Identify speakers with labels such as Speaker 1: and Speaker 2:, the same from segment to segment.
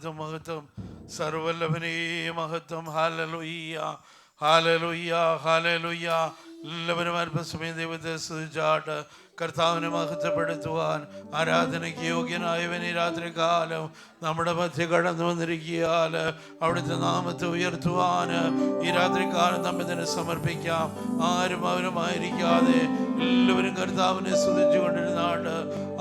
Speaker 1: മഹത്വം മഹത്വം. സർവ്വല്ലഭനേ മഹത്വം. ഹല്ലേലൂയ ഹല്ലേലൂയ ഹല്ലേലൂയ. എല്ലാവരും അല്പസമയം ദൈവത്തെ സ്തുതിച്ചാട്ട് കർത്താവിനെ മഹത്വപ്പെടുത്തുവാൻ. ആരാധനയ്ക്ക് യോഗ്യനായവൻ ഈ രാത്രികാലം നമ്മുടെ മധ്യ കടന്നു വന്നിരിക്കിയാൽ അവിടുത്തെ നാമത്തെ ഉയർത്തുവാൻ ഈ രാത്രികാലം നമ്മെ തന്നെ സമർപ്പിക്കാം. ആരും മൗനമായിരിക്കാതെ എല്ലാവരും കർത്താവിനെ സ്തുതിച്ചു കൊണ്ടിരുന്നാണ്ട്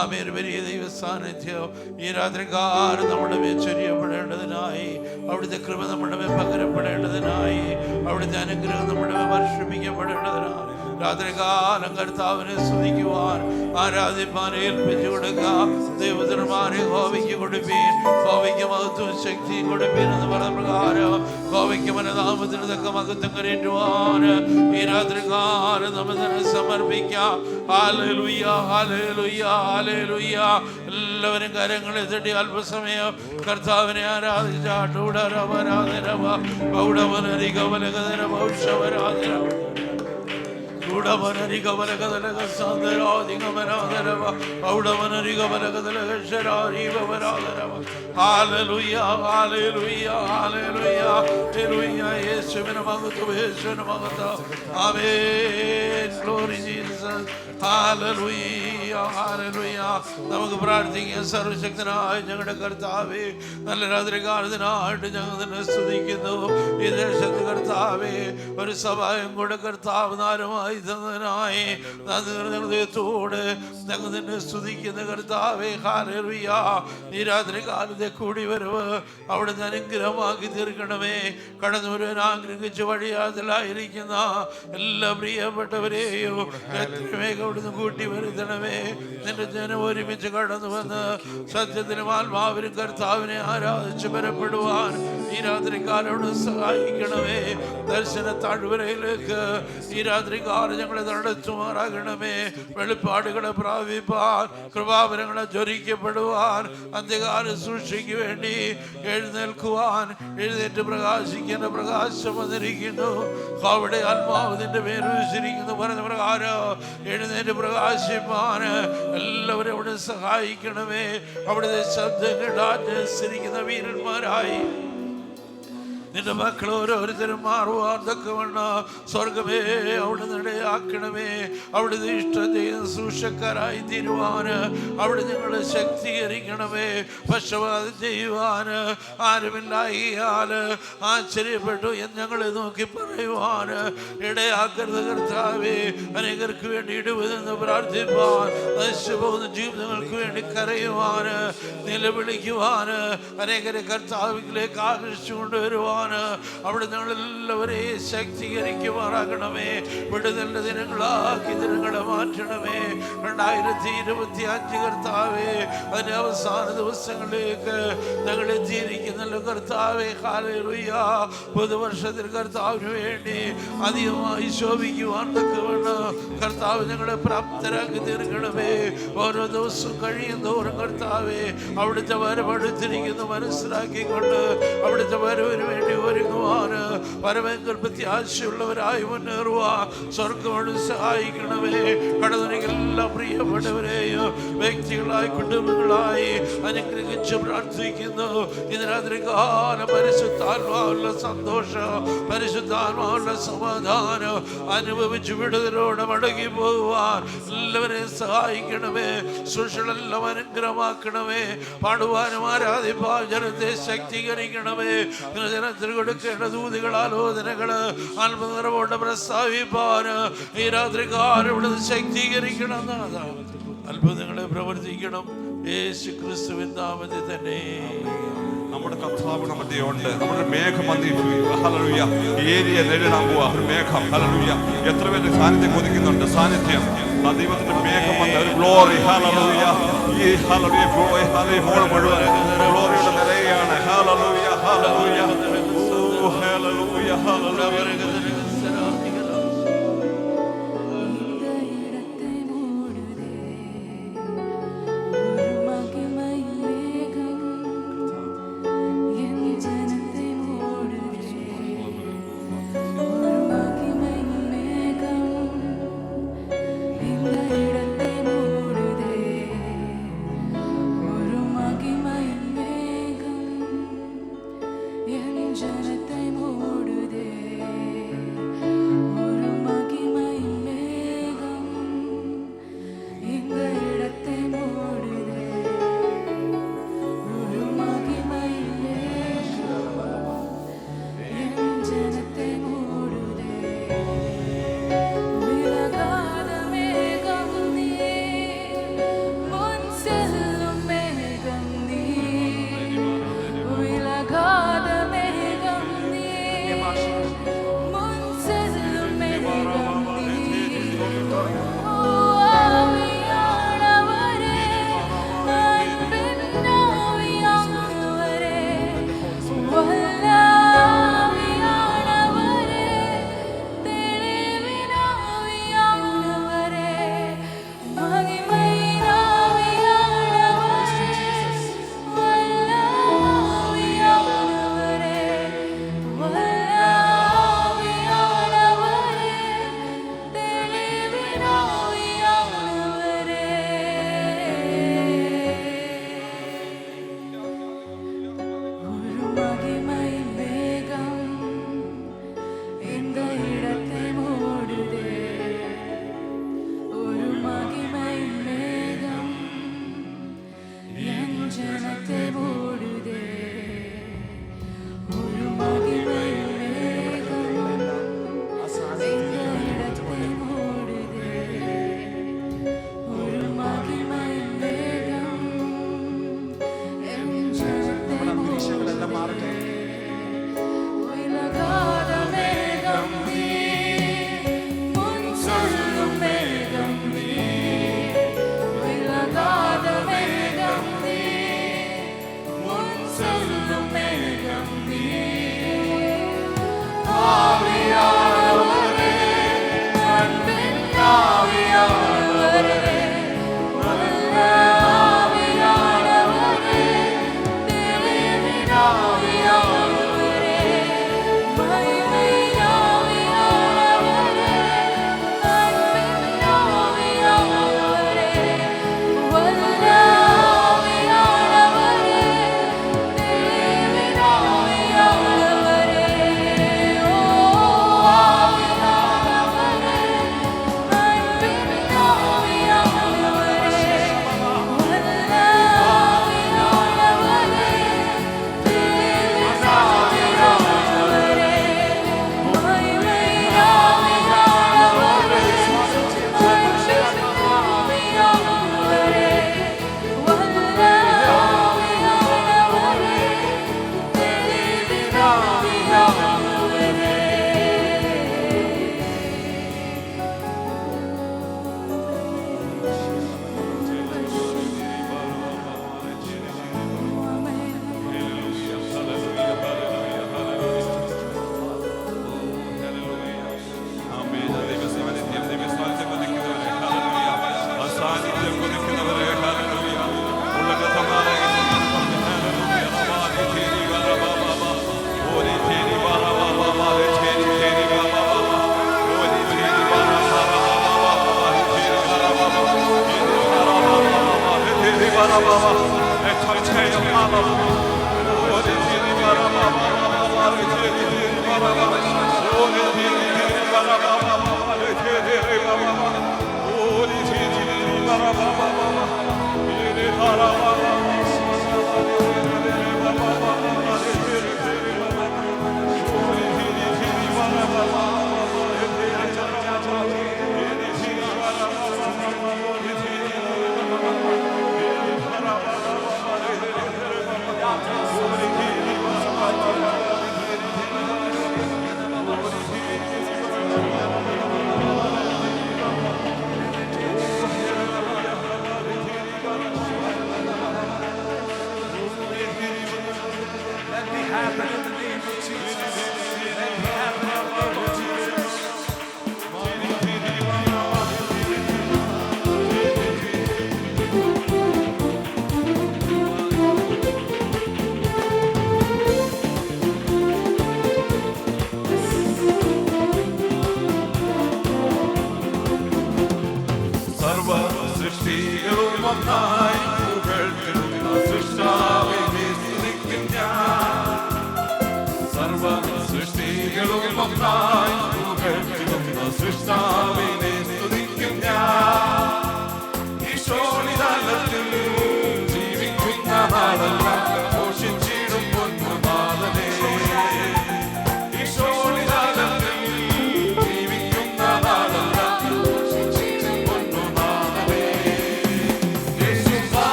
Speaker 1: ആമേൻ. വലിയ ദൈവ സാന്നിധ്യം ഈ രാത്രികാലം നമ്മുടെ മേൽ ചൊരിയപ്പെടേണ്ടതിനായി, അവിടുത്തെ കൃപ നമ്മുടെ മേൽ പകരപ്പെടേണ്ടതിനായി, അവിടുത്തെ അനുഗ്രഹം നമ്മുടെ മേൽ വർഷിപ്പിക്കപ്പെടേണ്ടതിനായി രാത്രികാലം കർത്താവിനെ സ്തുതിക്കുവാൻ ആരാധിപ്പാൻ ഏൽപ്പിച്ചു കൊടുക്കാം. ദൈവത്തിന്മാരെ ഹോവയ്ക്ക് കൊടുപ്പീൻ, ഹോവയ്ക്ക് മഹത്വവും ശക്തിയും കൊടുപ്പീൻ എന്ന് പറഞ്ഞ പ്രകാരം ഹോവയ്ക്ക് മനനാമത്തിന് തക്ക മഹത്വം കരേറ്റുവാൻ ഈ രാത്രികാലം നമ്മൾ തന്നെ സമർപ്പിക്കാം. ഹല്ലേലൂയ ഹല്ലേലൂയ ഹല്ലേലൂയ. എല്ലാവരും കരങ്ങളിൽ തട്ടി അല്പസമയം കർത്താവിനെ ആരാധിച്ചാട്ടൂടരവരാധരവ പൗഡവനരികവലകധര ഭൗഷവരാധര നമുക്ക് പ്രാർത്ഥിക്കാം. സർവശക്തനായ ഞങ്ങളുടെ കർത്താവേ, നല്ല രാത്രികാലത്തിനായിട്ട് ഞങ്ങൾ തന്നെ സ്തുതിക്കുന്നു. ഈ ദേശത്ത് കർത്താവേ ഒരു സഭായം കൂടെ കർത്താവ് നാരമായി തന്നതിനായി ഹൃദയത്തോട് ഞങ്ങൾ നിന്നെ സ്തുതിക്കുന്ന കർത്താവേ. ഹല്ലേലൂയ. ഈ രാത്രികാലത്തെ കൂടി വരവ് അവിടുന്ന് അനുഗ്രഹമാക്കി തീർക്കണമേ. കടന്നു വരുവാൻ ആഗ്രഹിച്ച് വഴിയാതിലായിരിക്കുന്ന എല്ലാ പ്രിയപ്പെട്ടവരെയും എത്രയും അവിടുന്ന് കൂട്ടി വരുത്തണമേ. നിന്റെ ജനം ഒരുമിച്ച് കടന്നു വന്ന് സത്യത്തിനും ആത്മാവിനും കർത്താവിനെ ആരാധിച്ച് ബലപ്പെടുവാൻ ഈ രാത്രികാലം സഹായിക്കണമേ. ദർശന താഴ്വരയിലേക്ക് ഈ രാത്രികാലം ഞങ്ങളെ നടത്തുമാറാകണമേ. വെളിപ്പാടുകളെ പ്രാപിപ്പാൻ, കൃപാവരങ്ങളെ ജ്വരിക്കപ്പെടുവാൻ, അന്ത്യകാല സൂക്ഷിക്ക് വേണ്ടി എഴുന്നേൽക്കുവാൻ, എഴുന്നേറ്റ് പ്രകാശിക്കേണ്ട പ്രകാശം വന്നിരിക്കുന്നു. അവിടെ ആത്മാവ് നിന്റെ പേരുവിച്ചിരിക്കുന്നു പറഞ്ഞ പ്രകാരം എഴുന്നേറ്റ് പ്രകാശിപ്പാൻ എല്ലാവരും അവിടെ സഹായിക്കണമേ. അവിടുത്തെ ശബ്ദം കേട്ടാറ്റിരിക്കുന്ന വീരന്മാരായി നിന്റെ മക്കൾ ഓരോരുത്തരും മാറുവാൻ തക്കവണ്ണം സ്വർഗമേ അവിടെ ഇടയാക്കണമേ. അവിടുത്തെ ഇഷ്ടം ചെയ്യുന്ന സൂക്ഷക്കാരായി തീരുവാന് അവിടെ ഞങ്ങളെ ശക്തീകരിക്കണമേ. പക്ഷപാതം ചെയ്യുവാന് ആരുമില്ലായാൽ ആശ്ചര്യപ്പെട്ടു എന്ന് ഞങ്ങളെ നോക്കി പറയുവാന് ഇടയാക്കരുത് കർത്താവേ. അനേകർക്ക് വേണ്ടി ഇടുവതെന്ന് പ്രാർത്ഥിപ്പാൻ, നശിച്ചുപോകുന്ന ജീവിതങ്ങൾക്ക് വേണ്ടി കരയുവാന്, നിലവിളിക്കുവാന്, അനേകരെ കർത്താവിലേക്ക് ആകർഷിച്ചു കൊണ്ടുവരുവാൻ അവിടെ ഞങ്ങളെല്ലാവരെയും ശക്തീകരിക്കുമാറാകണമേ. വിടുതലിന്റെ ദിനങ്ങളാക്കി ദിനങ്ങളെ മാറ്റണമേ. 2025 കർത്താവേ അതിന്റെ അവസാന ദിവസങ്ങളിലേക്ക് ഞങ്ങൾ എത്തിയിരിക്കുന്നല്ലോ കർത്താവേ. ഹല്ലേലൂയ. പുതുവർഷത്തിൽ കർത്താവിന് വേണ്ടി അധികമായി ശോഭിക്കുവാൻ തക്കവണ്ണം കർത്താവ് ഞങ്ങളെ പ്രാപ്തരാക്കി തീർക്കണമേ. ഓരോ ദിവസവും കഴിയും തോറും കർത്താവേ അവിടുത്തെ വരവടുത്തിരിക്കുന്നു മനസ്സിലാക്കിക്കൊണ്ട് അവിടുത്തെ വരവിന് വേണ്ടി ഒരുങ്ങുവാന് പരമേങ്കൽ പ്രത്യാശയുള്ളവരായി മുന്നേറുവാൻ സ്വർഗ്ഗം സഹായിക്കണമേ. കടന്നുനിഎല്ലാ പ്രിയപ്പെട്ടവരെയും വ്യക്തികളായി കുടുംബങ്ങളായി അനുഗ്രഹിച്ച് പ്രാർത്ഥിക്കുന്നു. ഇന്ന് രാത്രികാലം പരിശുദ്ധാത്മാവുള്ള സന്തോഷം, പരിശുദ്ധാത്മാവുള്ള സമാധാനം അനുഭവിച്ച് വിടുതലോടെ മടങ്ങി പോകുവാൻ എല്ലാവരെയും സഹായിക്കണമേ. സൃഷ്ടികളെല്ലാം അനുഗ്രഹമാക്കണമേ. പാടുവാനും ആരാധിപ്പാൻ ജനത്തെ ശക്തീകരിക്കണമേ. ജനത്തിൽ കൊടുക്കേണ്ട ദൂതികൾ ആലോചനകള് ആത്മനിറവോടെ പ്രസ്താവിപ്പാന് ഈ രാത്രികാലം ഇവിടെ ശക്തീകരിക്കണം. അത്ഭുതങ്ങളെ പ്രവർത്തിക്കണം യേശു ക്രിസ്തുവിൻ നാമത്തിൽ തന്നെ.
Speaker 2: നമ്മുടെ കർത്താവ് മധ്യയുണ്ട്. നമ്മുടെ മേഘം ഹല്ലേലൂയ ഏരിയ നേരിടാൻ പോവാ ഒരു മേഘം. ഹല്ലേലൂയ. എത്ര പേരുടെ സാന്നിധ്യം കൊതിക്കുന്നുണ്ട്. സാന്നിധ്യം ആ ദൈവത്തിന്റെ മേഘം വന്ന ഒരു ഗ്ലോറി. ഹല്ലേലൂയ. ഈ ഹല്ലേലൂയ ഗ്ലോറി ഹല്ലേലൂയ മുഴുവൻ ഗ്ലോറിയുടെ നിറയാണ്. ഹല്ലേലൂയ ഹല്ലേലൂയ ഹല്ലേലൂയ ഹല്ലേലൂയ. സൃഷ്ടികളുമൊന്നായി പുകഴ്ത്തുന്ന സൃഷ്ടാവിനെ സ്തുതിക്കും ഞാൻ.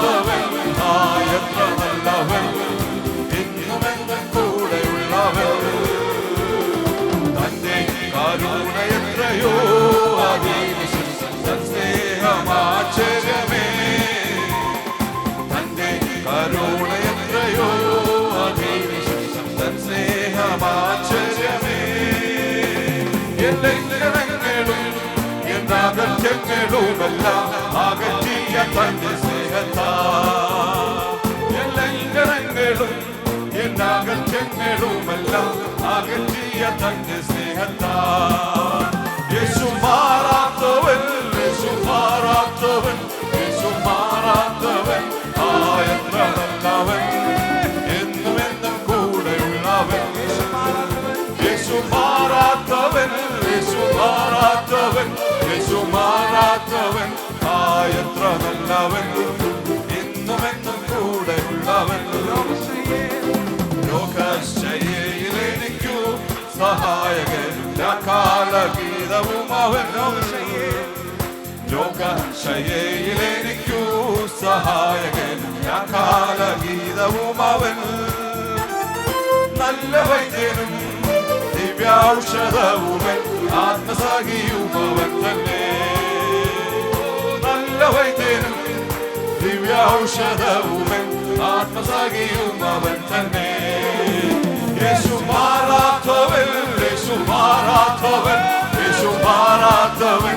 Speaker 2: മാറാത്തവൻ എത്ര നല്ലവൻ എന്നുമെന്നും കൂടെയുള്ളവൻ തന്റെ കരുണ എത്രയോ സ്നേഹമാശ്ചര്യമേ തന്റെ കരുണ എത്രയോ സ്നേഹമാശ്ചര്യമേ എല്ലെങ്കിലും എന്നകറ്റങ്ങളുമെല്ലാം അകറ്റിയ തന്റെ സ്നേഹത്താ എല്ലെങ്കിലും എന്നകറ്റങ്ങളുമെല്ലാം അകറ്റിയ തന്റെ സ്നേഹത്താ യേശു മാറാത്തവൻ യേശു മാറാത്തവൻ യേശു മാറാത്തവൻ എത്ര നല്ലവൻ എന്നുമെന്നും കൂടെയുള്ളവൻ യേശു മാറാത്തവൻ യേശു മാറാത്തവൻ യേശു മാറാത്തവൻ എത്ര നല്ലവൻ എന്നുമെന്നും കൂടെയുള്ളവൻ ലോകശയ്യയിലെനിക്കു സഹായകൻ കാലഗീതവും അവൻ ലോകശയ്യയിലെനിക്കു സഹായകൻ കാലഗീതവും അവൻ നല്ല വൈദ്യനും ദിവ്യൗഷധവുമൻ ആത്മസഖിയുമവൻ തന്നെ നല്ല വൈദ്യനും ദിവ്യൗഷധവുമൻ ആത്മസഖിയുമവൻ തന്നെ യേശു മാറാത്തവൻ യേശു മാറാത്തവൻ യേശു മാറാത്തവൻ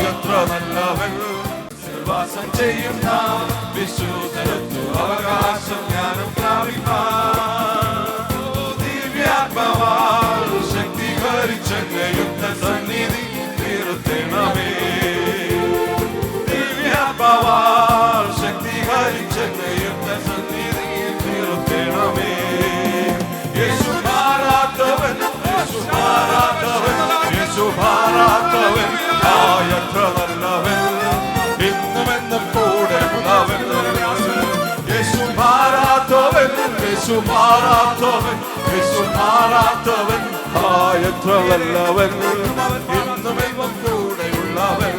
Speaker 2: എത്ര നല്ലവൻ വാസം ചെയ്യുന്ന വിശുദ്ധത്വ അവകാശം ജ്ഞാനം പ്രാപിപ്പാൻ ദിവ്യാത്മാവാൽ ശക്തീകരിച്ചെന്ന സന്നിധി തീർത്തണമേ ദിവ്യാത്മാവാൽ ശക്തീകരിച്ചെന്ന സന്നിധി തീർത്തണമേ യേശു മാറാത്തവൻ യേശു മാറാത്തവൻ യേശു മാറാത്തവൻ എത്ര നല്ലവൻ എന്നുമെന്നും കൂടെയുള്ളവൻ യേശു മാറാത്തവൻ യേശു മാറാത്തവൻ യേശു മാറാത്തവൻ എത്ര നല്ലവൻ എന്നുമെന്നും കൂടെയുള്ളവൻ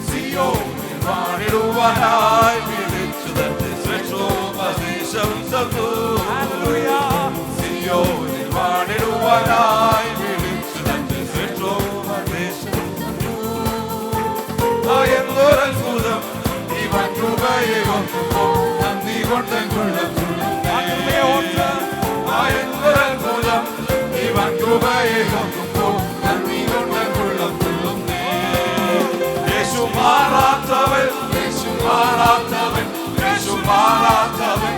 Speaker 2: സിയോനിൽ വാണിടുവാനായി വിളിച്ചു തന്റെ ശ്രേഷ്ഠോപദേശം തന്നു സിയോനിൽ വാണിടുവാനായി വിളിച്ചു തന്റെ ശ്രേഷ്ഠോപദേശം എന്നൊരത്ഭുതം ഇവൻ കൃപയെ ഓർക്കുമ്പോൾ നന്ദി കൊണ്ട് എന്നൊരത്ഭുതം ഇവൻ കൃപയെ ഓർക്കുമ്പോൾ നന്ദി കൊണ്ട് കൊള്ളുന്നേ യേശു മാറാത്തവൻ യേശു മാറാത്തവൻ യേശു മാറാത്തവൻ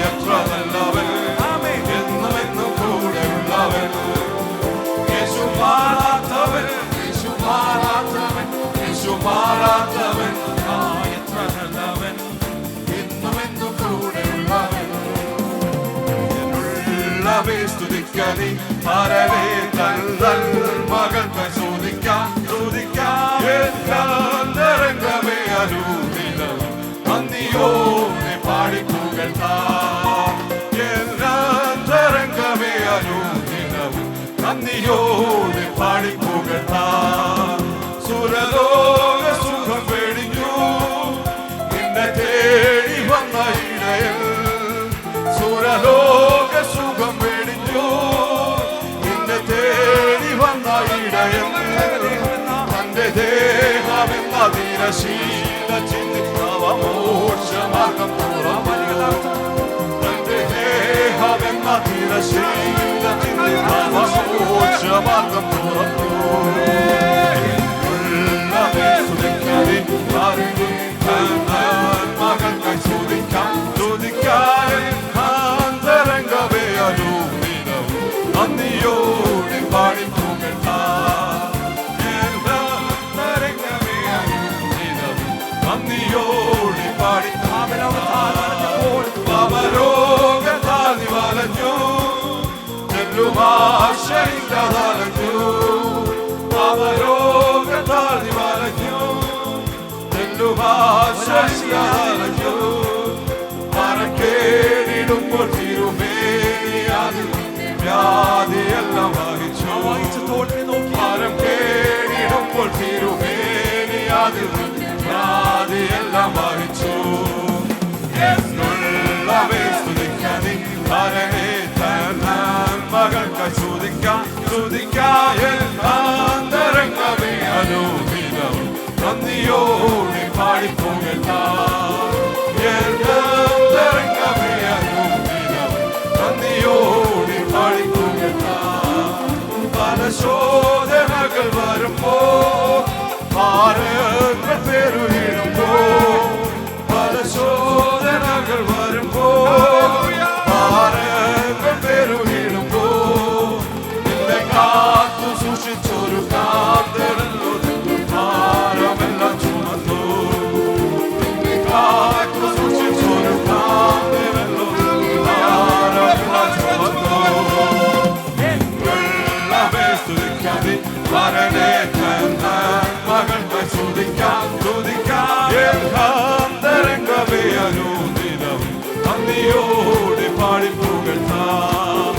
Speaker 2: എത്ര നല്ലവൻ എന്നുമെന്നും കൂടെയുള്ളവൻ യേശു മാറാത്തവൻ യേശു മാറാത്തവൻ യേശു മാറാത്തവൻ എത്ര നല്ലവൻ എന്നുമെന്നും കൂടെയുള്ളവൻ എന്നുള്ളവേ സ്തുതിക്കനി പരവേ തൽ മകൾക്ക് സ്തുതിക്കാം സ്തുതിക്കാം എന്താന്തരംഗമേ അനുദിനവും നന്ദിയോടെ പാടിപ്പുകഴ്ത്താം എന്താന്തരംഗമേ അനുദിനവും നന്ദിയോടെ പാടിപ്പുകഴ്ത്താം സുരലോക സുഖം വെടിഞ്ഞു നിന്നെ തേടി വന്ന ഇടയൻ സുരലോക സുഖം വെടിഞ്ഞു നിന്നെ തേടി വന്ന ഇടയൻ തന്റെ ദേഹമെന്ന തിരശീല ചിന്തിപ്രവമോക്ഷമാർഗം തുറന്നു തന്റെ ദേഹമെന്ന തിരശീല ചിന്തിപ്രവമോക്ഷമാർഗം തുറന്നു മകൾക്ക് സ്തുതിക്കാം സ്തുതിക്കാന്തരംഗമേ അനുദിനവും നന്ദിയോടെ പാടിപ്പുകഴ്ത്താം നന്ദിയോടെ പാപരോഗത്താൽ വലഞ്ഞു ചെല്ലുമാശയില്ലാതലഞ്ഞു പാപരോഗത്താൽ വലഞ്ഞു ചെല്ലുമാശയില്ലാതലഞ്ഞു മറക്കേടിടുമ്പോൾ തിരുമേനിയാതി വ്യാധിയെല്ലാം വഹിച്ചു മരം കേടിടുമ്പോൾ തിരുമേനിയാതി വ്യാധിയെല്ലാം ഞാൻ വഹിച്ചു. എന്നുള്ളവേ സ്തുതിക്കാൻ മകൾക്ക് സ്തുതിക്കാം അന്തരംഗമേ അനുദിനവും നന്ദിയോടെ പാടിപ്പോകത്താം. അന്തരംഗമേ അനുദിനവും നന്ദിയോടെ പാടിപ്പോകത്താം. പല ശോധനകൾ വരുമ്പോ ഭാരങ്ങൾ പെരുകിടുമ്പോ പല ശോധനകൾ വരുമ്പോ ഭാരങ്ങൾ പെരുകിടുമ്പോ നിന്നെ കാത്തു സൂക്ഷിച്ചൊരു കാന്തരല്ലോ ഭാരമെല്ലാം ചുമന്നു. നിന്നെ കാത്തു സൂക്ഷിച്ചൊരു കാന്തരല്ലോ ഭാരമെല്ലാം ചുമന്നു. എന്നുള്ളവേ സ്തുതിക്കാതെ വരണേ മകൾക്ക് സ്തുതിക്കാം അന്തരംഗമേ അനുദിനം നന്ദിയോടെ പാടിപ്പോകത്താം.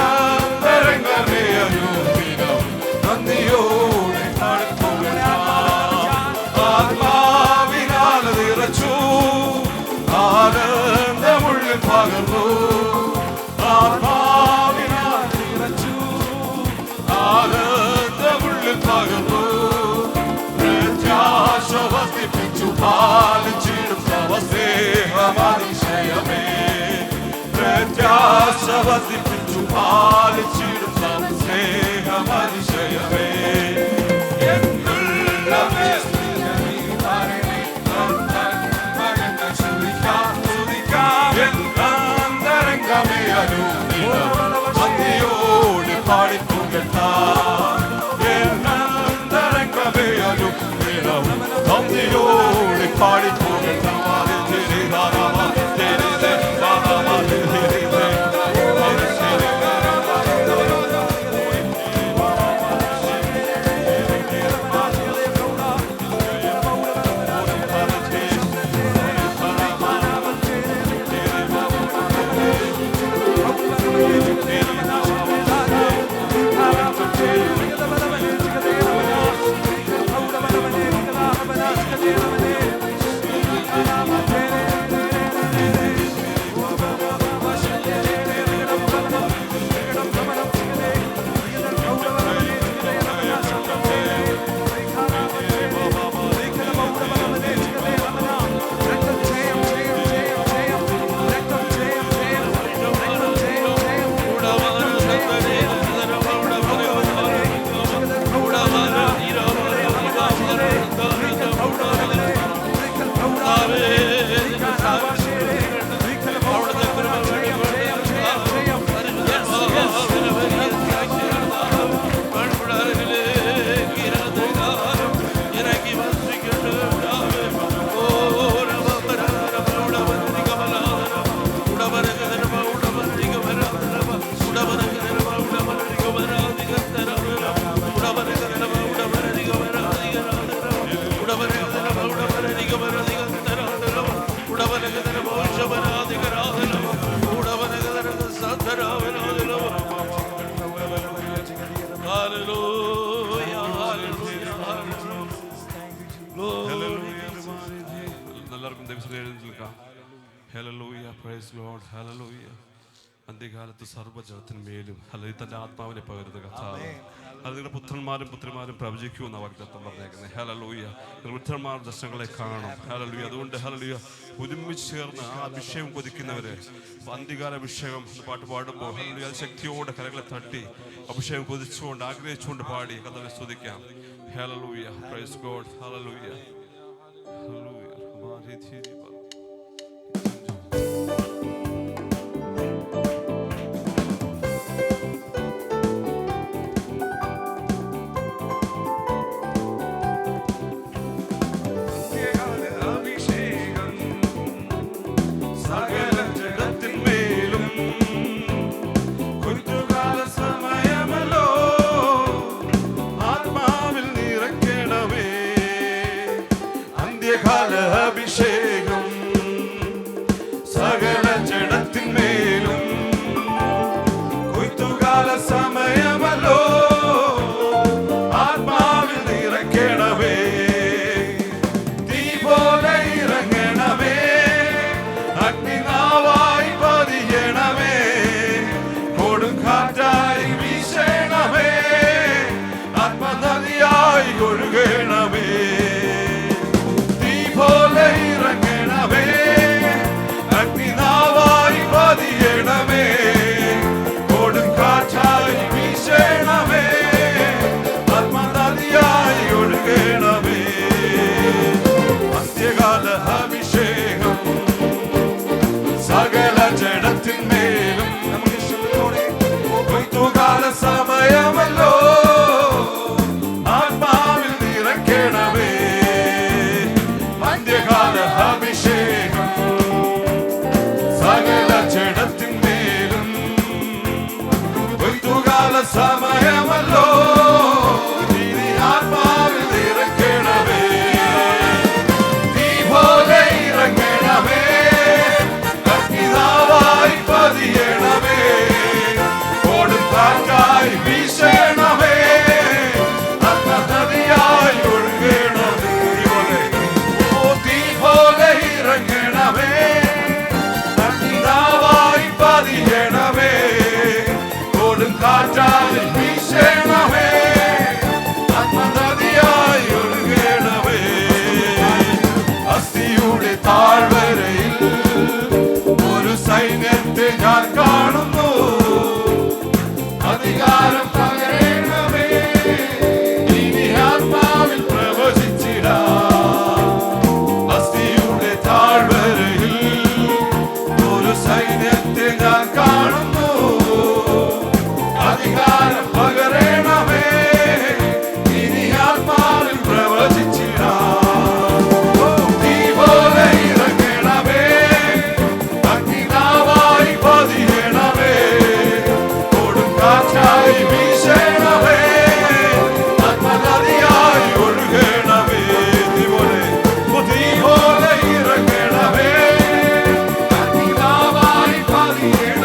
Speaker 2: അന്തരംഗമേ അനുദിനം നന്ദിയോടെ പാടിപ്പോകത്താം. ആത്മാവിനാൽ നിറച്ചു ആനന്ദമുള്ളിൽ പകർന്നു. ആത്മാവിനാൽ നിറച്ചു ആനന്ദമുള്ളിൽ പകർന്നു. പ്രത്യാശവർദ്ധിപ്പിച്ചു പാലിച്ചിടും സ്നേഹമതിശയമേ. പ്രത്യാശവർദ്ധിപ്പിച്ചു പാലിച്ചിടും സ്നേഹമതിശയമേ. എന്നുള്ളവേ അന്തരംഗമേ അനുദിനം നന്ദിയോടെ പാടിപ്പോകത്താം. അന്തരംഗമേ അനുദിനം നന്ദിയോടെ പാടിപ്പോകത്താം. അന്ത്യകാലത്ത് സർവ്വജനത്തിന്മേലും അല്ലെങ്കിൽ തന്റെ ആത്മാവിനെ പകരുന്ന കർത്താവ് അത് നിങ്ങളുടെ പുത്രന്മാരും പുത്രിമാരും പ്രവചിക്കുമെന്ന വാഗ്ദത്തം പറഞ്ഞേക്കുന്നത്. ഹല്ലേലൂയ. പുത്രന്മാർ ദർശനങ്ങളെ കാണും. ഹല്ലേലൂയ. അതുകൊണ്ട് ഹല്ലേലൂയ ഒരുമിച്ച് ചേർന്ന് ആ അഭിഷേകം കൊതിക്കുന്നവരെ അന്ത്യകാല അഭിഷേകം പാട്ട് പാടുമ്പോൾ ഹല്ലേലൂയ ശക്തിയോടെ കരകളെ തട്ടി അഭിഷേകം കൊതിച്ചുകൊണ്ട് ആഗ്രഹിച്ചുകൊണ്ട് പാടി കർത്താവിനെ സ്തുതിക്കാം. Hallelujah. Praise God. Hallelujah. Hallelujah. അഭിഷേകം സകല ജഡത്തിന്മേലും കൊയ്ത്തുകാല സമയമല്ലോ, ഇനി ആത്മാവിൽ ഇറങ്ങണമേ, തീ പോലെ ഇറങ്ങണമേ, കർത്താവായി പതിയണമേ, കൊടുങ്കാറ്റായി വീശണമേ, നദിയായി ഒഴുകണമേ, തീ പോലെ ഇറങ്ങണമേ, കർത്താവായി പതിയണമേ, കൊടുങ്കാറ്റായി വീശണമേ, നദിയായി ഒഴുകണമേ. അസ്ഥിയുടെ താഴ്വരയിൽ ഒരു സൈന്യത്തെ ഞാൻ കാണുന്നു, അധികാരം പകരണമേ, ഇനി ആത്മാവിൽ പ്രവചിച്ചിടാം. അസ്ഥിയുടെ താഴ്വരയിൽ ഒരു സൈന്യത്തെ ഞാൻ കാണുന്നു, അധികാരം പകരണമേ, ഇനി ആത്മാവിൽ പ്രവചിച്ചിടാം. തീ പോലെ ഇറങ്ങണമേ, അഗ്നിനാവായി പതിയണമേ, കൊടുങ്കാറ്റായി വീശണമേ, ആത്മനദിയായി ഒഴുകണമേ, തീ പോലെ ഇറങ്ങണമേ, അഗ്നിനാവായി പതിയണമേ,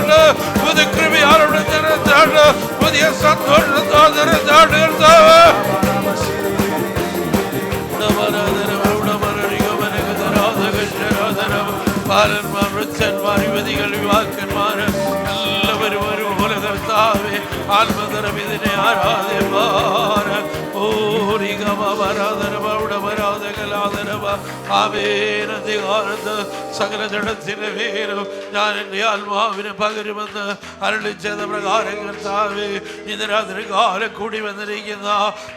Speaker 1: നിറച്ചാട്ട്, പുതിയ കൃപയാൽ അവിടെ നിറച്ചാട്ട്, പുതിയ സന്തോഷത്താൽ നിറച്ചാട്ട് കർത്താവ്. ബാലന്മാർ, വൃദ്ധന്മാർ, യുവതികൾ, യുവാക്കന്മാർ എല്ലാവരും ഒരുപോലെ കർത്താവേ ആത്മതരം ഇതിനെ ആരാധനമാർ ാധനകാലത്ത് സകല ജഡത്തിന് പേരും ഞാൻ എൻ്റെ ആത്മാവിന് പകരുമെന്ന് അരുളിച്ചത് പ്രകാരം കർത്താവേ ഇന്ന് രാത്രി കാലം കൂടി വന്നിരിക്കുന്ന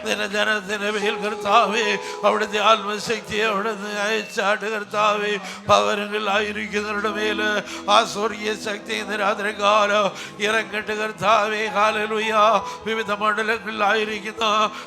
Speaker 1: നിന്റെ ജനത്തിന് മേൽ കർത്താവേ അവിടുത്തെ ആത്മശക്തി അവിടുന്ന് അയച്ചാട്ട് കർത്താവേ ഭവനങ്ങളിലായിരിക്കുന്നവരുടെ മേല് ആ സ്വർഗീയ ശക്തി ഇന്ന് രാത്രി കാലം ഇറങ്ങട്ട് കർത്താവേ. ഹല്ലേലൂയ. വിവിധ മണ്ഡലങ്ങളിലായിരിക്കുന്ന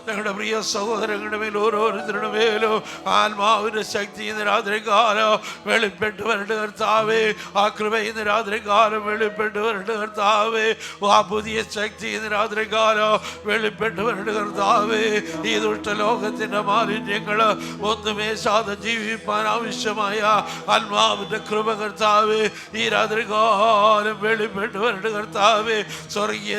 Speaker 1: ഞങ്ങളുടെ പ്രിയ സഹോദരങ്ങളുടെ മേൽ ഓരോരുത്തരുടെ മേലും ആത്മാവിന്റെ ശക്തി ഇന്ന് രാത്രി കാലം വെളിപ്പെട്ട് വരണ്ട് കർത്താവേ. ആ കൃപ ഇന്ന് രാത്രി കാലം വെളിപ്പെട്ട് വരണ്ട് കർത്താവേ. ആ പുതിയ ശക്തി ഇന്ന് രാത്രി കാലം വെളിപ്പെട്ട് വരണ്ട് കർത്താവേ. ഈ ദുഷ്ടലോകത്തിന്റെ മാലിന്യങ്ങൾ ഒന്നുമേശാതെ ജീവിപ്പാൻ ആവശ്യമായ ആത്മാവിന്റെ കൃപ കർത്താവേ ഈ രാത്രി കാലം വെളിപ്പെട്ട് വരണ്ട് കർത്താവേ. സ്വർഗീയ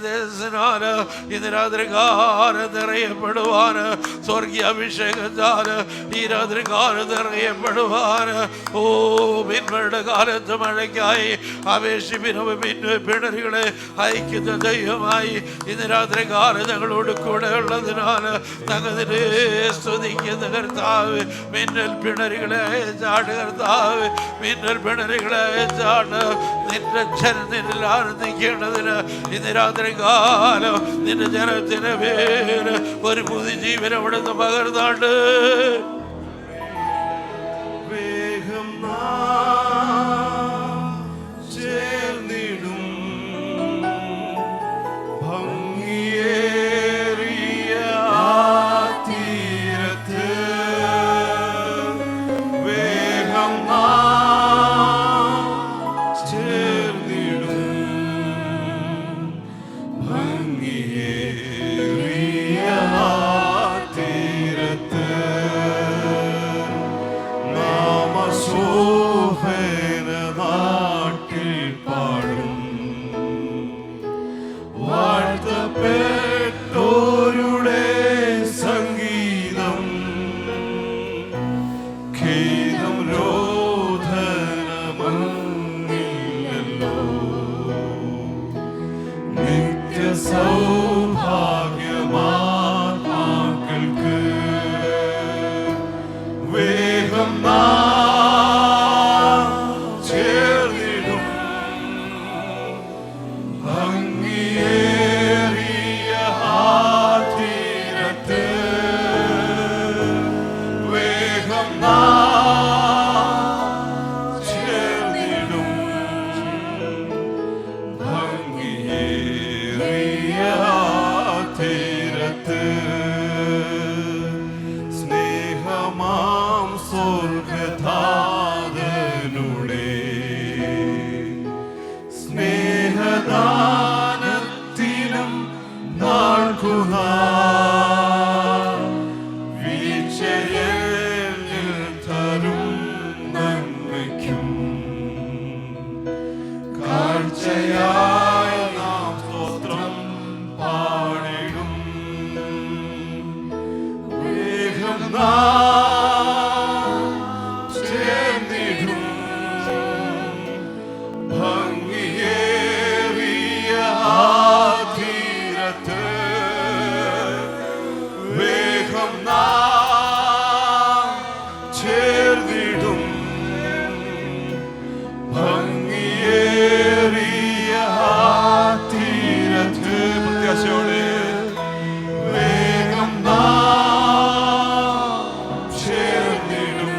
Speaker 1: തേജസ്സിനാല് ഇന്ന് രാത്രി കാലം നിറയപ്പെടുവാന്, സ്വർഗീയ അഭിഷേകത്താല് ഈ രാത്രി കാലം നിറയപ്പെടുവാന്. ഓ പിന്മഴയുടെ കാലത്ത് മഴയ്ക്കായി പിണറികളെ അയക്കുന്ന ദൈവമായി ഇന്ന് രാത്രി കാലം ഞങ്ങളോട് കൂടെ ഉള്ളതിനാൽ ഞങ്ങളെ സ്തുതിക്കുന്ന കർത്താവ്. മിന്നൽ പിണറികളെ അയച്ചാട് കർത്താവ്, മിന്നൽ പിണറികളെ അയച്ചാട് നിന്റെ ജനത്തിൽ ആനന്ദിക്കേണ്ടതിന് ഇന്ന് രാത്രി കാലം നിന്റെ ജനത്തിന് പേര് ഒരു പുതിയ ജീവൻ അവിടുന്ന് പകർന്നാണ്ട്
Speaker 3: വേഗം ചേർന്നിടും ഭംഗിയേറിയ തീരത്ത്. വേഗം ചേർന്നിടും ഭംഗിയേറിയ തീരത്ത്. നാമശോഭന നാട്ടിൽ പാടും വാഴ്ത്തപ്പെട്ടോരുടെ സംഗീതം. ഖേദം രോധനമങ്ങില്ലല്ലോ. നിത്യ സൗഭാഗ്യമാക്കൾക്ക് വേഗം ചേർന്നിടും ഭംഗിയേറിയ തീരത്ത്. വേഗം ചേർന്നിടും ഭംഗിയേറിയ തീരത്ത്. സ്നേഹമാം സ്വർഗധാതനുടെ സ്നേഹദാനത്തിനും നാൾക്കുനാൾ വീഴ്ചയിൽ തരും നന്മയ്ക്കും കാഴ്ചയായി നാം സ്തോത്രം പാടിടും. വേഗം ചേർന്നിടും ഭംഗിയേറിയ തീരത്ത്. വേഗം ചേർന്നിടും ഭംഗിയേറിയ തീരത്ത്. പ്രത്യാശയോടെ വേഗം ചേർന്നിടും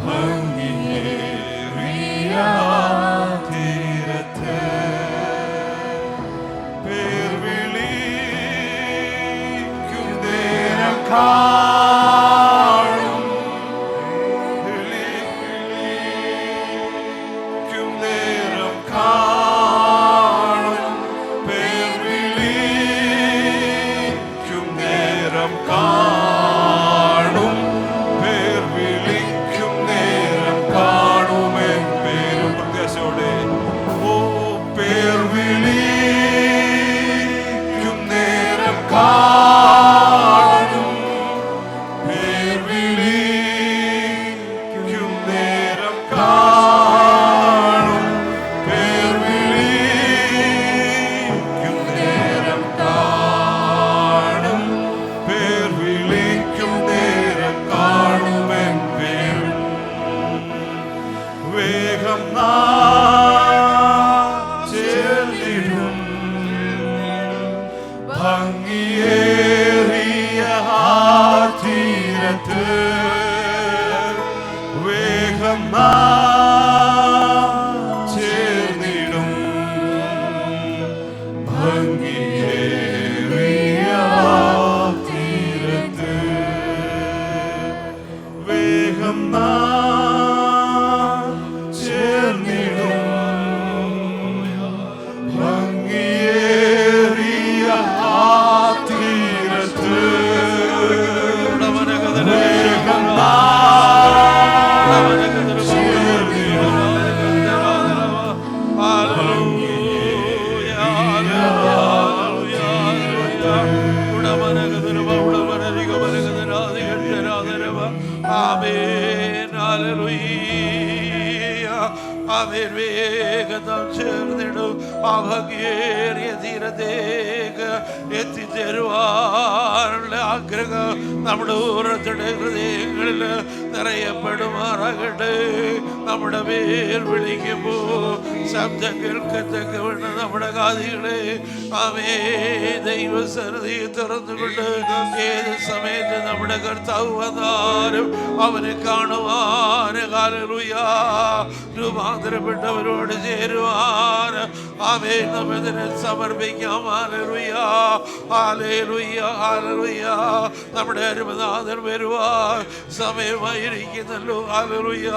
Speaker 3: ഭംഗിയേറിയ തീരത്ത്. പേർ വിളിക്കും നേരം കാണും, വിളിക്കും നേരം കാണും. പേർ വിളിക്കും നേരം കാണും, പേർ വിളിക്കും നേരം കാണുമേ. ഭംഗിയേറിയ ആ തീരത്ത് വേഗം ചേർന്നിടും. ഭംഗിയേറിയ ആ തീരത്ത് വേഗം ചേർന്നിടും. ഭംഗിയേറിയ ആ തീരത്ത് വേഗം
Speaker 1: ആമേൻ. വേഗം ചേർന്നിടും ഭംഗിയേറിയ തീരത്തേക്ക് എത്തിച്ചേരുവാനുള്ള ആഗ്രഹം നമ്മുടെ ഓരോരുത്തരുടെ ഹൃദയങ്ങളിൽ നിറയപ്പെടുമാറാകട്ടെ. നമ്മുടെ പേർ വിളിക്കുമ്പോൾ ശബ്ദം കേൾക്കത്തക്കവണ്ണം നമ്മുടെ കാതുകളെ ആമേ ദൈവസന്നിധി തുറന്നുകൊണ്ട് ഏത് സമയത്ത് നമ്മുടെ കർത്താവ് വന്നാലും അവനെ കാണുവാൻ ഹല്ലേലൂയ രൂപാന്തരപ്പെട്ടവരോട് ചേരുവാൻ ആമേ നമ്മതിനെ സമർപ്പിക്കാം. ഹല്ലേലൂയ ഹല്ലേലൂയ ഹല്ലേലൂയ. നമ്മുടെ അരുമനാഥൻ വരുവാൻ സമയമായിരിക്കുന്നല്ലോ. ഹല്ലേലൂയ.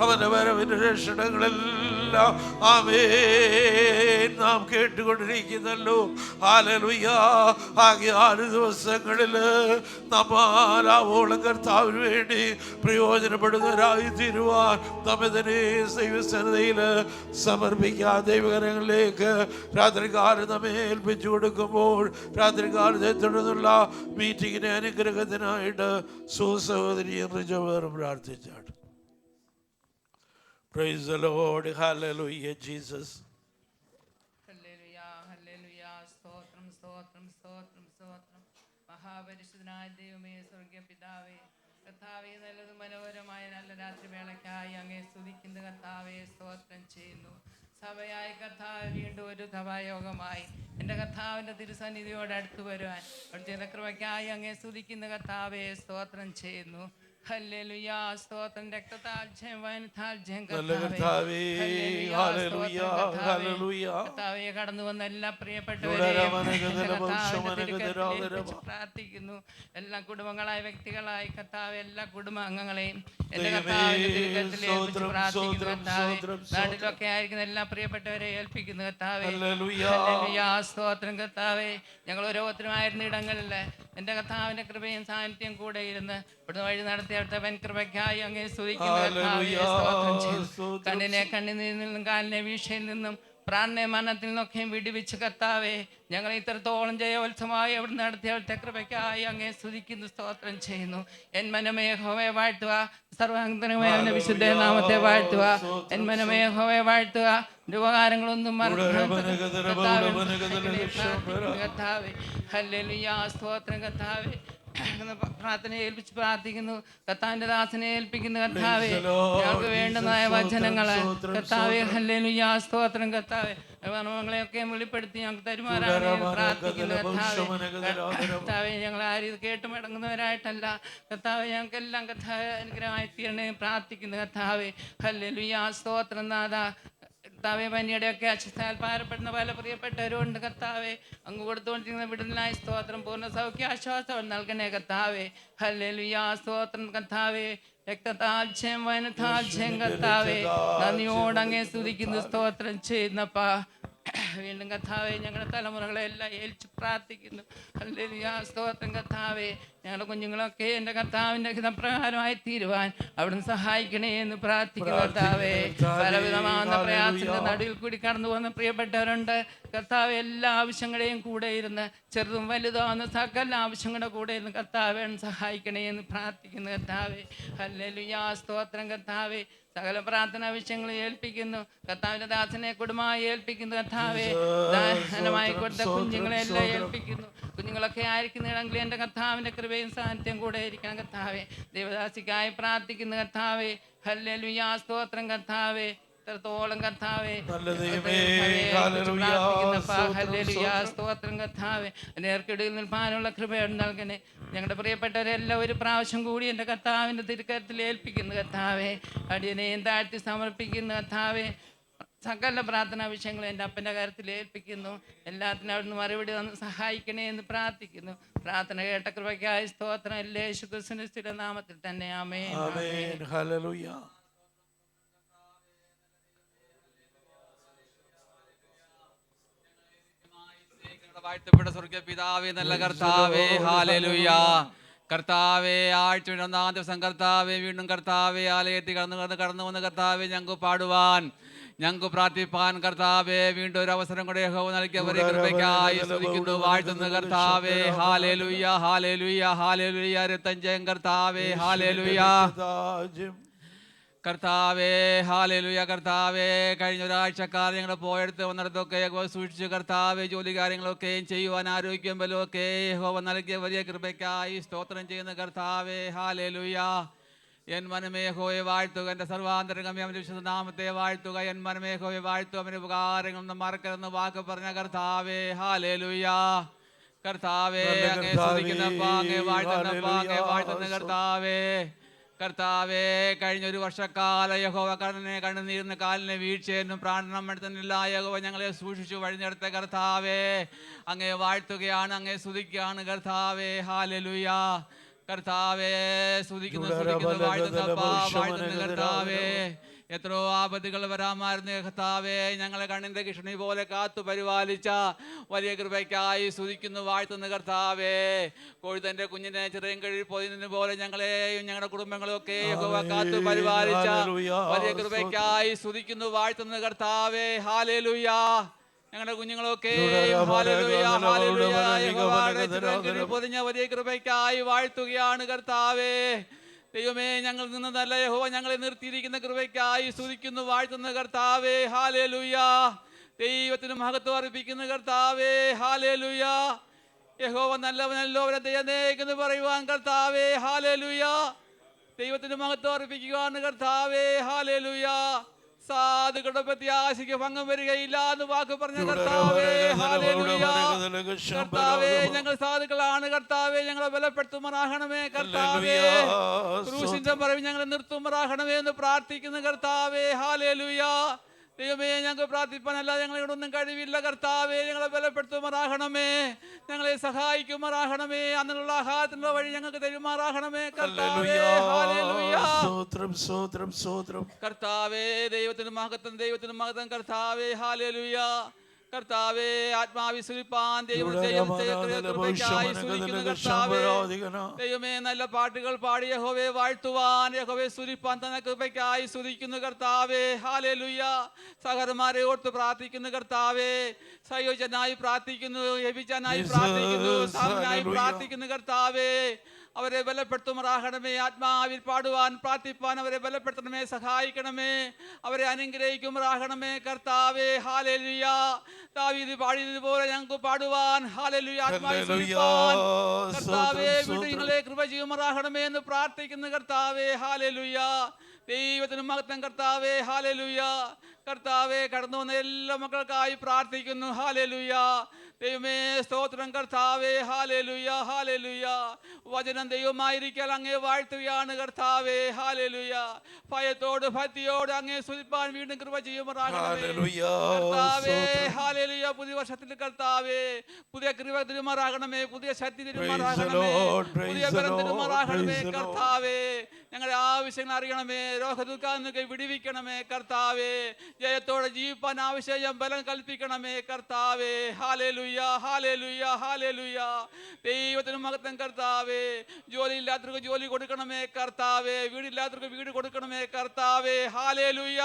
Speaker 1: അവന്റെ വരവിന്റെ ലക്ഷണങ്ങളെല്ലാം ആമേൻ നാം കേട്ടുകൊണ്ടിരിക്കുന്നല്ലോ. ഹല്ലേലൂയ. ആകെ 6 ദിവസങ്ങളിൽ നമ്മാലാവോളം കർത്താവിന് വേണ്ടി പ്രയോജനപ്പെടുന്നവരായി തീരുവാൻ നമ്മെ തന്നെ ദൈവസന്നിധിയിൽ സമർപ്പിക്കാം. ദൈവകരങ്ങളിലേക്ക് രാത്രികാലം നമ്മെ ഏൽപ്പിച്ചു കൊടുക്കുമ്പോൾ രാത്രികാലത്തെ തുടർന്നുള്ള മീറ്റിങ്ങിനെ അനുഗ്രഹത്തിനായിട്ട് സുസഹോദരി റിജവറും പ്രാർത്ഥിച്ചാണ്. Praise the Lord. Hallelujah, Jesus.
Speaker 4: Hallelujah, hallelujah. സ്തോത്രം, സ്തോത്രം, സ്തോത്രം, സ്തോത്രം. മഹാപരിശുദ്ധനായ ദൈവമേ, സ്വർഗ്ഗീയ പിതാവേ, കർത്താവേ, നല്ലതും മനോഹരമായ നല്ല രാത്രി വേളയ്ക്കായി അങ്ങേ സ്തുതിക്കുന്ന കർത്താവേ, സ്തോത്രം ചെയ്യുന്നു. സഭയായ കർത്താവ് വീണ്ടും ഒരു സഭായോഗമായി എൻ്റെ കർത്താവിൻ്റെ തിരുസന്നിധിയോട് അടുത്തു വരുവാൻ അവിടുത്തെ കൃപയ്ക്കായി അങ്ങേ സ്തുതിക്കുന്ന കർത്താവേ, സ്തോത്രം ചെയ്യുന്നു. ഹല്ലേലൂയ. സ്തോത്രം. രക്തത്താൽ ജയം, വചനത്താൽ ജയം കർത്താവേ. Hallelujah, hallelujah. കർത്താവേ, കടന്നു വന്ന എല്ലാ പ്രിയപ്പെട്ടവരെയും പ്രാർത്ഥിക്കുന്നു. എല്ലാ കുടുംബങ്ങളായ വ്യക്തികളായി കർത്താവേ, എല്ലാ കുടുംബ അംഗങ്ങളെയും എൻ്റെ കർത്താവിന്റെ തിരുക്കരത്തിൽ ഏൽപ്പിച്ച് പ്രാർത്ഥിക്കുന്നു കർത്താവേ. നാട്ടിലൊക്കെ ആയിരിക്കുന്ന എല്ലാ പ്രിയപ്പെട്ടവരെ ഏൽപ്പിക്കുന്നു കർത്താവേ. ഹല്ലേലൂയ. സ്തോത്രം കർത്താവേ. ഞങ്ങൾ ഓരോരുത്തരുമായിരുന്ന ഇടങ്ങളിൽ എൻ്റെ കർത്താവിന്റെ കൃപയും സാന്നിധ്യം കൂടെ ഇരുന്ന് ഇവിടുന്ന് വഴി നടത്തി അവിടുത്തെ വൻ കൃപയ്ക്കായി അങ്ങേ സ്തുതിക്കുന്നു കർത്താവേ, സ്തോത്രം ചെയ്യുന്നു. കണ്ണിനെ കണ്ണുനീരിൽ നിന്നും കാലിനെ വീഴ്ചയിൽ നിന്നും പ്രാണനെ മരണത്തിൽ നിന്നൊക്കെയും വിടുവിച്ച് കർത്താവേ, ഞങ്ങൾ ഇത്രത്തോളം ജയോത്സവമായി അവിടെ നടത്തിയ അവിടുത്തെ കൃപയ്ക്കായി അങ്ങേ സ്തുതിക്കുന്നു, സ്തോത്രം ചെയ്യുന്നു. എൻ മനമേ യഹോവയെ വാഴ്ത്തുക, സർവ്വാംഗമായ അവന്റെ വിശുദ്ധ നാമത്തെ വാഴ്ത്തുക. എൻ മനമേ യഹോവയെ വാഴ്ത്തുക, ഉപകാരങ്ങളൊന്നും കർത്താവേ. ഹല്ലേലൂയ. സ്തോത്രം കർത്താവേ. പ്രാർത്ഥനയെ ഏൽപ്പിച്ച് പ്രാർത്ഥിക്കുന്നു. കർത്താവിന്റെ ദാസനെ ഏൽപ്പിക്കുന്നു കർത്താവേ. ഞങ്ങൾക്ക് വേണ്ടുന്നതായ വചനങ്ങള് കർത്താവേ. ഹല്ലേലൂയ. സ്തോത്രം കർത്താവേ. മർമ്മങ്ങളെയൊക്കെ വെളിപ്പെടുത്തി ഞങ്ങൾക്ക് തരുമാറാണ് പ്രാർത്ഥിക്കുന്നു കർത്താവേ. ഞങ്ങൾ ആരും ഇത് കേട്ട് മടങ്ങുന്നവരായിട്ടല്ല കർത്താവേ, ഞങ്ങൾക്കെല്ലാം കർത്താവേ അനുഗ്രഹമായി തീരണേ പ്രാർത്ഥിക്കുന്നു കർത്താവേ. ഹല്ലേലൂയ. സ്തോത്രം നാഥ. കർത്താവെ, പനിയുടെയൊക്കെ അസ്വസ്ഥയാൽ ഭാരപ്പെടുന്ന പല പ്രിയപ്പെട്ടവരുണ്ട് കർത്താവെ. അങ്ങ് കൊടുത്തുകൊണ്ടിരിക്കുന്ന വിടുതലായ സ്തോത്രം, പൂർണ്ണ സൗഖ്യ ആശ്വാസം നൽകണേ കർത്താവെ. ഹല്ലേലൂയ. സ്തോത്രം കർത്താവെ. രക്തത്താൽ ജയം, വചനത്താൽ ജയം കർത്താവെ. നന്ദിയോടങ്ങേ സ്തുതിക്കുന്നു, സ്തോത്രം ചെയ്യുന്നപ്പാ. വീണ്ടും കർത്താവെ, ഞങ്ങളുടെ തലമുറകളെല്ലാം ഏൽച്ച് പ്രാർത്ഥിക്കുന്നു. ഹല്ലേലൂയ. സ്തോത്രം കർത്താവെ. ഞങ്ങളുടെ കുഞ്ഞുങ്ങളൊക്കെ എൻ്റെ കർത്താവിൻ്റെ ഹിതപ്രകാരമായി തീരുവാൻ അവിടുന്ന് സഹായിക്കണേ എന്ന് പ്രാർത്ഥിക്കുന്നു കർത്താവെ. പലവിധമാകുന്ന പ്രയാസത്തിന്റെ നടുവിൽ കൂടി കടന്നു പോകുന്ന പ്രിയപ്പെട്ടവരുണ്ട് കർത്താവെ. എല്ലാ ആവശ്യങ്ങളെയും കൂടെ ഇരുന്ന് ചെറുതും വലുതാവുന്ന സകല ആവശ്യങ്ങളുടെ കൂടെ ഇരുന്ന് കർത്താവെ സഹായിക്കണേ എന്ന് പ്രാർത്ഥിക്കുന്നു കർത്താവെ. ഹല്ലേലൂയ. സ്തോത്രം കർത്താവെ. സകല പ്രാർത്ഥനാ വിഷയങ്ങൾ ഏൽപ്പിക്കുന്നു കർത്താവിന്റെ ദാസനെ കുടുംബമായി ഏൽപ്പിക്കുന്നു കർത്താവെ. ദാനമായി കൊടുത്ത കുഞ്ഞുങ്ങളെല്ലാം ഏൽപ്പിക്കുന്നു. കുഞ്ഞുങ്ങളൊക്കെ ആയിരിക്കുന്നിടങ്ങളിൽ എൻ്റെ കർത്താവിന്റെ കൃപയും സാന്നിധ്യം കൂടെ ഇരിക്കണം കർത്താവെ. ദേവദാസിക്കായി പ്രാർത്ഥിക്കുന്നു കർത്താവെ. ഹല്ലേലൂയ. സ്തോത്രം കർത്താവെ. എത്രത്തോളം കർത്താവേ
Speaker 1: നല്ല ദൈവമേ,
Speaker 4: പ്രാർത്ഥിക്കുന്നപ്പാ.
Speaker 1: ഹല്ലേലൂയ,
Speaker 4: ഹല്ലേലൂയ, സ്തോത്രം കർത്താവേ. നേർക്കിടയിൽ നിൽപ്പാനുള്ള കൃപയോട് നൽകണേ. ഞങ്ങളുടെ പ്രിയപ്പെട്ടവരെല്ലാം ഒരു പ്രാവശ്യം കൂടി എൻ്റെ കർത്താവിൻ്റെ തിരുക്കരത്തിൽ ഏൽപ്പിക്കുന്നു കർത്താവേ. അടിയനെയും താഴ്ത്തി സമർപ്പിക്കുന്നു കർത്താവേ. സകല പ്രാർത്ഥനാ വിഷയങ്ങളും എൻ്റെ അപ്പൻ്റെ കാര്യത്തിൽ ഏൽപ്പിക്കുന്നു. എല്ലാത്തിനും അവിടുന്ന് മറുപടി തന്ന് സഹായിക്കണേ എന്ന് പ്രാർത്ഥിക്കുന്നു. പ്രാർത്ഥന കേട്ട കൃപയ്ക്കായി സ്തോത്രം. യേശു ക്രിസ്തുവിന്റെ നാമത്തിൽ തന്നെ ആമേൻ.
Speaker 1: ആമേൻ. ഹല്ലേലൂയ.
Speaker 5: വാഴ്ത്തപ്പെട്ട സ്വർഗ്ഗ പിതാവേ, നല്ല കർത്താവേ, ഹല്ലേലൂയ. കർത്താവേ, ആഴ്ചയുടെ ഒന്നാം ദിവസം കർത്താവേ, വീണ്ടും കർത്താവേ ആലയത്തിൽ കടന്നു വന്ന കർത്താവേ, ഞങ്ങൾക്ക് പാടുവാൻ, ഞങ്ങൾക്ക് പ്രാർത്ഥിപ്പാൻ കർത്താവേ വീണ്ടും ഒരു അവസരം കൂടെ യഹോവ നൽകിയവരെ കൃപയ്ക്കായി സ്തുതിക്കുന്നു, വാഴ്ത്തുന്നു കർത്താവേ. ഹല്ലേലൂയ, ഹല്ലേലൂയ, ഹല്ലേലൂയ. രക്തം കർത്താവേ, ഹല്ലേലൂയ. കർത്താവേ, ഹല്ലേലൂയ. കർത്താവേ, കഴിഞ്ഞ ഒരാഴ്ചക്കാലം ഞങ്ങൾ പോയെടുത്ത് വന്നിടത്തൊക്കെ സൂക്ഷിച്ചു കർത്താവേ, ജോലി കാര്യങ്ങളൊക്കെയും ചെയ്യുവാൻ ആരോഗ്യം ബലമൊക്കെ യഹോവ നൽകിയ വലിയ കൃപയ്ക്കായി സ്തോത്രം ചെയ്യുന്ന കർത്താവേ, ഹല്ലേലൂയ. എൻ മനമേ യഹോവയെ വാഴ്ത്തുക, എൻ്റെ സർവാന്തരംഗമേ അവൻ്റെ വിശുദ്ധ നാമത്തെ വാഴ്ത്തുക. എൻ മനമേ യഹോവയെ വാഴ്ത്തുക, അവൻ്റെ ഉപകാരങ്ങളൊന്നും മറക്കരുതെന്ന് വാക്ക് പറഞ്ഞ കർത്താവേ, ഹല്ലേലൂയ. കർത്താവേ, അങ്ങേ സ്തുതിക്കുന്നപ്പാ, അങ്ങേ വാഴ്ത്തുന്നപ്പാ, അങ്ങേ വാഴ്ത്തുന്ന കർത്താവേ. കർത്താവേ, കഴിഞ്ഞൊരു വർഷക്കാല യഹോവ കണ്ണുനീരിന് കാലിനെ വീഴ്ചയെന്നും പ്രാണനം എടുത്തുന്നില്ല യഹോവ ഞങ്ങളെ സൂക്ഷിച്ചു വഴിഞ്ഞെടുത്ത കർത്താവേ, അങ്ങേ വാഴ്ത്തുകയാണ്, അങ്ങേ സ്തുതിക്കുകയാണ് കർത്താവേ, ഹല്ലേലൂയ. കർത്താവേ, സ്തുതിക്കുന്നു, വാഴ്ത്തുന്ന കർത്താവേ. എത്രയോ ആപത്തുകൾ വരാമായിരുന്നു കർത്താവേ, ഞങ്ങളെ കണ്ണിൻ്റെ കിഷ്ണി പോലെ കാത്തു പരിപാലിച്ച വലിയ കൃപയ്ക്കായി സ്തുതിക്കുന്നു, വാഴ്ത്തുന്ന കർത്താവേ. കൊഴുതൻ്റെ കുഞ്ഞിനെ ചെറിയ കഴിൽ പോയതിന് പോലെ ഞങ്ങളെയും ഞങ്ങളുടെ കുടുംബങ്ങളെയൊക്കെ കാത്തു പരിപാലിച്ച വലിയ കൃപയ്ക്കായി സ്തുതിക്കുന്നു, വാഴ്ത്തുന്ന കർത്താവേ, ഹല്ലേലൂയ. ഞങ്ങളുടെ കുഞ്ഞുങ്ങളൊക്കെ പൊതിഞ്ഞ വലിയ കൃപയ്ക്കായി വാഴ്ത്തുകയാണ് കർത്താവേ. ദൈവമേ, ഞങ്ങൾ നിന്ന് നല്ല യഹോവ ഞങ്ങളെ നിർത്തിയിരിക്കുന്ന കൃപയ്ക്കായി സ്തുതിക്കുന്നു, വാഴ്ത്തുന്ന കർത്താവേ, ഹല്ലേലൂയ. ദൈവത്തിന് മഹത്വം അർപ്പിക്കുന്ന കർത്താവേ, ഹല്ലേലൂയ. യഹോവ നല്ലവനല്ലോ, അവനെ ദയനേക്കെന്ന് പറയുവാൻ കർത്താവേ, ഹല്ലേലൂയ. ദൈവത്തിന് മഹത്വം അർപ്പിക്കുകയാണ് കർത്താവേ, ഹല്ലേലൂയ. സാധുക്കളുടെ പ്രത്യാശയ്ക്ക് ഭംഗം വരികയില്ല എന്ന് വാക്ക് പറഞ്ഞ കർത്താവേ, ഹല്ലേലൂയ. കർത്താവേ, ഞങ്ങൾ സാധുക്കളാണ് കർത്താവേ, ഞങ്ങളെ ബലപ്പെടുത്തുമാറാകണമേ കർത്താവേ. ക്രൂശിന്റെ മറവിൽ ഞങ്ങളെ നിർത്തുമാറാകണമേ എന്ന് പ്രാർത്ഥിക്കുന്ന കർത്താവേ, ഹല്ലേലൂയ. ദൈവമേ, ഞങ്ങൾക്ക് പ്രാർത്ഥിപ്പാനല്ല ഞങ്ങളെ ഒന്നും കഴിവില്ല കർത്താവേ, ഞങ്ങളെ ബലപ്പെടുത്തുമാറാകണമേ, ഞങ്ങളെ സഹായിക്കുമാറാകണമേ, അതിനുള്ള ആഹാരത്തിനുള്ള വഴി ഞങ്ങൾക്ക് തരുമാറാകണമേ കർത്താവേ, ഹല്ലേലൂയ. കർത്താവേ, ദൈവത്തിന് മഹത്വം കർത്താവേ, ഹല്ലേലൂയ. കർത്താവേ, ആത്മാവിസ്വരിപ്പാൻ ദൈവമേ, നല്ല പാട്ടുകൾ പാടി യഹോവയെ വാഴ്ത്തുവാൻ, യഹോവയെ സ്തുതിപ്പാൻ തന്ന കൃപയ്ക്കായി സ്തുതിക്കുന്നു കർത്താവേ, ഹല്ലേലൂയ. സഹോദരന്മാരെ ഓർത്ത് പ്രാർത്ഥിക്കുന്നു കർത്താവേ, സംയോജനായി പ്രാർത്ഥിക്കുന്നു, യഭിചനായി പ്രാർത്ഥിക്കുന്നു, സാമനായി പ്രാർത്ഥിക്കുന്നു കർത്താവേ. അവരെ ബലപ്പെടുത്തുമാറാകണമേ, ആത്മാവിൽ പാടുവാൻ പ്രാർത്ഥിപ്പാൻ അവരെ ബലപ്പെടുത്തണമേ, സഹായിക്കണമേ, അവരെ അനുഗ്രഹിക്കുമാറാകണമേ കർത്താവേ, ഹല്ലേലൂയ. ദാവീദ് പാടിയതുപോലെ ഞങ്ങൾക്ക് പാടുവാൻ, ഹല്ലേലൂയ, കർത്താവേ, വീണ്ടും നിങ്ങളെ കൃപ ചെയ്യുമാറാകണമേ എന്ന് പ്രാർത്ഥിക്കുന്ന കർത്താവേ, ഹല്ലേലൂയ. ദൈവത്തിന് മഹത്വം കർത്താവേ, ഹല്ലേലൂയ. കർത്താവേ, കടന്നു വന്ന എല്ലാ മക്കൾക്കായി പ്രാർത്ഥിക്കുന്നു, ഹല്ലേലൂയ. ദൈവമേ, സ്തോത്രം കർത്താവേ, ഹല്ലേലൂയ, ഹല്ലേലൂയ. വചനം ദൈവമായിരിക്കാൻ അങ്ങേ വാഴ്ത്തുകയാണ് കർത്താവേ, ഹല്ലേലൂയ. ഭയത്തോട് ഭക്തിയോട് അങ്ങേ സ്തുതിപ്പാൻ വീണ്ടും കൃപ ചെയ്യുമാറാകണമേ കർത്താവേ, ഹല്ലേലൂയ. പുതിയ വർഷത്തിൽ കർത്താവേ, പുതിയ കൃപ തിരുമാറാകണമേ, പുതിയ ശക്തി തിരുമാറാകണമേ, പുതിയ ബലം തിരുമാറാകണമേ കർത്താവേ. ഞങ്ങളുടെ ആവശ്യങ്ങൾ അറിയണമേ, രോഗദുഃഖങ്ങൾക്ക് വിടുവിക്കണമേ കർത്താവേ. ജയത്തോടെ ജീവിപ്പാൻ ആവശ്യം ബലം കൽപ്പിക്കണമേ കർത്താവേ, ഹല്ലേലൂയ, ഹല്ലേലൂയ, ഹല്ലേലൂയ. ദൈവത്തിന് മഹത്വം കർത്താവേ. ജോലിയില്ലാത്തവർക്ക് ജോലി കൊടുക്കണമേ കർത്താവേ, വീടില്ലാത്തവർക്ക് വീട് കൊടുക്കണമേ കർത്താവേ, ഹല്ലേലൂയ.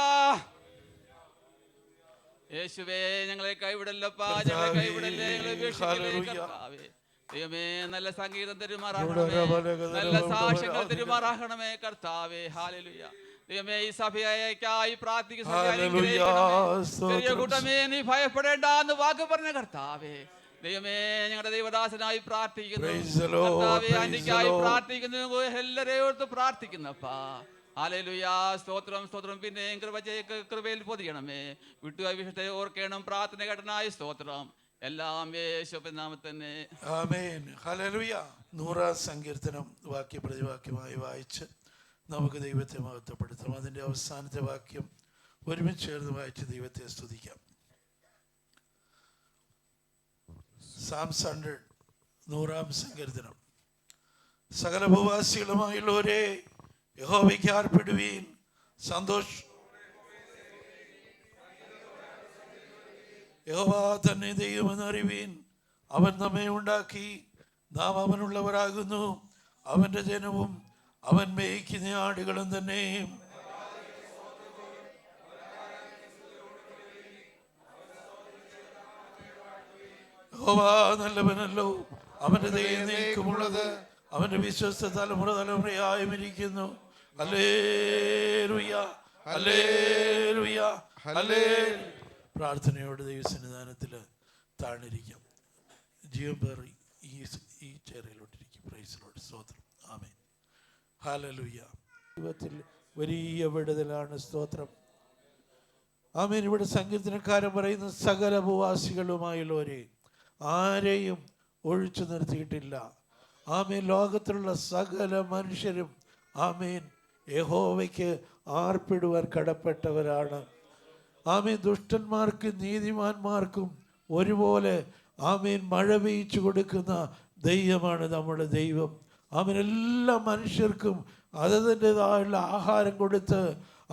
Speaker 5: യേശുവേ, ഞങ്ങളെ കൈവിടല്ലപ്പാ, ഞങ്ങളെ കൈവിടല്ലേ, ഞങ്ങളെ ഉപേക്ഷിക്കല്ലേ കർത്താവേ. ദൈവമേ, നല്ല സംഗീതം തരുമാറാകണമേ, നല്ല സാക്ഷ്യങ്ങൾ തരുമാറാകണമേ കർത്താവേ, ഹല്ലേലൂയ. ദൈവമേ, ഈ സഭയായി പ്രാർത്ഥിക്കുന്ന ചെറിയ കൂട്ടമേ, നീ ഭയപ്പെടേണ്ട എന്ന് വാക്ക് പറഞ്ഞ കർത്താവേ. ദൈവമേ, ഞങ്ങളുടെ ദൈവദാസനായി പ്രാർത്ഥിക്കുന്നു കർത്താവേ, അന്റിക്കായി പ്രാർത്ഥിക്കുന്നു, എല്ലാരെയും ഓർത്ത് പ്രാർത്ഥിക്കുന്നപ്പാ. ഹല്ലേലൂയാ. സ്തോത്രം സ്തോത്രം. പിന്നെയും കൃപയിൽ പൊതിയണമേ. വിട്ടുപോയ വിഷയത്തെ ഓർക്കണം. പ്രാർത്ഥന കേട്ടനായി സ്തോത്രം. എല്ലാം യേശുവിൻ നാമത്തിൽ തന്നെ.
Speaker 1: ആമേൻ. ഹല്ലേലൂയ. 100 സങ്കീർത്തനം വാക്യപ്രതിവാക്യമായി വായിച്ച് നമുക്ക് ദൈവത്തെ മഹത്വപ്പെടുത്താം. അതിൻ്റെ അവസാനത്തെ വാക്യം ഒരുമിച്ച് ചേർന്ന് വായിച്ച് ദൈവത്തെ സ്തുതിക്കാം. സാംസ് 100 100 സങ്കീർത്തനം. സകല ഭൂവാസികളുമായുള്ളവരെ യഹോവയ്ക്ക് ആർപ്പിടുവീൻ. യഹോവ തന്നെ ദൈവമെന്ന് അറിവീൻ. അവൻ നമ്മെ ഉണ്ടാക്കി, നാം അവനുള്ളവരാകുന്നു. അവൻ്റെ ജനവും അവൻ മേയ്ക്കുന്ന ആടുകളും തന്നെ. യഹോവ നല്ലവനല്ലോ, അവൻ്റെ ദയ നീക്കമുള്ളത്, അവൻ്റെ വിശ്വസ്ത തലമുറ തലമുറയായും ഇരിക്കുന്നു. ഹല്ലേലൂയ ഹല്ലേലൂയ ഹല്ലേലൂയ. പ്രാർത്ഥനയോട് ദൈവസന്നിധാനത്തിൽ താഴ്ന്നിരിക്കാം. ജീവൻ പേറി ഈ ചേരയിലോട്ടിരിക്കും. Praise lord. സ്തോത്രം. ആമേൻ. ഹല്ലേലൂയ. ദൈവത്തിൽ വലിയ വിടുതലാണ്. സ്തോത്രം. ആമേൻ. ഇവിടെ സങ്കീർത്തനക്കാരൻ പറയുന്ന സകല ഭൂവാസികളുമായുള്ളവരെ ആരെയും ഒഴിച്ചു നിർത്തിയിട്ടില്ല. ആമേൻ. ലോകത്തിലുള്ള സകല മനുഷ്യരും ആമേൻ യഹോവയ്ക്ക് ആർപ്പിടുവാൻ കടപ്പെട്ടവരാണ്. ആമേൻ. ദുഷ്ടന്മാർക്കും നീതിമാന്മാർക്കും ഒരുപോലെ ആമേൻ മഴ പെയ്ച്ചു കൊടുക്കുന്ന ദൈവമാണ് നമ്മുടെ ദൈവം. ആമേൻ. എല്ലാ മനുഷ്യർക്കും അതതിൻ്റെതായുള്ള ആഹാരം കൊടുത്ത്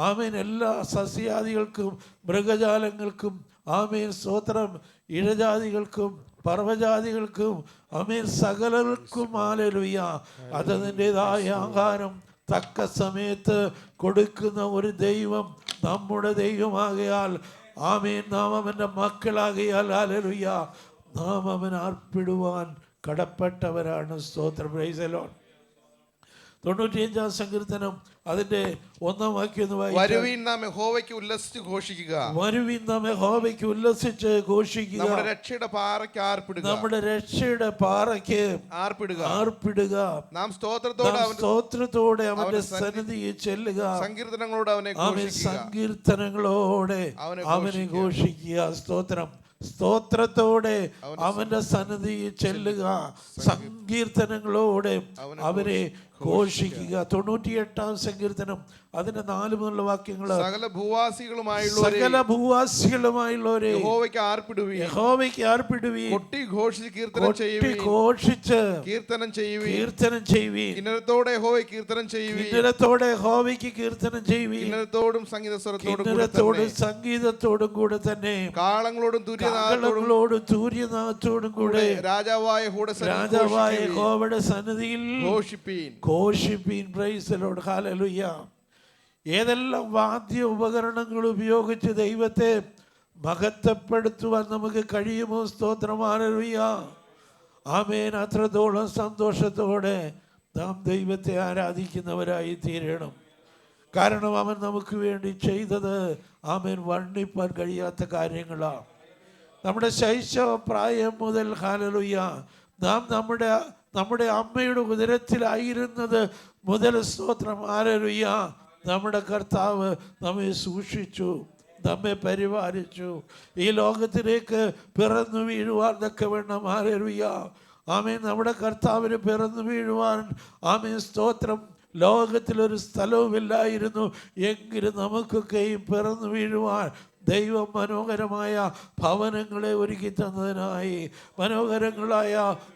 Speaker 1: ആമേൻ എല്ലാ സസ്യാദികൾക്കും മൃഗജാലങ്ങൾക്കും ആമേൻ സ്തോത്രം ഇഴജാതികൾക്കും പർവ്വജാതികൾക്കും ആമേൻ സകലർക്കും ഹല്ലേലൂയ അതതിൻ്റെതായ ആഹാരം തക്ക സമയത്ത് കൊടുക്കുന്ന ഒരു ദൈവം നമ്മുടെ ദൈവമാകയാൽ ആമേൻ നാം അവൻ്റെ മക്കളാകയാൽ ഹല്ലേലൂയ നാം അവൻ ആർപ്പിടുവാൻ കടപ്പെട്ടവരാണ്. സ്തോത്രം. Praise the Lord. 95 സങ്കീർത്തനം അതിന്റെ 1 വാക്യം വായിക്കാം.
Speaker 6: വരുവിൻ നാം യഹോവയ്ക്ക് ഉല്ലസിച്ച് ഘോഷിക്കുക.
Speaker 1: വരുവിൻ നാം യഹോവയ്ക്ക് ഉല്ലസിച്ച് ഘോഷിക്കുക.
Speaker 6: നമ്മുടെ രക്ഷയുടെ പാറയ്ക്ക് ആർപ്പിടുക.
Speaker 1: നമ്മുടെ രക്ഷയുടെ പാറയ്ക്ക്
Speaker 6: ആർപ്പിടുക.
Speaker 1: ആർപ്പിടുക.
Speaker 6: നാം സ്തോത്രത്തോടെ
Speaker 1: അവന്റെ സന്നിധിയിൽ ചെല്ലുക.
Speaker 6: സങ്കീർത്തനങ്ങളോടെ അവനെ ഘോഷിക്കുക.
Speaker 1: സങ്കീർത്തനങ്ങളോടെ അവനെ ഘോഷിക്കുക. സ്തോത്രം. സ്തോത്രത്തോടെ അവന്റെ സന്നിധിയിൽ ചെല്ലുക. സങ്കീർത്തനങ്ങളോടെ അവനെ ഘോഷിക്കുക. 98 സങ്കീർത്തനം അതിന്റെ 4 മുതലുള്ള വാക്യങ്ങൾ.
Speaker 6: സകല ഭൂവാസികളുമായുള്ളവരെ
Speaker 1: യഹോവയ്ക്ക് ആർപ്പിടുവീൻ.
Speaker 6: കൊട്ടി ഘോഷിച്ച് കീർത്തനം
Speaker 1: ചെയ്യുവീൻ.
Speaker 6: കിന്നരത്തോടെ യഹോവയ്ക്ക് കീർത്തനം ചെയ്യുവീൻ. കിന്നരത്തോടും
Speaker 1: സംഗീതത്തോടും കൂടെ തന്നെ
Speaker 6: കാളങ്ങളോടും
Speaker 1: തൂര്യനാഥത്തോടും കൂടെ
Speaker 6: രാജാവായ
Speaker 1: യഹോവയുടെ സന്നിധിയിൽ ഘോഷിപ്പീൻ. Praise the lord. ഹല്ലേലൂയ. ഏതെല്ലാം വാദ്യ ഉപകരണങ്ങൾ ഉപയോഗിച്ച് ദൈവത്തെ മഹത്വപ്പെടുത്തുവാൻ നമുക്ക് കഴിയുമോ? സ്തോത്രം. ഹല്ലേലൂയ. ആമേൻ. അത്രത്തോളം സന്തോഷത്തോടെ നാം ദൈവത്തെ ആരാധിക്കുന്നവരായി തീരണം. കാരണം അവൻ നമുക്ക് വേണ്ടി ചെയ്തത് ആമേൻ വർണ്ണിപ്പാൻ കഴിയാത്ത കാര്യങ്ങളാണ്. നമ്മുടെ ശൈശവ പ്രായം മുതൽ ഹല്ലേലൂയ നാം നമ്മുടെ അമ്മയുടെ ഉദരത്തിലായിരുന്നത് മുതൽ സ്തോത്രം ഹല്ലേലൂയ നമ്മുടെ കർത്താവ് നമ്മെ സൂക്ഷിച്ചു, നമ്മെ പരിപാലിച്ചു. ഈ ലോകത്തിലേക്ക് പിറന്നു വീഴുവാൻ തക്കവണ്ണം ഹല്ലേലൂയ ആമേൻ നമ്മുടെ കർത്താവിന് പിറന്നു വീഴുവാൻ ആമേൻ സ്തോത്രം ലോകത്തിലൊരു സ്ഥലവുമില്ലായിരുന്നു. എങ്കിലും നമുക്കൊക്കെയും പിറന്നു വീഴുവാൻ ദൈവം മനോഹരമായ ഭവനങ്ങളെ ഒരുക്കി തന്നതിനായി, മനോഹരങ്ങളായ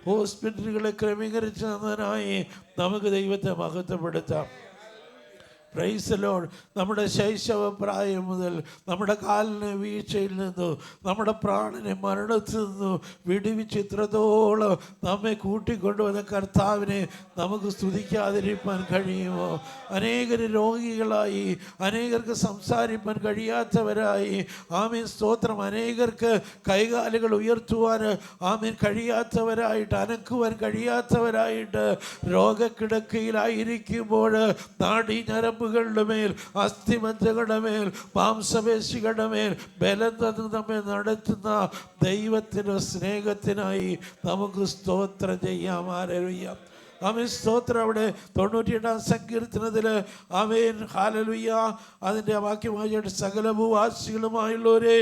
Speaker 1: ഹോസ്പിറ്റലുകളെ ക്രമീകരിച്ചു തന്നതിനായി നമുക്ക് ദൈവത്തെ മഹത്വപ്പെടുത്താം. Price the Lord. നമ്മുടെ ശൈശവ പ്രായം മുതൽ നമ്മുടെ കാലിനെ വീഴ്ചയിൽ നിന്നു, നമ്മുടെ പ്രാണനെ മരണത്തിൽ നിന്നു വിടുവിച്ച് ഇത്രത്തോളം നമ്മെ കൂട്ടിക്കൊണ്ടുവന്ന കർത്താവിനെ നമുക്ക് സ്തുതിക്കാതിരിക്കാൻ കഴിയുമോ? അനേകർ രോഗികളായി, അനേകർക്ക് സംസാരിപ്പാൻ കഴിയാത്തവരായി, ആമീൻ സ്തോത്രം, അനേകർക്ക് കൈകാലുകൾ ഉയർത്തുവാൻ ആമീൻ കഴിയാത്തവരായിട്ട്, അനക്കുവാൻ കഴിയാത്തവരായിട്ട് രോഗക്കിടക്കയിലായിരിക്കുമ്പോൾ നാഡീ ഞരമ്പുകളുടെ മേൽ, അസ്ഥിമജ്ജകളുടെ മേൽ, മാംസപേശികളുടെ മേൽ ബലം തന്ന് നമ്മെ നടത്തുന്ന ദൈവത്തിൻ്റെ സ്നേഹത്തിനായി നമുക്ക് സ്തോത്രം ചെയ്യാം. ഹല്ലേലൂയ. ആമേൻ സ്തോത്രം. അവിടെ 98-ാം സങ്കീർത്തനത്തില് ആമേൻ ഹല്ലേലൂയ അതിന്റെ വാക്യം വായിച്ചിട്ട് സകല ഭൂവാസികളുമായുള്ളവരെ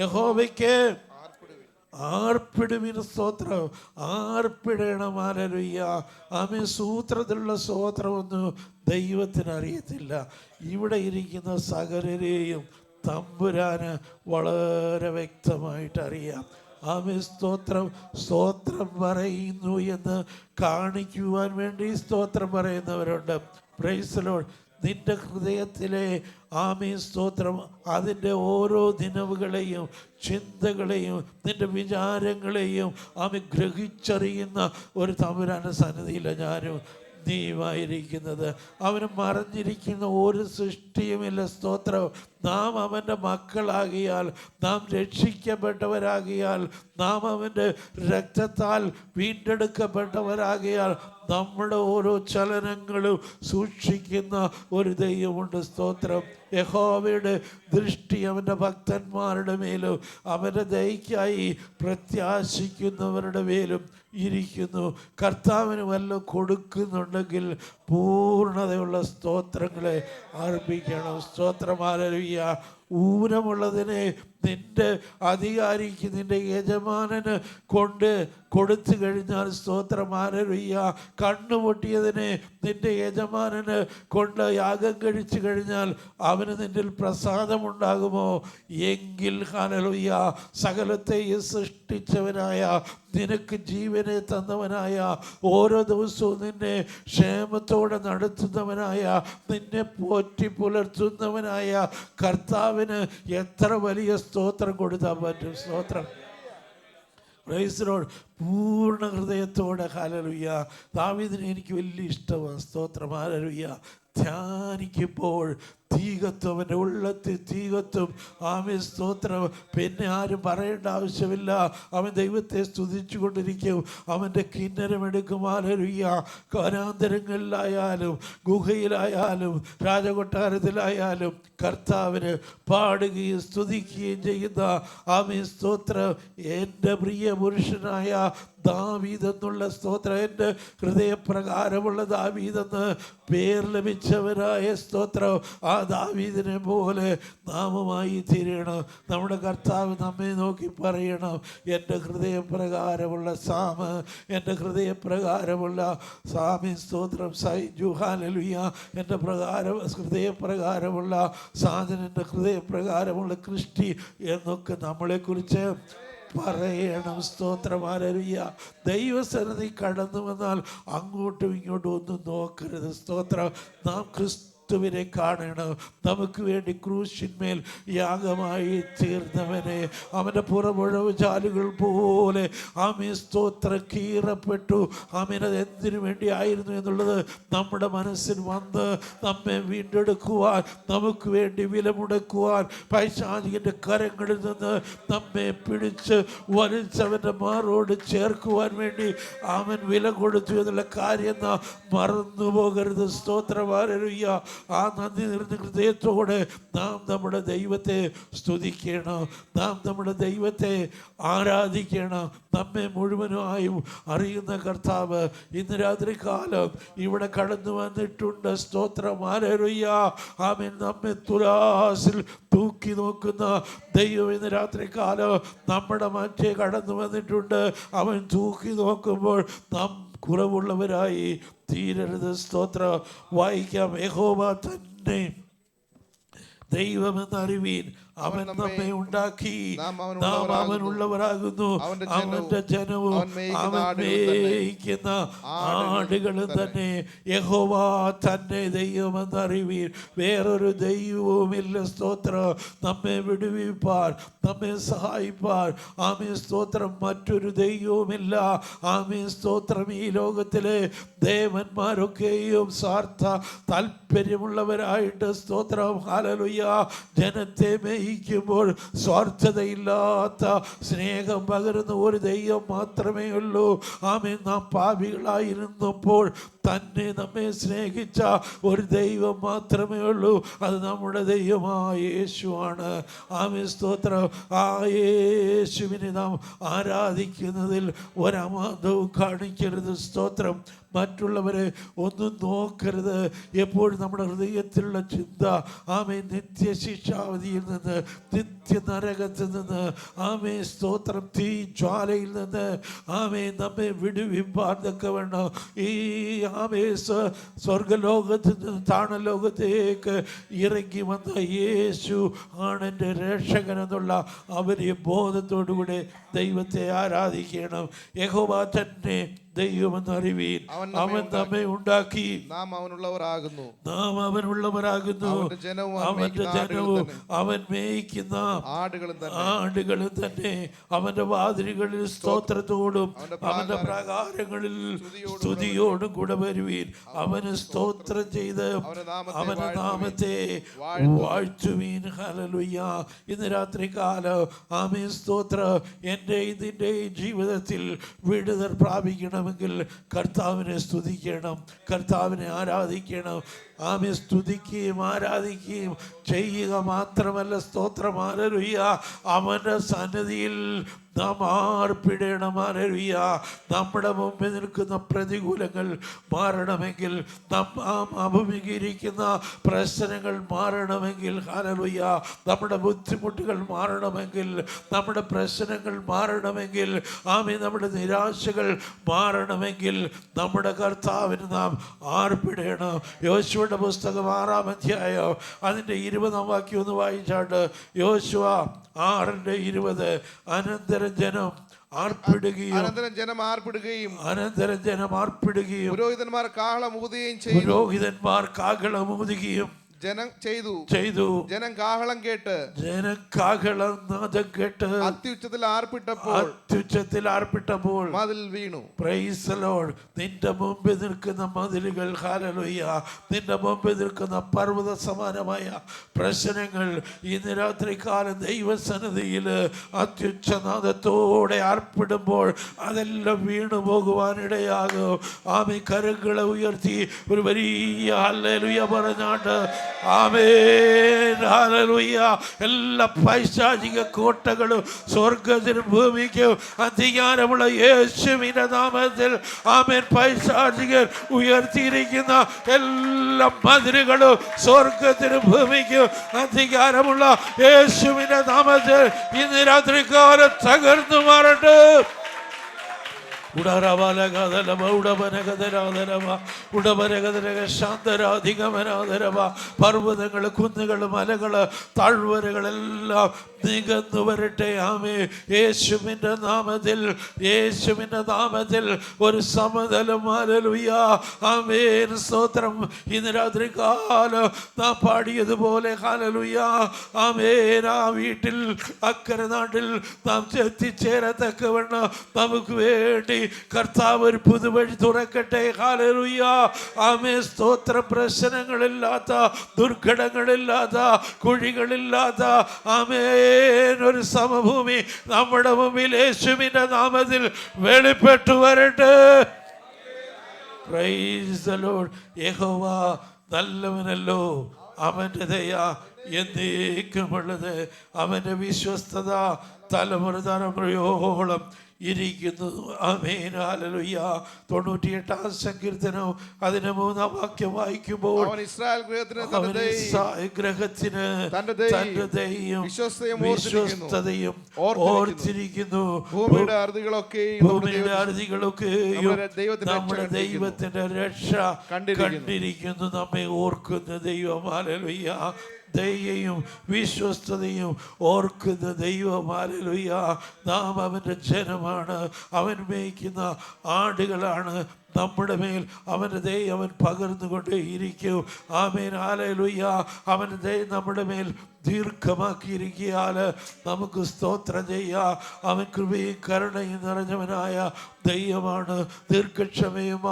Speaker 1: യഹോവയ്ക്ക് ആർപ്പിടുവിന് സ്തോത്രം. ആർപ്പിടണം. ഹല്ലേലൂയ. ആമേൻ സൂത്രത്തിലുള്ള സ്തോത്രമൊന്നും ദൈവത്തിന് അറിയത്തില്ല. ഇവിടെ ഇരിക്കുന്ന സകലരെയും തമ്പുരാന് വളരെ വ്യക്തമായിട്ട് അറിയാം. ആമേൻ സ്തോത്രം. സ്തോത്രം പറയുന്നു എന്ന് കാണിക്കുവാൻ വേണ്ടി സ്തോത്രം പറയുന്നവരുണ്ട്. Price the Lord. നിന്റെ ഹൃദയത്തിലെ ആമേൻ സ്തോത്രം അതിൻ്റെ ഓരോ ദിനവുകളെയും ചിന്തകളെയും നിന്റെ വിചാരങ്ങളെയും ആമേൻ ഗ്രഹിച്ചറിയുന്ന ഒരു തമ്പുരാന്റെ സന്നിധിയില്ല ഞാനും നീയുമായിരിക്കുന്നത്. അവന് മറഞ്ഞിരിക്കുന്ന ഒരു സൃഷ്ടിയുമില്ല. സ്തോത്രം. നാം അവൻ്റെ മക്കളാകിയാൽ, നാം രക്ഷിക്കപ്പെട്ടവരാകിയാൽ, നാം അവൻ്റെ രക്തത്താൽ വീണ്ടെടുക്കപ്പെട്ടവരാകിയാൽ നമ്മുടെ ഓരോ ചലനങ്ങളും സൂക്ഷിക്കുന്ന ഒരു ദൈവമുണ്ട്. സ്തോത്രം. യഹോവയുടെ ദൃഷ്ടി അവൻ്റെ ഭക്തന്മാരുടെ മേലും അവൻ്റെ ദയയ്ക്കായി പ്രത്യാശിക്കുന്നവരുടെ മേലും ഇരിക്കുന്നു. കർത്താവിന് വല്ല കൊടുക്കുന്നുണ്ടെങ്കിൽ പൂർണ്ണതയുള്ള സ്തോത്രങ്ങളെ അർപ്പിക്കണം. സ്തോത്രം. ഹല്ലേലൂയ. ഊനമുള്ളതിനെ നിന്റെ അധികാരിക്ക്, നിന്റെ യജമാനന് കൊടുത്തു കഴിഞ്ഞാൽ സ്തോത്രം. ഹല്ലേലൂയ. കണ്ണുപൊട്ടിയതിനെ നിന്റെ യജമാനന് കൊണ്ട് യാഗം കഴിച്ചു കഴിഞ്ഞാൽ അവന് നിന്നിൽ പ്രസാദമുണ്ടാകുമോ? എങ്കിൽ ഹല്ലേലൂയ സകലത്തെയും സൃഷ്ടിച്ചവനായ, നിനക്ക് ജീവനെ തന്നവനായ, ഓരോ ദിവസവും നിന്നെ ക്ഷേമത്തോടെ നടത്തുന്നവനായ, നിന്നെ പോറ്റി പുലർത്തുന്നവനായ കർത്താവിന് എത്ര വലിയ സ്തോത്രം കൊടുത്താൽ പറ്റും. സ്തോത്രം. Praise the Lord. പൂർണ്ണ ഹൃദയത്തോടെ. ഹല്ലേലൂയ. ദാവീദിനെ എനിക്ക് വലിയ ഇഷ്ടമാണ്. സ്തോത്രം. ഹല്ലേലൂയ. ധ്യാനിക്കുമ്പോൾ തീ കത്തും, അവൻ്റെ ഉള്ളത്തിൽ തീ കത്തും. ആമേൻ സ്തോത്രം. പിന്നെ ആരും പറയേണ്ട ആവശ്യമില്ല. അവൻ ദൈവത്തെ സ്തുതിച്ചു കൊണ്ടിരിക്കും. അവൻ്റെ കിന്നരമെടുക്കും. ഹല്ലേലൂയ. വനാന്തരങ്ങളിലായാലും ഗുഹയിലായാലും രാജകൊട്ടാരത്തിലായാലും കർത്താവിന് പാടുകയും സ്തുതിക്കുകയും ചെയ്യുന്ന ആമേൻ സ്തോത്രം. എൻ്റെ പ്രിയ പുരുഷനായ ദാവീദെന്നുള്ള സ്തോത്രം, എൻ്റെ ഹൃദയപ്രകാരമുള്ള ദാവീദെന്ന് പേർ ലഭിച്ചവനായ സ്തോത്രം, ആ ദാവീദിനെ പോലെ നാമമായി തീരണം. നമ്മുടെ കർത്താവ് നമ്മെ നോക്കി പറയണം, എൻ്റെ ഹൃദയപ്രകാരമുള്ള സാമ്, എൻ്റെ ഹൃദയപ്രകാരമുള്ള സാമി സ്തോത്രം സൈജു. ഹല്ലേലൂയ. എൻ്റെ ഹൃദയപ്രകാരമുള്ള സാധന, എൻ്റെ ഹൃദയപ്രകാരമുള്ള ക്രിസ്റ്റി എന്നൊക്കെ നമ്മളെക്കുറിച്ച് പറയണം. സ്തോത്രം. ഹല്ലേലൂയ. ദൈവസന്നിധി കടന്നു വന്നാൽ അങ്ങോട്ടും ഇങ്ങോട്ടും ഒന്നും നോക്കരുത്. സ്തോത്രം. നാം ക്രിസ്തുവിനെ കാണണം. നമുക്ക് വേണ്ടി ക്രൂശിന്മേൽ യാഗമായി തീർന്നവനെ, അവൻ്റെ പുറമുഴവ് ചാലുകൾ പോലെ ആമേൻ സ്തോത്രം കീറപ്പെട്ടു. ആമേൻ അത് എന്തിനു വേണ്ടി ആയിരുന്നു എന്നുള്ളത് നമ്മുടെ മനസ്സിൽ വന്ന് നമ്മെ വീണ്ടെടുക്കുവാൻ, നമുക്ക് വേണ്ടി വില മുടക്കുവാൻ, പൈശാചികൻ്റെ കരങ്ങളിൽ നിന്ന് നമ്മെ പിടിച്ച് വലിച്ചവൻ്റെ മാറോട് ചേർക്കുവാൻ വേണ്ടി അവൻ വില കൊടുത്തു എന്നുള്ള കാര്യം നാം മറന്നു പോകരുത്. സ്തോത്രം. ഹല്ലേലൂയ. ആ നന്ദി നിറഞ്ഞ ഹൃദയത്തോടെ നാം നമ്മുടെ ദൈവത്തെ സ്തുതിക്കണം. നാം നമ്മുടെ ദൈവത്തെ ആരാധിക്കണം. നമ്മെ മുഴുവനായും അറിയുന്ന കർത്താവ് ഇന്ന് രാത്രി കാലം ഇവിടെ കടന്നു വന്നിട്ടുണ്ട്. സ്തോത്രം. ഹല്ലേലൂയ. ആമേൻ. നമ്മെ തുലാസിൽ തൂക്കി നോക്കുന്ന ദൈവം ഇന്ന് രാത്രി കാലം നമ്മുടെ മധ്യേ കടന്നു വന്നിട്ടുണ്ട്. അവൻ തൂക്കി നോക്കുമ്പോൾ നാം കുറവുള്ളവരായി തീരരുത്. സ്തോത്രം. വായിക്കാം. യഹോവ തന്നെ ദൈവമെന്നറിവീൻ, അവൻ നമ്മെ ഉണ്ടാക്കി, നാം അവനുള്ളവരാകുന്നു, അവന്റെ ജനവും അവൻ മേയ്ക്കുന്ന ആടുകളും തന്നെ. യഹോവ തന്നെ ദൈവമെന്നറിവീൻ, വേറൊരു ദൈവവുമില്ല. സ്തോത്രം. നമ്മെ വിടുവിപ്പാൻ, നമ്മെ സഹായിപ്പാൻ ആമേൻ സ്തോത്രം മറ്റൊരു ദൈവവുമില്ല. ആമേൻ സ്തോത്രം. ഈ ലോകത്തിലെ ദേവന്മാരൊക്കെയും സ്വാർത്ഥ താല്പര്യമുള്ളവരായിട്ട് സ്തോത്രം ഹല്ലേലൂയ ജനത്തെ സ്നേഹിക്കുമ്പോൾ സ്വാർത്ഥതയില്ലാത്ത സ്നേഹം പകരുന്ന ഒരു ദൈവം മാത്രമേ ഉള്ളൂ. ആമേൻ. നാം പാപികളായിരുന്നപ്പോൾ തന്നെ നമ്മെ സ്നേഹിച്ച ഒരു ദൈവം മാത്രമേ ഉള്ളൂ. അത് നമ്മുടെ ദൈവമായ യേശുവാണ്. ആമേൻ. സ്തോത്രം. ആ യേശുവിനെ നാം ആരാധിക്കുന്നതിൽ ഒരമാന്തവും കാണിക്കരുത്. സ്തോത്രം. മറ്റുള്ളവരെ ഒന്നും നോക്കരുത്. എപ്പോഴും നമ്മുടെ ഹൃദയത്തിലുള്ള ചിന്ത ആമേൻ നിത്യശിക്ഷാവധിയിൽ നിന്ന്, നിത്യ നരകത്തിൽ നിന്ന്, ആമേൻ സ്തോത്രം, തീ ജ്വാലയിൽ നിന്ന് ആമേൻ നമ്മെ വിടുവിപ്പാർന്നൊക്കെ വേണം. ഈ ആമേ സ്വർഗലോകത്തിൽ നിന്ന് താണലോകത്തേക്ക് ഇറങ്ങി വന്ന യേശു ആണ് എൻ്റെ രക്ഷകൻ എന്നുള്ള അവരെ ബോധത്തോടുകൂടെ ദൈവത്തെ ആരാധിക്കണം. യഹോവ തന്നെ ദൈവമെന്നറിവീൻ. അവൻ നമ്മെ ഉണ്ടാക്കി,
Speaker 6: നാം അവനുള്ളവരാകുന്നു.
Speaker 1: നാം അവനുള്ളവരാകുന്നു. അവന്റെ ജനവും അവൻ മേയിക്കുന്ന ആടുകളും തന്നെ. അവന്റെ വാതിലുകളിൽ സ്തോത്രത്തോടും അവന്റെ പ്രാകാരങ്ങളിൽ സ്തുതിയോടും കൂടെ വരുവീൻ. അവന് സ്തോത്രം ചെയ്ത് അവന്റെ നാമത്തെ വാഴ്ത്തുവീൻ. ഹല്ലേലൂയ. ഇന്ന് രാത്രികാലം ആമേൻ സ്തോത്രം. എൻ്റെ ഇതിൻ്റെയും ജീവിതത്തിൽ വിടുതൽ പ്രാപിക്കണമെങ്കിൽ കർത്താവിനെ സ്തുതിക്കണം, കർത്താവിനെ ആരാധിക്കണം. ആമേ സ്തുതിക്കുകയും ആരാധിക്കുകയും ചെയ്യുക മാത്രമല്ല, സ്തോത്രം. ഹല്ലേലൂയ. അവൻ്റെ സന്നിധിയിൽ നാം ആർപ്പിടണം. ഹല്ലേലൂയ. നമ്മുടെ മുമ്പിൽ നിൽക്കുന്ന പ്രതികൂലങ്ങൾ മാറണമെങ്കിൽ, നാം അഭിമുഖീകരിക്കുന്ന പ്രശ്നങ്ങൾ മാറണമെങ്കിൽ, ഹല്ലേലൂയ, നമ്മുടെ ബുദ്ധിമുട്ടുകൾ മാറണമെങ്കിൽ, നമ്മുടെ പ്രശ്നങ്ങൾ മാറണമെങ്കിൽ, ആമേ നമ്മുടെ നിരാശകൾ മാറണമെങ്കിൽ നമ്മുടെ കർത്താവിന് നാം ആർപ്പിടണം. യോശുവയുടെ പുസ്തകം 6-ാം അധ്യായം അതിൻ്റെ 20-ാം വാക്യം ഒന്ന് വായിച്ചാട്ട്. യോശുവ 6:20. അനന്തരം ജനം ആർപ്പിടുകയും
Speaker 6: പുരോഹിതന്മാർ കാഹളം ഊതുകയും ജനം ചെയ്തു. ജനം കാഹളം കേട്ട് അത്യുച്ചത്തിൽ ആർപ്പിട്ടപ്പോൾ മതിൽ വീണു.
Speaker 1: Price the Lord. നിന്റെ മുമ്പിൽ നിൽക്കുന്ന മതിലുകൾ, ഹല്ലേലൂയ, നിന്റെ മുമ്പിൽ നിൽക്കുന്ന പർവ്വത സമാനമായ പ്രശ്നങ്ങൾ ഇന്ന് രാത്രികാലം ദൈവസന്നിധിയിൽ അത്യുച്ചനാദത്തോടെ ആർപ്പിടുമ്പോൾ അതെല്ലാം വീണു പോകുവാനിടയാകും. ആമേ കരങ്ങളെ ഉയർത്തി ഒരു വലിയ ഹല്ലേലൂയ പറഞ്ഞാട്ട് ആമേൻ. ഹല്ലേലൂയ. എല്ലാ പൈശാചിക കോട്ടകളും സ്വർഗ്ഗത്തിനും ഭൂമിക്കും അധികാരമുള്ള യേശുവിന്റെ നാമത്തിൽ ആമേൻ. പൈശാചികർ ഉയർത്തിയിരിക്കുന്ന എല്ലാ മതിലുകളും സ്വർഗ്ഗത്തിനും ഭൂമിക്കും അധികാരമുള്ള യേശുവിന്റെ നാമത്തിൽ ഇന്ന് രാത്രികാലം തകർന്നു മാറട്ടെ. പർവ്വതങ്ങൾ, കുന്നുകൾ, മലകൾ, താഴ്വരകളെല്ലാം നികന്നു വരട്ടെ. ആമേ. യേശുവിൻ്റെ നാമത്തിൽ, യേശുവിൻ്റെ നാമത്തിൽ ഒരു സമതലം. ഹല്ലേലൂയ. ആമേൻ. സ്തോത്രം. ഇന്ന് രാത്രികാലം നാം പാടിയതുപോലെ ഹല്ലേലൂയ. ആമേൻ. ആ വീട്ടിൽ അക്കരെ നാട്ടിൽ നാം എത്തിച്ചേരത്തക്കവണ്ണം നമുക്ക് വേണ്ടി കർത്താവ് ഒരു പുതുവഴി തുറക്കട്ടെ. ഹല്ലേലൂയ. ആമേൻ. സ്തോത്രം. പ്രശ്നങ്ങളില്ലാത്ത, ദുർഘടങ്ങളില്ലാത്ത, കുഴികളില്ലാത്ത ആമേൻ ഒരു സമഭൂമി നമ്മുടെ മുമ്പിൽ യേശുവിന്റെ നാമത്തിൽ വെളിപ്പെട്ടു വരട്ടെ. Price the Lord. യഹോവ നല്ലവനല്ലോ, അവന്റെ ദയ എന്നേക്കുമുള്ളത്, അവന്റെ വിശ്വസ്തത തലമുറ തലമുറയോളം ഇരിക്കുന്നു. ആമേൻ. ഹല്ലേലൂയ. 98-ാം സങ്കീർത്തനം അതിന്റെ 3-ാം വാക്യം വായിക്കുമ്പോൾ
Speaker 6: ഇസ്രായേൽ
Speaker 1: ഗ്രഹത്തിന് തന്റെ ദയയും വിശ്വസ്തതയും ഓർത്തിരിക്കുന്നു. ഭൂമിയുടെ അറുതികളൊക്കെയും നമ്മുടെ ദൈവത്തിന്റെ രക്ഷ കണ്ടിരിക്കുന്നു. നമ്മെ ഓർക്കുന്ന ദൈവം. ഹല്ലേലൂയ. ദയയും വിശ്വസ്തതയും ഓർക്കുന്ന ദൈവം. ഹല്ലേലൂയ. നാം അവൻ്റെ ജനമാണ്, അവൻ മേയ്ക്കുന്ന ആടുകളാണ്. നമ്മുടെ മേൽ അവൻ്റെ ദയ അവൻ പകർന്നുകൊണ്ടേ ഇരിക്കും. ആമേൻ. ഹല്ലേലൂയ. അവൻ്റെ ദയ നമ്മുടെ മേൽ ദീർഘമാക്കിയിരിക്കിയാൽ നമുക്ക് സ്തോത്രം ചെയ്യാം. അവൻ കൃപയും കരുണയും നിറഞ്ഞവനായ ദൈവമാണ്. ദീർഘക്ഷമയും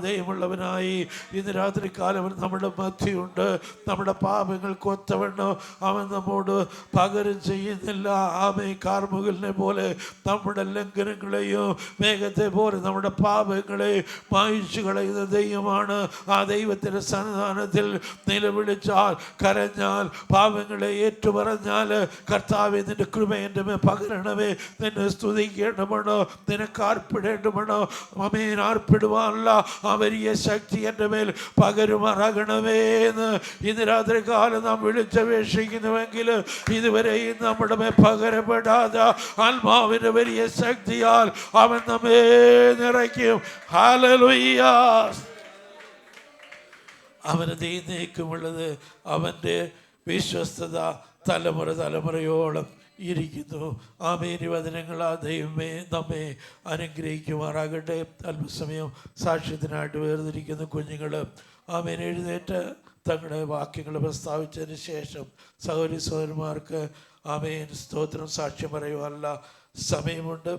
Speaker 1: ദൈവമുള്ളവനായി ഇന്ന് രാത്രികാലം നമ്മുടെ മധ്യയുണ്ട്. നമ്മുടെ പാപങ്ങൾക്ക് ഒത്തവണ്ണം അവൻ നമ്മോട് പകരം ചെയ്യുന്നില്ല. ആമേ. കാർമുകലിനെ പോലെ നമ്മുടെ ലംഘനങ്ങളെയും മേഘത്തെ പോലെ നമ്മുടെ പാപങ്ങളെ മായിച്ചു കളയുന്ന ദൈവമാണ്. ആ ദൈവത്തിൻ്റെ സന്നിധാനത്തിൽ നിലവിളിച്ചാൽ, കരഞ്ഞാൽ, പാപങ്ങളെ ഏറ്റുപറഞ്ഞാൽ, കർത്താവേ നിന്റെ കൃപ എൻ്റെ മേൽ പകരണമേ, നിന്നെ സ്തുതിക്കേണ്ടമണോ, നിനക്ക് ആർപ്പിടേണ്ടമണോ, അമേൻ. ആർപ്പിടുവാനുള്ള ആ വലിയ ശക്തി എൻ്റെ മേൽ പകരുമാറാകണമേ എന്ന് ഇന്ന് രാത്രി കാലം നാം വിളിച്ചപേക്ഷിക്കുന്നുവെങ്കിൽ ഇതുവരെയും നമ്മുടെ മേൽ പകരപ്പെടാതെ ആത്മാവിൻ്റെ വലിയ ശക്തിയാൽ അവൻ നമ്മെ നിറയ്ക്കും. ഹല്ലേലൂയ. അവന് നീക്കുമുള്ളത് അവൻ്റെ വിശ്വസ്തത തലമുറ തലമുറയോളം ഇരിക്കുന്നു. ആമേൻ. വചനങ്ങൾ ആ ദൈവമേ നമ്മെ അനുഗ്രഹിക്കുമാറാകട്ടെ. അല്പസമയം സാക്ഷ്യത്തിനായിട്ട് വേർതിരിക്കുന്ന കുഞ്ഞുങ്ങൾ ആമേൻ എഴുന്നേറ്റ് തങ്ങളുടെ വാക്യങ്ങൾ പ്രസ്താവിച്ചതിന് ശേഷം സഹോദരി സഹോദരന്മാർക്ക് ആമേൻ സ്തോത്രം സാക്ഷ്യം പറയുവാനുള്ള സമയമുണ്ട്.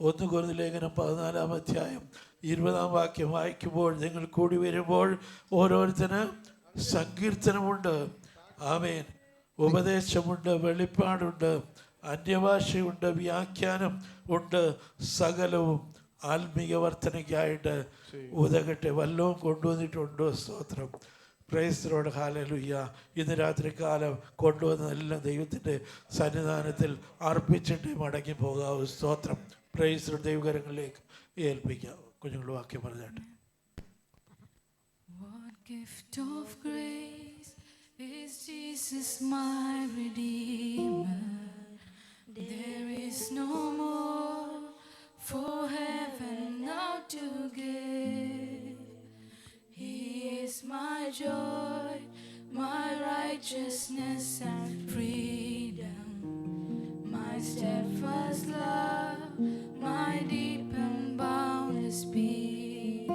Speaker 1: 1 കൊരിന്ത്യർ ലേഖനം 14-ാം അധ്യായം 20-ാം വാക്യം വായിക്കുമ്പോൾ, നിങ്ങൾ കൂടി വരുമ്പോൾ ഓരോരുത്തന് സങ്കീർത്തനമുണ്ട്, ആമേൻ, ഉപദേശമുണ്ട്, വെളിപ്പാടുണ്ട്, അന്യഭാഷയുണ്ട്, വ്യാഖ്യാനം ഉണ്ട്, സകലവും ആത്മീയ വർധനയ്ക്കായിട്ട് ഉതകട്ടെ. വല്ലവും കൊണ്ടുവന്നിട്ടുണ്ടോ? സ്തോത്രം. Praise the lord. ഹല്ലേലൂയ. ഇന്ന് രാത്രികാലം കൊണ്ടുവന്നതെല്ലാം ദൈവത്തിൻ്റെ സന്നിധാനത്തിൽ അർപ്പിച്ചിട്ട് മടങ്ങി പോകാവൂ. സ്തോത്രം. പ്രൈസ് ദി ദൈവകരങ്ങളിലേക്ക് ഏൽപ്പിക്കാം. കുഞ്ഞുങ്ങൾ വാക്യം പറഞ്ഞാട്ടെ.
Speaker 7: What gift of grace is Jesus my Redeemer? There is no more for heaven now to give. He is my joy, my righteousness and freedom, my steadfast love, my deep and boundless peace.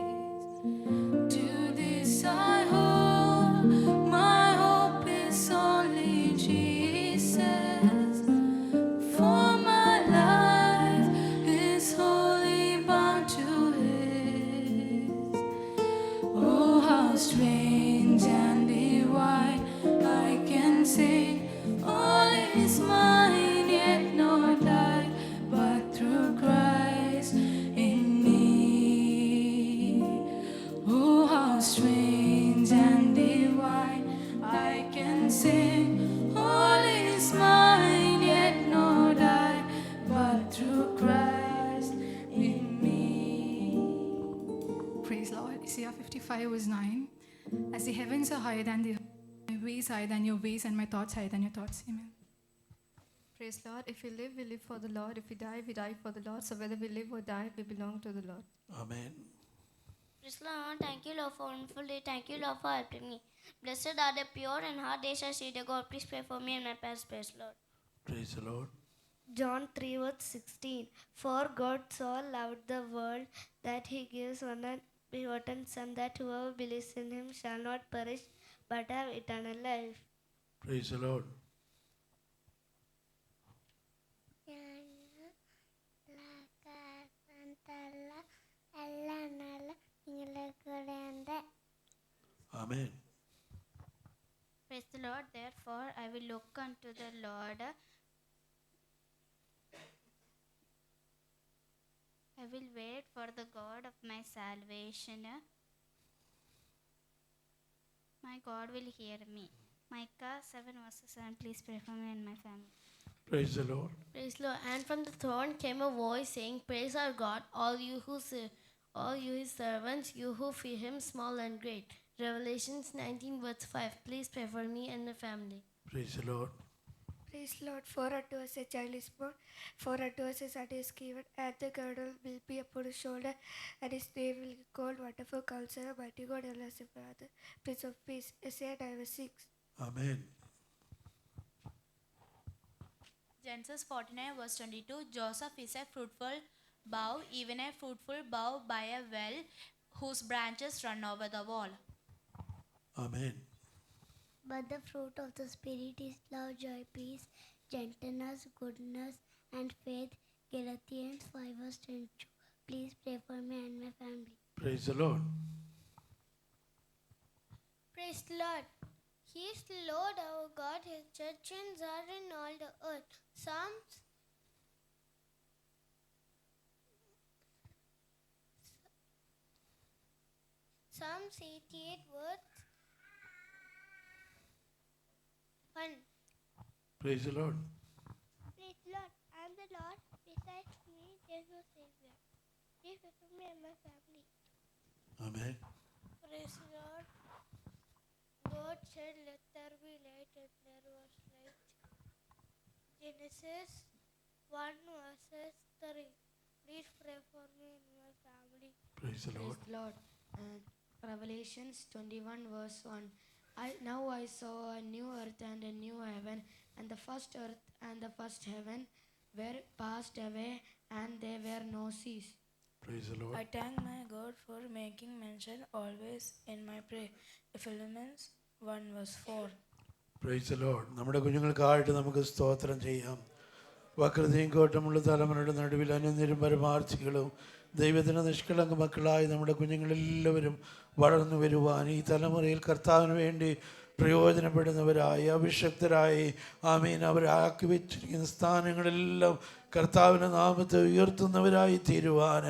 Speaker 7: To this I hold, my hope is only Jesus. For my life is wholly bound to His. Oh, how strange and divine, I can say, all is mine, yet not I, but through Christ in me. Oh, how strange and divine, I can say, all is mine, yet not I, but through Christ in me.
Speaker 8: Praise Lord. Isaiah 55 verse 9. As the heavens are higher than the my ways higher than your ways, and my thoughts higher than your thoughts. Amen.
Speaker 9: Praise Lord. If we live, we live for the Lord. If we die, we die for the Lord. So whether we live or die, we belong to the Lord.
Speaker 1: Amen.
Speaker 10: Praise the Lord. Thank you, Lord, for a wonderful day. Thank you, Lord, for helping me. Blessed are the pure in heart, they shall see the God. Please pray for me and my past. Praise Lord.
Speaker 1: Price the Lord.
Speaker 10: John 3 verse 16. For God so loved the world that he gives one and begotten Son, that whoever believes in him shall not perish but have eternal life.
Speaker 1: Price the Lord. Amen.
Speaker 10: Praise the Lord. Therefore I will look unto the Lord. I will wait for the God of my salvation. My God will hear me. Micah 7 verses 7. Please pray for me and my family.
Speaker 1: Price the Lord.
Speaker 10: Praise the Lord. And from the throne came a voice saying, Praise our God, all you his servants, you who fear him, small and great. Revelations 19 verse 5. Please pray for me and my family.
Speaker 1: Price the Lord.
Speaker 11: Praise Lord. For unto us a child is born, for unto us a son is given, and the girdle will be upon his shoulder, and his name will be called Wonderful Counselor, Mighty God, Everlasting Father, Prince of Peace. Isaiah 9 verse 6.
Speaker 1: Amen.
Speaker 12: Genesis 49 verse 22. Joseph is a fruitful bough, even a fruitful bough by a well, whose branches run over the wall.
Speaker 1: Amen.
Speaker 13: But the fruit of the Spirit is love, joy, peace, gentleness, goodness, and faith. Galatians 5:22. Please pray for me and my family.
Speaker 1: Praise the Lord.
Speaker 13: Praise the Lord. He is the Lord our God. His judgments are in all the earth. Psalms 88 verse 1.
Speaker 1: Praise the Lord.
Speaker 13: Praise the Lord. I am the Lord. Besides me, there is no Savior. Please pray for me and my family.
Speaker 1: Amen.
Speaker 13: Praise the Lord. God said, "Let there be light," and there was light. Genesis 1 verses 3. Please pray for me and my family.
Speaker 1: Praise the Lord.
Speaker 14: Praise the Lord. Revelations 21 verse 1. Now I saw a new earth and a new heaven, and the first earth and the first heaven were passed away, and there were no seas.
Speaker 1: Praise the Lord.
Speaker 15: I thank my God for making mention always in my prayer. Philippians 1 verse 4.
Speaker 1: Praise the Lord. നമ്മുടെ കുഞ്ഞുങ്ങൾക്കായിട്ട് നമുക്ക് സ്തോത്രം ചെയ്യാം. വക്രതയും കോട്ടമുള്ള തലമുറയുടെ നടുവിൽ അന്യരും പരമാർത്ഥികളും ദൈവത്തിന് നിഷ്കളങ്ക മക്കളായി നമ്മുടെ കുഞ്ഞുങ്ങളെല്ലാവരും വളർന്നു വരുവാൻ ഈ തലമുറയിൽ കർത്താവിന് വേണ്ടി പ്രയോജനപ്പെടുന്നവരായി അഭിഷക്തരായി ആമീൻ അവരാക്കി വെച്ചിരിക്കുന്ന സ്ഥാനങ്ങളെല്ലാം കർത്താവിൻ്റെ നാമത്തെ ഉയർത്തുന്നവരായി തീരുവാൻ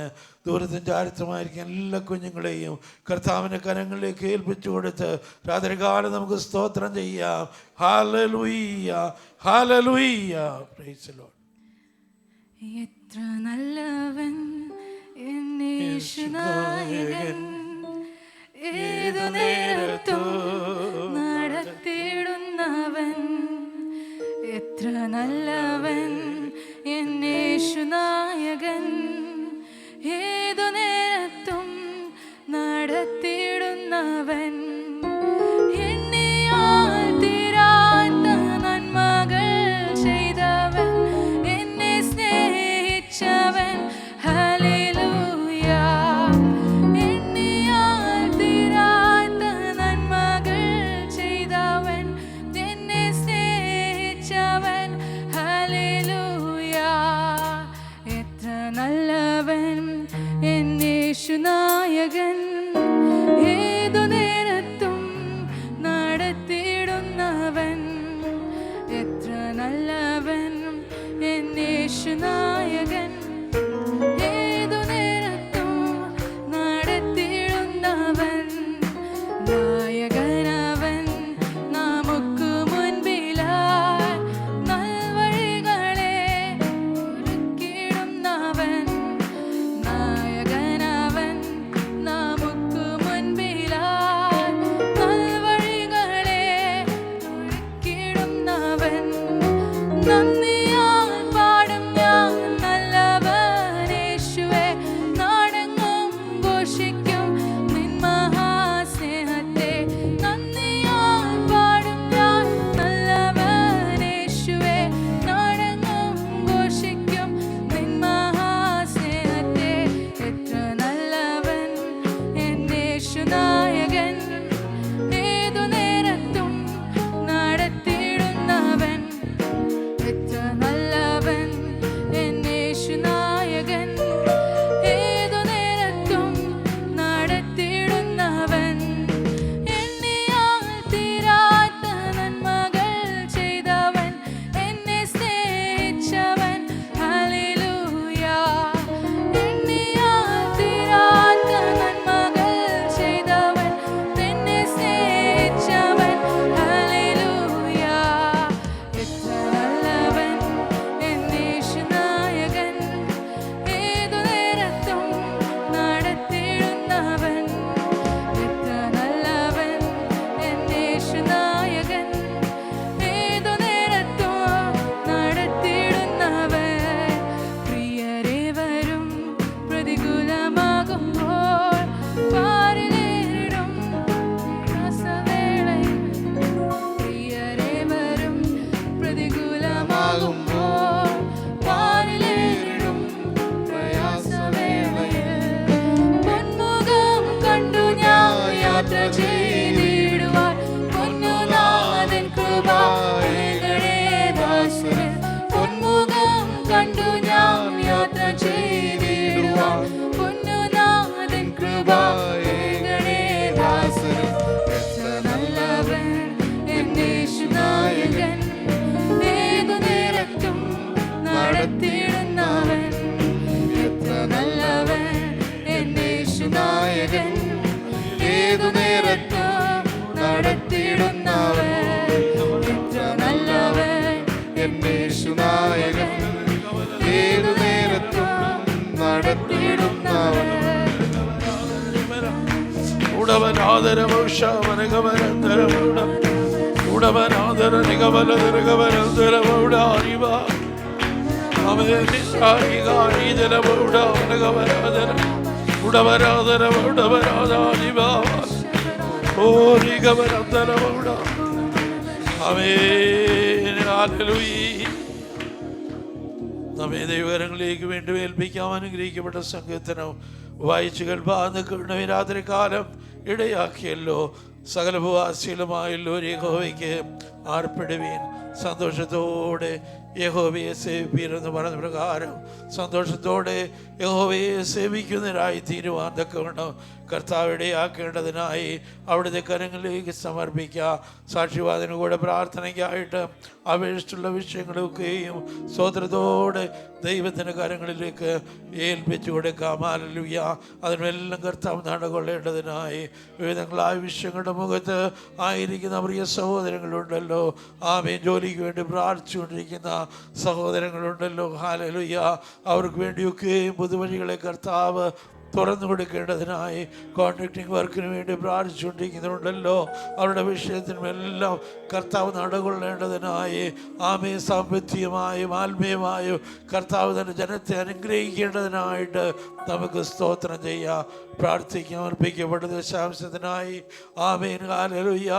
Speaker 1: ദൂരത്തിൻ ചാരിത്രമായിരിക്കും എല്ലാ കുഞ്ഞുങ്ങളെയും കർത്താവിൻ്റെ കരങ്ങളിലേക്ക് ഏൽപ്പിച്ചു കൊടുത്ത് രാത്രികാലം നമുക്ക് സ്തോത്രം ചെയ്യാം. Hallelujah, hallelujah. Price the Lord.
Speaker 8: എത്ര നല്ലവൻ യേശുനായകൻ, ഏതു നേരത്തും നടത്തിയിടുന്നവൻ. എത്ര നല്ലവൻ യേശുനായകൻ, ഏതു നേരത്തും നടത്തിയിടുന്നവൻ. എണ്ണിയാൽ തീരാത്ത നന്മകൾ ചെയ്തവൻ, എന്നെ സ്നേഹിച്ചവൻ. ഹല്ലേലൂയ. എണ്ണിയാൽ തീരാത്ത നന്മകൾ ചെയ്തവൻ, എന്നെ സ്നേഹിച്ചവൻ. ഹല്ലേലൂയ. എത്ര നല്ലവൻ യേശുനായകൻ, ഏതു നേരത്തും നടത്തിയിടുന്നവൻ. എത്ര നല്ലവൻ യേശുനായകൻ, ഏതു നേരത്തും നടത്തിയിടുന്നവൻ. നായകനവൻ നമുക്ക് മുൻപിലായി നൽവഴികളെ ഒരുക്കിയിടുന്നവൻ. നായകനവൻ നമുക്ക് മുൻപിലായി നൽവഴികളെ ഒരുക്കിയിടുന്നവൻ. നന്ദിയാൽ പാടും ഞാൻ നല്ലവൻ യേശുവേ, നാടെങ്ങും ഘോഷിക്കും നിൻ മഹാസ്നേഹത്തെ. നന്ദിയാൽ പാടും ഞാൻ നല്ലവൻ യേശുവേ, നാടെങ്ങും ഘോഷിക്കും നിൻ മഹാസ്നേഹത്തെ. എത്ര നല്ലവൻ യേശുനായകൻ, ഏതു നേരത്തും നടത്തിയിടുന്നവൻ. എത്ര നല്ലവൻ യേശുനായകൻ, ഏതു നേരത്തും നടത്തിയിടുന്നവൻ. എണ്ണിയാൽ തീരാത്ത നന്മകൾ ചെയ്തവൻ, എന്നെ സ്നേഹിച്ചവൻ. ഹല്ലേലൂയ. എണ്ണിയാൽ തീരാത്ത നന്മകൾ ചെയ്തവൻ,
Speaker 6: ഏതു നേരത്തും നടത്തിയിടുന്നവൻ, എത്ര നല്ലവൻ എന്റെ യേശുനായകൻ. ഏതു നേരത്തും നടത്തിയിടുന്നവൻ.
Speaker 1: നമ്മെ ദൈവകരങ്ങളിലേക്ക് വീണ്ടും ഏൽപ്പിക്കാം. അനുഗ്രഹിക്കപ്പെട്ട സങ്കീർത്തനം വായിച്ചു കേൾപ്പാന്ന് രാത്രി കാലം ഇടയാക്കിയല്ലോ. സകല ഭൂവാസികളുമായല്ലോ യഹോവയ്ക്ക് ആർപ്പിടുവീൻ. സന്തോഷത്തോടെ യഹോവയെ സേവിപ്പീരെന്ന് പറഞ്ഞ പ്രകാരം സന്തോഷത്തോടെ യഹോവയെ സേവിക്കുന്നതിനായി തീരുവാൻ തക്കവണ്ണം കർത്താവ് ഇടയാക്കേണ്ടതിനായി അവിടുത്തെ കരങ്ങളിലേക്ക് സമർപ്പിക്കുക. സാക്ഷിവാദിന് കൂടെ പ്രാർത്ഥനയ്ക്കായിട്ട് അപേക്ഷിച്ചുള്ള വിഷയങ്ങളൊക്കെയും സ്തോത്രത്തോടെ ദൈവത്തിൻ്റെ കരങ്ങളിലേക്ക് ഏൽപ്പിച്ചു കൊടുക്കാം. ഹല്ലേലൂയ. അതിനെല്ലാം കർത്താവ് നടകൊള്ളേണ്ടതിനായി വിവിധങ്ങളായ വിഷയങ്ങളുടെ മുഖത്ത് ആയിരിക്കുന്ന പ്രിയ സഹോദരങ്ങളുണ്ടല്ലോ. ആമേൻ. ജോലിക്ക് വേണ്ടി പ്രാർത്ഥിച്ചുകൊണ്ടിരിക്കുന്ന സഹോദരങ്ങളുണ്ടല്ലോ. ഹല്ലേലൂയ. അവർക്ക് വേണ്ടിയൊക്കെയും പുതുവഴികളെ കർത്താവ് തുറന്നു കൊടുക്കേണ്ടതിനായി കോൺട്രാക്ടിങ് വർക്കിന് വേണ്ടി പ്രാർത്ഥിച്ചുകൊണ്ടിരിക്കുന്നുണ്ടല്ലോ. അവരുടെ വിഷയത്തിനുമെല്ലാം കർത്താവ് നടകൊള്ളേണ്ടതിനായി ആമേ സാമ്പത്തികമായും ആത്മീയമായും കർത്താവ് തന്നെ ജനത്തെ അനുഗ്രഹിക്കേണ്ടതിനായിട്ട് നമുക്ക് സ്തോത്രം ചെയ്യാം, പ്രാർത്ഥിക്കാം. അർപ്പിക്കപ്പെട്ട ദശാംശത്തിനായി ആമേൻ. ഹല്ലേലൂയ.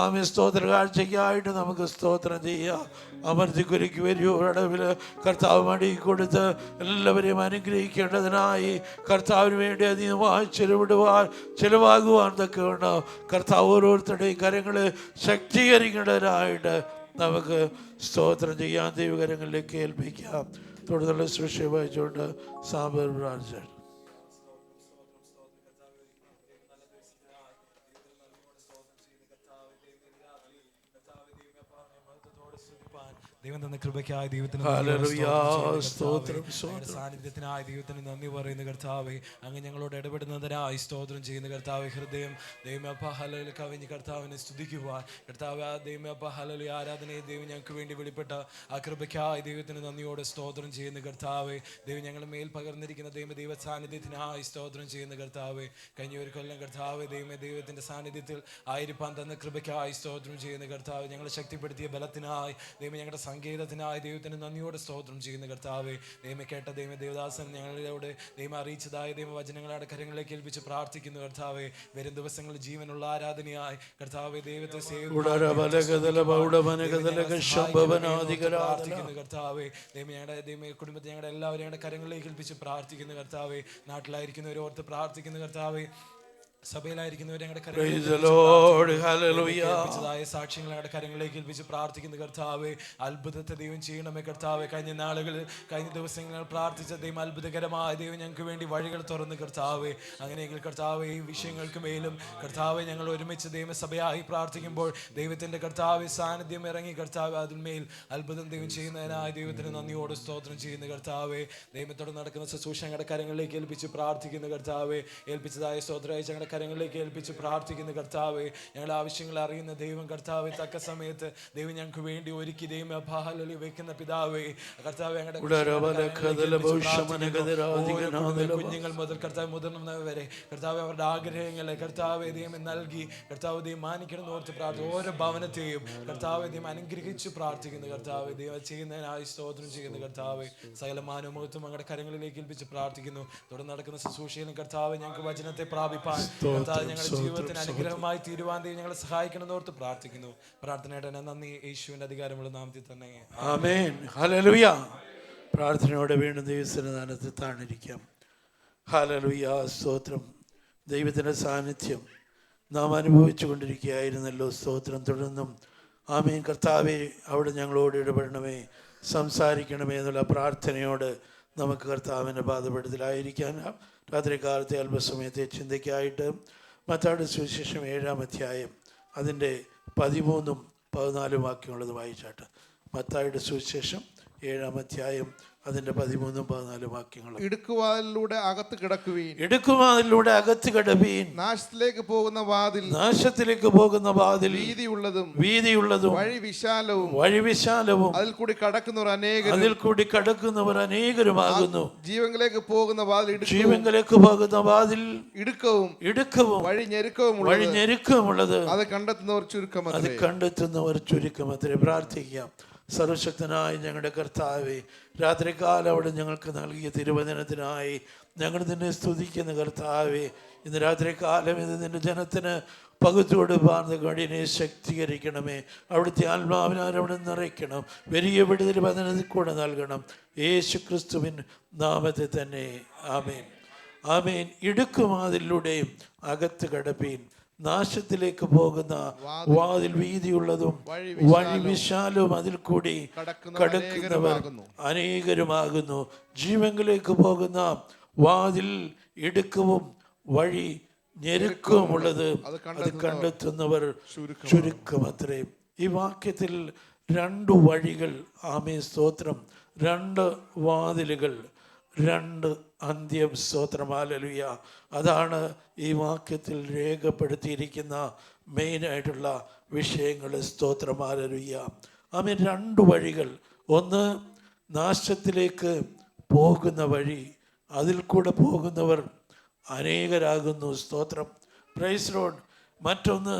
Speaker 1: ആമേൻ. സ്തോത്ര കാഴ്ചയ്ക്കായിട്ട് നമുക്ക് സ്തോത്രം ചെയ്യാം. അമർത്തിക്കുരുക്കി വരിയോടവിൽ കർത്താവ് മടി കൊടുത്ത് എല്ലാവരെയും അനുഗ്രഹിക്കേണ്ടതിനായി കർത്താവിന് വേണ്ടി അധികമായി ചെലവാകുവാൻ തക്കവണ്ണം കർത്താവ് ഓരോരുത്തരുടെയും കരങ്ങളെ ശക്തീകരിക്കേണ്ടതിനായിട്ട് നമുക്ക് സ്തോത്രം ചെയ്യാൻ ദൈവകരങ്ങളിലേക്ക് ഏൽപ്പിക്കാം. തുടർന്നുള്ള ശുശ്രൂഷ വായിച്ചുകൊണ്ട് സാമ്പർ പ്രാർത്ഥന.
Speaker 16: ദൈവം തന്ന കൃപയ്ക്കായി ദൈവത്തിന് സാന്നിധ്യത്തിനായി ദൈവത്തിന് നന്ദി പറയുന്ന കർത്താവെ, അങ്ങ് ഞങ്ങളോട് ഇടപെടുന്നതിനായി സ്തോത്രം ചെയ്യുന്ന കർത്താവെ. ഹൃദയം ദൈവമപ്പ ഹല്ലേലൂയ കവിഞ്ഞ് കർത്താവിനെ സ്തുതിക്കുവാൻ കർത്താവ് ആ ദൈവമപ്പ ഹല്ലേലൂയ ആരാധനയെ ദൈവം ഞങ്ങൾക്ക് വേണ്ടി വെളിപ്പെട്ട ആ കൃപയ്ക്കായി ദൈവത്തിന് നന്ദിയോടെ സ്തോത്രം ചെയ്യുന്ന കർത്താവെ. ദൈവം ഞങ്ങളുടെ മേൽ പകർന്നിരിക്കുന്ന ദൈവ സാന്നിധ്യത്തിനായി സ്തോത്രം ചെയ്യുന്ന കർത്താവെ. കഴിഞ്ഞ ഒരു കൊല്ലം കർത്താവ് ദൈവത്തിന്റെ സാന്നിധ്യത്തിൽ ആയിരിക്കാൻ തന്ന കൃപയ്ക്കായി സ്തോത്രം ചെയ്യുന്ന കർത്താവ്. ഞങ്ങളെ ശക്തിപ്പെടുത്തിയ ബലത്തിനായി ദൈവം ഞങ്ങളുടെ സംഗീതത്തിനായി ദൈവത്തിന് നന്ദിയോടെ സ്തോത്രം ചെയ്യുന്ന കർത്താവെ. ദൈവം കേട്ട ദേവദാസൻ ഞങ്ങളോട് ദൈവം അറിയിച്ചതായ ദൈവവചനങ്ങളുടെ കരങ്ങളിലേക്ക് ഏൽപ്പിച്ച് പ്രാർത്ഥിക്കുന്നു കർത്താവെ. വരും ദിവസങ്ങളിൽ ജീവനുള്ള ആരാധനയായി കർത്താവെ ദൈവത്തെ പ്രാർത്ഥിക്കുന്നു കർത്താവെ. ദൈവം ഞങ്ങളുടെ കുടുംബത്തെ ഞങ്ങളുടെ എല്ലാവരും ഞങ്ങളുടെ കരങ്ങളിലേക്ക് ഏൽപ്പിച്ച് പ്രാർത്ഥിക്കുന്നു കർത്താവെ. നാട്ടിലായിരിക്കുന്നവരെ ഓർത്ത് പ്രാർത്ഥിക്കുന്നു കർത്താവെ. സഭയിലായിരിക്കുന്നവരെ ഞങ്ങളുടെ കരങ്ങളിലേതായ സാക്ഷ്യങ്ങൾ ഞങ്ങളുടെ കരങ്ങളിലേക്ക് ഏൽപ്പിച്ച് പ്രാർത്ഥിക്കുന്ന കർത്താവെ. അത്ഭുതത്തെ ദൈവം ചെയ്യണമേ കർത്താവെ. കഴിഞ്ഞ നാളുകളിൽ കഴിഞ്ഞ ദിവസങ്ങൾ പ്രാർത്ഥിച്ച ദൈവം അത്ഭുതകരമായ ദൈവം ഞങ്ങൾക്ക് വേണ്ടി വഴികൾ തുറന്ന് കർത്താവെ. അങ്ങനെയെങ്കിൽ കർത്താവെ ഈ വിഷയങ്ങൾക്ക് മേലും കർത്താവെ ഞങ്ങൾ ഒരുമിച്ച് ദൈവസഭയായി പ്രാർത്ഥിക്കുമ്പോൾ ദൈവത്തിന്റെ കർത്താവെ സാന്നിധ്യം ഇറങ്ങി കർത്താവ് അതിന്മേൽ അത്ഭുതം ദൈവം ചെയ്യുന്നതിനായി ദൈവത്തിന് നന്ദിയോട് സ്തോത്രം ചെയ്യുന്ന കർത്താവെ. ദൈവത്തോട് നടക്കുന്ന ശുശ്രൂഷ ഞങ്ങളുടെ കരങ്ങളിലേക്ക് ഏൽപ്പിച്ച് പ്രാർത്ഥിക്കുന്ന കർത്താവെ. ഏൽപ്പിച്ചതായ സ്തോത്രയച്ച ഞങ്ങളുടെ കരങ്ങളിലേക്ക് ഏൽപ്പിച്ച് പ്രാർത്ഥിക്കുന്ന കർത്താവെ. ഞങ്ങളുടെ ആവശ്യങ്ങൾ അറിയുന്ന ദൈവം കർത്താവെ. തക്ക സമയത്ത് ദൈവം ഞങ്ങൾക്ക് വേണ്ടി ഒരുക്കി ദൈവം അഭാഹലി വെക്കുന്ന പിതാവേ കർത്താവെ. ഞങ്ങളുടെ കുഞ്ഞുങ്ങൾ മുതൽ കർത്താവ് മുതിർന്നവരെ കർത്താവ് അവരുടെ ആഗ്രഹങ്ങളെ കർത്താവെ ദൈവം നൽകി കർത്താവ് ദൈവം മാനിക്കണം ഓർത്ത് പ്രാർത്ഥിക്കും. ഓരോ ഭവനത്തെയും കർത്താവെ ദൈവം അനുഗ്രഹിച്ച് പ്രാർത്ഥിക്കുന്ന കർത്താവെ. ദൈവം ചെയ്യുന്നതിനായി സ്തോത്രം ചെയ്യുന്ന കർത്താവെ. സകല മാനവത്വം ഞങ്ങളുടെ കരങ്ങളിലേക്ക് ഏൽപ്പിച്ച് പ്രാർത്ഥിക്കുന്നു. തുടർന്ന് നടക്കുന്ന ശുശ്രൂഷയിലും കർത്താവെ ഞങ്ങൾക്ക് വചനത്തെ പ്രാപിപ്പാൻ കർത്താവ് ഞങ്ങളുടെ ജീവിതത്തിന് അനുഗ്രഹമായി തീരുവാൻ ദൈവം ഞങ്ങളെ സഹായിക്കണമെന്ന് ഓർത്ത് പ്രാർത്ഥിക്കുന്നു. പ്രാർത്ഥനയുടെ നന്ദി യേശുവിന്റെ അധികാരമുള്ള നാമത്തിൽ തന്നെ.
Speaker 1: ആമേൻ. ഹല്ലേലൂയ. പ്രാർത്ഥനയോടെ വീണ്ടും ദൈവസന്നിധാനത്തിൽ താണിരിക്കാം. ഹല്ലേലൂയ. സ്തോത്രം. ദൈവത്തിൻ്റെ സാന്നിധ്യം നാം അനുഭവിച്ചു കൊണ്ടിരിക്കുകയായിരുന്നല്ലോ. സ്തോത്രം. തുടർന്നും ആമേൻ. കർത്താവെ അവിടെ ഞങ്ങളോട് ഇടപെടണമേ, സംസാരിക്കണമേ എന്നുള്ള പ്രാർത്ഥനയോട് നമുക്ക് കർത്താവിൻ്റെ പാദപീഠത്തിലായിരിക്കാൻ രാത്രികാലത്തെ അല്പസമയത്തെ ചിന്തയ്ക്കായിട്ട് മത്തായിയുടെ സുവിശേഷം 7-ാം അധ്യായം അതിൻ്റെ 13-14 വാക്യമുള്ളത് വായിച്ചാട്ട്. മത്തായിയുടെ സുവിശേഷം 7-ാം അധ്യായം അതിന്റെ 13-14 വാക്യങ്ങൾ.
Speaker 6: ഇടുക്കുവാതിലൂടെ അകത്ത് കിടക്കുവീൻ,
Speaker 1: ഇടുക്കുവാതിലൂടെ അകത്ത് കിടവീൻ.
Speaker 6: നാശത്തിലേക്ക് പോകുന്ന വാതിൽ,
Speaker 1: നാശത്തിലേക്ക് പോകുന്ന വാതിൽ വീതിയുള്ളതും
Speaker 6: വഴി വിശാലവും
Speaker 1: അതിൽ കൂടി
Speaker 6: കടക്കുന്നവർ
Speaker 1: അനേകരുമാകുന്നു.
Speaker 6: ജീവനിലേക്ക് പോകുന്ന വാതിൽ
Speaker 1: ഇടുക്കവും
Speaker 6: വഴി
Speaker 1: ഞെരുക്കവുമുള്ളത്.
Speaker 6: അത്
Speaker 1: കണ്ടെത്തുന്നവർ ചുരുക്കമത്രേ. പ്രാർത്ഥിക്കാം. സർവശക്തനായ ഞങ്ങളുടെ കർത്താവേ, രാത്രികാലം അവിടെ ഞങ്ങൾക്ക് നൽകിയ തിരുവചനത്തിനായി ഞങ്ങൾ നിന്നെ സ്തുതിക്കുന്ന കർത്താവേ, ഇന്ന് രാത്രികാലം ഇത് നിന്റെ ജനത്തിന് പകുത്തു കൊടുപ്പാൻ വേണ്ടിനെ ശക്തീകരിക്കണമേ. അവിടുത്തെ ആത്മാവിനാൽ അവിടെ നിറയ്ക്കണം. വലിയ വിടുതൽ വചനത്തിൽ കൂടെ നൽകണം. യേശു ക്രിസ്തുവിൻ നാമത്തിൽ തന്നെ. ആമേൻ, ആമേൻ. ഇടുക്കുവാതിലൂടെയും അകത്ത് കടപ്പീൻ. നാശത്തിലേക്ക് പോകുന്ന വാതിൽ വീതിയുള്ളതും വഴി വിശാലവും അതിൽ കൂടി കടക്കുന്നവർ അനേകരുമാകുന്നു. ജീവനിലേക്ക് പോകുന്ന വാതിൽ ഇടുക്കവും വഴി ഞെരുക്കവുമുള്ളത്. അത് കണ്ടെത്തുന്നവർ ചുരുക്കമത്രേ. ഈ വാക്യത്തിൽ 2 വഴികൾ. ആമേൻ, സ്തോത്രം. 2 വാതിലുകൾ, 2 അന്ത്യം. സ്തോത്രം, ഹല്ലേലൂയ. അതാണ് ഈ വാക്യത്തിൽ രേഖപ്പെടുത്തിയിരിക്കുന്ന മെയിനായിട്ടുള്ള വിഷയങ്ങൾ. സ്തോത്രം, ഹല്ലേലൂയ. ആമേൻ. 2 വഴികൾ. ഒന്ന് നാശത്തിലേക്ക് പോകുന്ന വഴി, അതിൽ കൂടെ പോകുന്നവർ അനേകരാകുന്നു. സ്തോത്രം, പ്രൈസ് ലോർഡ്. മറ്റൊന്ന്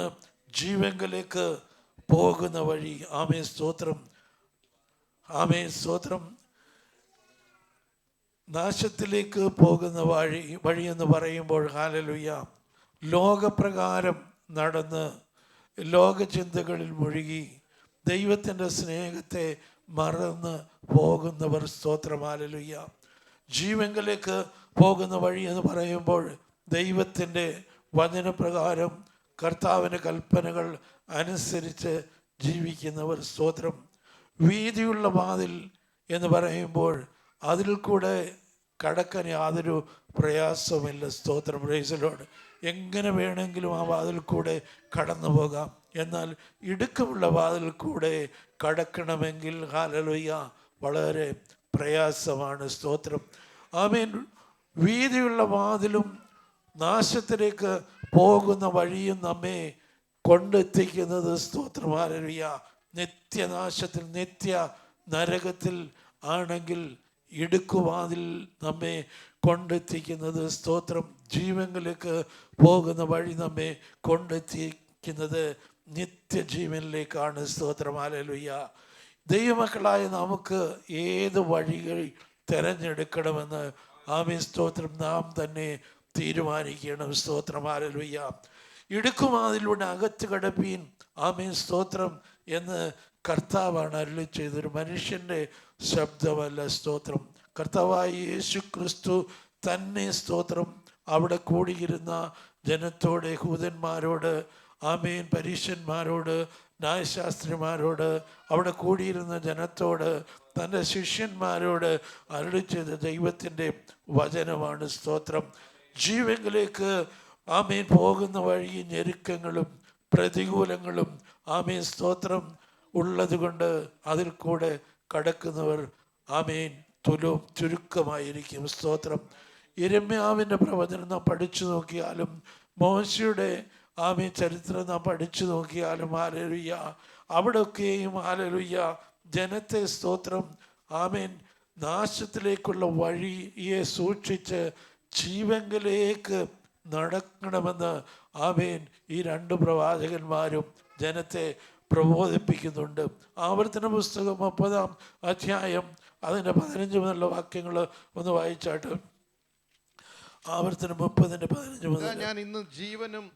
Speaker 1: ജീവങ്കലേക്ക് പോകുന്ന വഴി. ആമേൻ, സ്തോത്രം, ആമേൻ, സ്തോത്രം. നാശത്തിലേക്ക് പോകുന്ന വഴി എന്ന് പറയുമ്പോൾ ഹല്ലേലൂയ, ലോകപ്രകാരം നടന്ന് ലോകചിന്തകളിൽ മുഴുകി ദൈവത്തിൻ്റെ സ്നേഹത്തെ മറന്ന് പോകുന്നവർ. സ്തോത്രം, ഹല്ലേലൂയ. ജീവങ്കലേക്ക് പോകുന്ന വഴി എന്ന് പറയുമ്പോൾ ദൈവത്തിൻ്റെ വചനപ്രകാരം കർത്താവിൻ്റെ കൽപ്പനകൾ അനുസരിച്ച് ജീവിക്കുന്നവർ. സ്തോത്രം. വീതിയുള്ള വാതിൽ എന്ന് പറയുമ്പോൾ അതിൽ കൂടെ കടക്കാൻ യാതൊരു പ്രയാസവുമില്ല. സ്തോത്രം, പ്രൈസ് ദി ലോർഡ്. എങ്ങനെ വേണമെങ്കിലും ആ വാതിൽ കൂടെ കടന്നു പോകാം. എന്നാൽ ഇടുക്കമുള്ള വാതിൽ കൂടെ കടക്കണമെങ്കിൽ ഹല്ലേലൂയ വളരെ പ്രയാസമാണ്. സ്തോത്രം, ആമേൻ. വീതിയുള്ള വാതിലും നാശത്തിലേക്ക് പോകുന്ന വഴിയും നമ്മെ കൊണ്ടെത്തിക്കുന്നത്, സ്തോത്രം, ഹല്ലേലൂയ, നിത്യനാശത്തിൽ, നിത്യ നരകത്തിൽ ആണെങ്കിൽ ഇടുക്കുവാതിൽ നമ്മെ കൊണ്ടെത്തിക്കുന്നത്, സ്തോത്രം, ജീവനിലേക്ക് പോകുന്ന വഴി നമ്മെ കൊണ്ടെത്തിക്കുന്നത് നിത്യജീവനിലേക്കാണ്. സ്തോത്രം, ഹല്ലേലൂയ. ദൈവമക്കളായ നമുക്ക് ഏത് വഴികൾ തിരഞ്ഞെടുക്കണമെന്ന് ആമേൻ, സ്തോത്രം, നാം തന്നെ തീരുമാനിക്കണം. സ്തോത്രം, ഹല്ലേലൂയ. ഇടുക്കുവാതിലൂടെ അകത്ത് കടപ്പീൻ. ആമേൻ, സ്തോത്രം എന്ന് കർത്താവാണ് അരുളി ചെയ്തൊരു മനുഷ്യൻ്റെ ശബ്ദമല്ല. സ്തോത്രം, കർത്താവായ യേശു ക്രിസ്തു തന്നെ, സ്തോത്രം, അവിടെ കൂടിയിരുന്ന ജനത്തോട്, യഹൂദന്മാരോട്, ആമേൻ, പരീശന്മാരോട്, ന്യായശാസ്ത്രിമാരോട്, അവിടെ കൂടിയിരുന്ന ജനത്തോട്, തൻ്റെ ശിഷ്യന്മാരോട് അരുളി ചെയ്ത ദൈവത്തിൻ്റെ വചനമാണ്. സ്തോത്രം, ജീവനിലേക്ക് ആമേൻ പോകുന്ന വഴി ഞെരുക്കങ്ങളും പ്രതികൂലങ്ങളും ആമേൻ, സ്തോത്രം, ഉള്ളത് കൊണ്ട് അതിൽ കൂടെ കടക്കുന്നവർ ആമേൻ ചുരുക്കമായിരിക്കും. സ്തോത്രം, യിരെമ്യാവിൻ്റെ പ്രവചനം നാം പഠിച്ചു നോക്കിയാലും, മോശയുടെ ആമേൻ ചരിത്രം നാം പഠിച്ചു നോക്കിയാലും, ഹല്ലേലൂയ, അവിടെയൊക്കെയും ഹല്ലേലൂയ ജനത്തെ, സ്തോത്രം, ആമേൻ, നാശത്തിലേക്കുള്ള വഴിയെ സൂക്ഷിച്ച് ജീവനിലേക്ക് നടക്കണമെന്ന് ആമേൻ ഈ 2 പ്രവാചകന്മാരും ജനത്തെ പ്രബോധിപ്പിക്കുന്നുണ്ട്. ആവർത്തന പുസ്തകം 30-ാം അധ്യായം അതിൻ്റെ 15 മുതലുള്ള വാക്യങ്ങൾ ഒന്ന് വായിച്ചാട്ട്. ആവർത്തനം 30-15 മുതൽ.
Speaker 6: ഞാൻ ഇന്ന് ജീവനും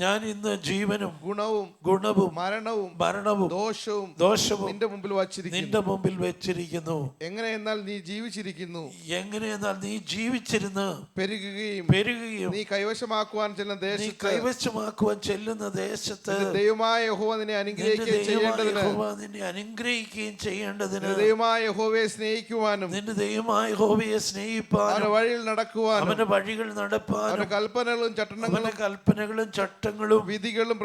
Speaker 1: ഞാൻ ഇന്ന് ജീവനും
Speaker 6: ഗുണവും മരണവും ദോഷവും നിന്റെ മുമ്പിൽ വച്ചിരിക്കുന്നു. എങ്ങനെയെന്നാൽ നീ ജീവിച്ചിരുന്ന് പെരുകുകയും നീ കൈവശമാക്കുവാൻ ചെല്ലുന്ന ദേശത്ത് ദൈവമായ യഹോവ നിന്നെ അനുഗ്രഹിക്കുകയും ചെയ്യേണ്ടതിന് ദൈവമായ യഹോവയെ സ്നേഹിക്കുവാനും നിന്റെ ദൈവമായ യഹോവയെ സ്നേഹിപ്പാനും അവന്റെ വഴികൾ നടക്കുവാനും അവന്റെ കൽപ്പനകളും ചട്ടങ്ങളും
Speaker 1: കൽപ്പനകളും ചട്ടങ്ങളും
Speaker 6: വിധികളും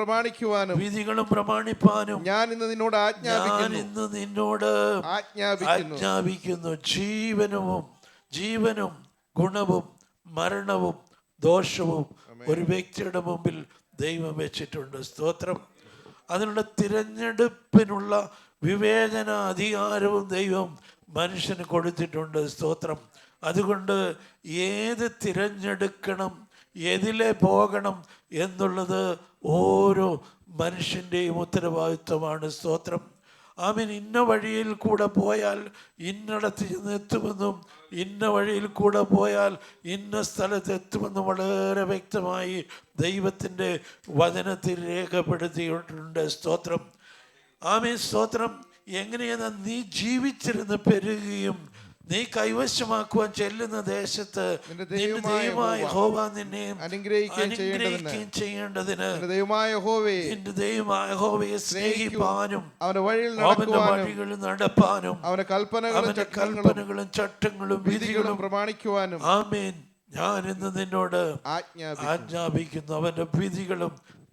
Speaker 6: പ്രമാണിക്കുവാനും
Speaker 1: ഞാൻ ഇന്ന് നിന്നോട് ആജ്ഞാപിക്കുന്നു. ജീവനും ഗുണവും മരണവും ദോഷവും ഒരു വ്യക്തിയുടെ മുമ്പിൽ ദൈവം വെച്ചിട്ടുണ്ട്. സ്തോത്രം. അതിനുള്ള തിരഞ്ഞെടുപ്പിനുള്ള വിവേചന അധികാരവും ദൈവം മനുഷ്യന് കൊടുത്തിട്ടുണ്ട്. സ്തോത്രം. അതുകൊണ്ട് ഏത് തിരഞ്ഞെടുക്കണം, എതിലെ പോകണം എന്നുള്ളത് ഓരോ മനുഷ്യൻ്റെയും ഉത്തരവാദിത്വമാണ്. സ്തോത്രം. ആമീൻ. ഇന്ന വഴിയിൽ കൂടെ പോയാൽ ഇന്നടത്ത് എത്തുമെന്നും ഇന്ന വഴിയിൽ കൂടെ പോയാൽ ഇന്ന സ്ഥലത്ത് എത്തുമെന്നും വളരെ വ്യക്തമായി ദൈവത്തിൻ്റെ വചനത്തിൽ രേഖപ്പെടുത്തിയിട്ടുണ്ട്. സ്തോത്രം. ആമീൻ. സ്തോത്രം. എങ്ങനെയാണ് നീ ജീവിച്ചിരുന്ന് പെരുകുകയും നീ കൈവശമാക്കുവാൻ ചെല്ലുന്ന ദേശത്ത് ദൈവമായ യഹോവ നിന്നെ അനുഗ്രഹിക്കുകയും ചെയ്യേണ്ടതിന് നിന്റെ ദൈവമായ യഹോവയെ സ്നേഹിപ്പാനും അവന്റെ വഴികളിൽ നടപ്പാനും അവന്റെ കൽപ്പനകളും ചട്ടങ്ങളും വിധികളും പ്രമാണിക്കുവാനും ആമേൻ ഞാൻ ഇന്ന് നിന്നോട് ആജ്ഞാപിക്കുന്നു. അവന്റെ വിധികളും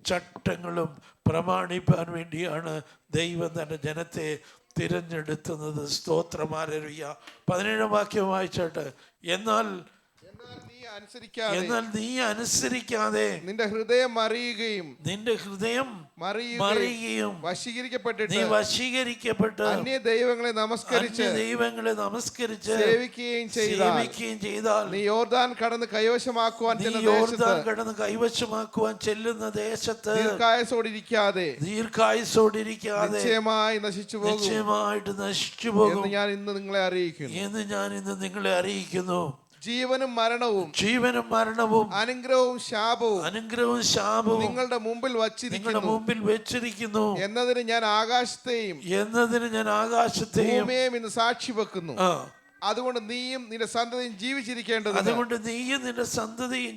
Speaker 1: ചട്ടങ്ങളും പ്രമാണിപ്പാൻ വേണ്ടിയാണ് ദൈവം തന്റെ ജനത്തെ തിരഞ്ഞെടുത്തുന്നത്. സ്തോത്രം. ഹല്ലേലൂയ. 17 വാക്യം വായിച്ചോട്ടെ. എന്നാൽ നീ അനുസരിക്കാതെ നിന്റെ ഹൃദയം മറിയുകയും വശീകരിക്കപ്പെട്ട് അന്യ ദൈവങ്ങളെ നമസ്കരിച്ച് സേവിക്കുകയും ചെയ്താൽ നീ യോർദാൻ കടന്ന് കൈവശമാക്കുവാൻ ചെല്ലുന്ന ദേശത്ത് ദീർഘായുസ്സോടിരിക്കാതെ നിശ്ചയമായിട്ട് നശിച്ചു പോകും എന്ന് ഞാൻ ഇന്ന് നിങ്ങളെ അറിയിക്കുന്നു. ജീവനും മരണവും അനുഗ്രഹവും ശാപവും നിങ്ങളുടെ മുമ്പിൽ വച്ചിരിക്കുന്നു എന്നതിന് ഞാൻ ആകാശത്തെയും ഭൂമിയെയും ഇന്ന് സാക്ഷി വെക്കുന്നു. അതുകൊണ്ട് നീയും നിന്റെ സന്തതിയും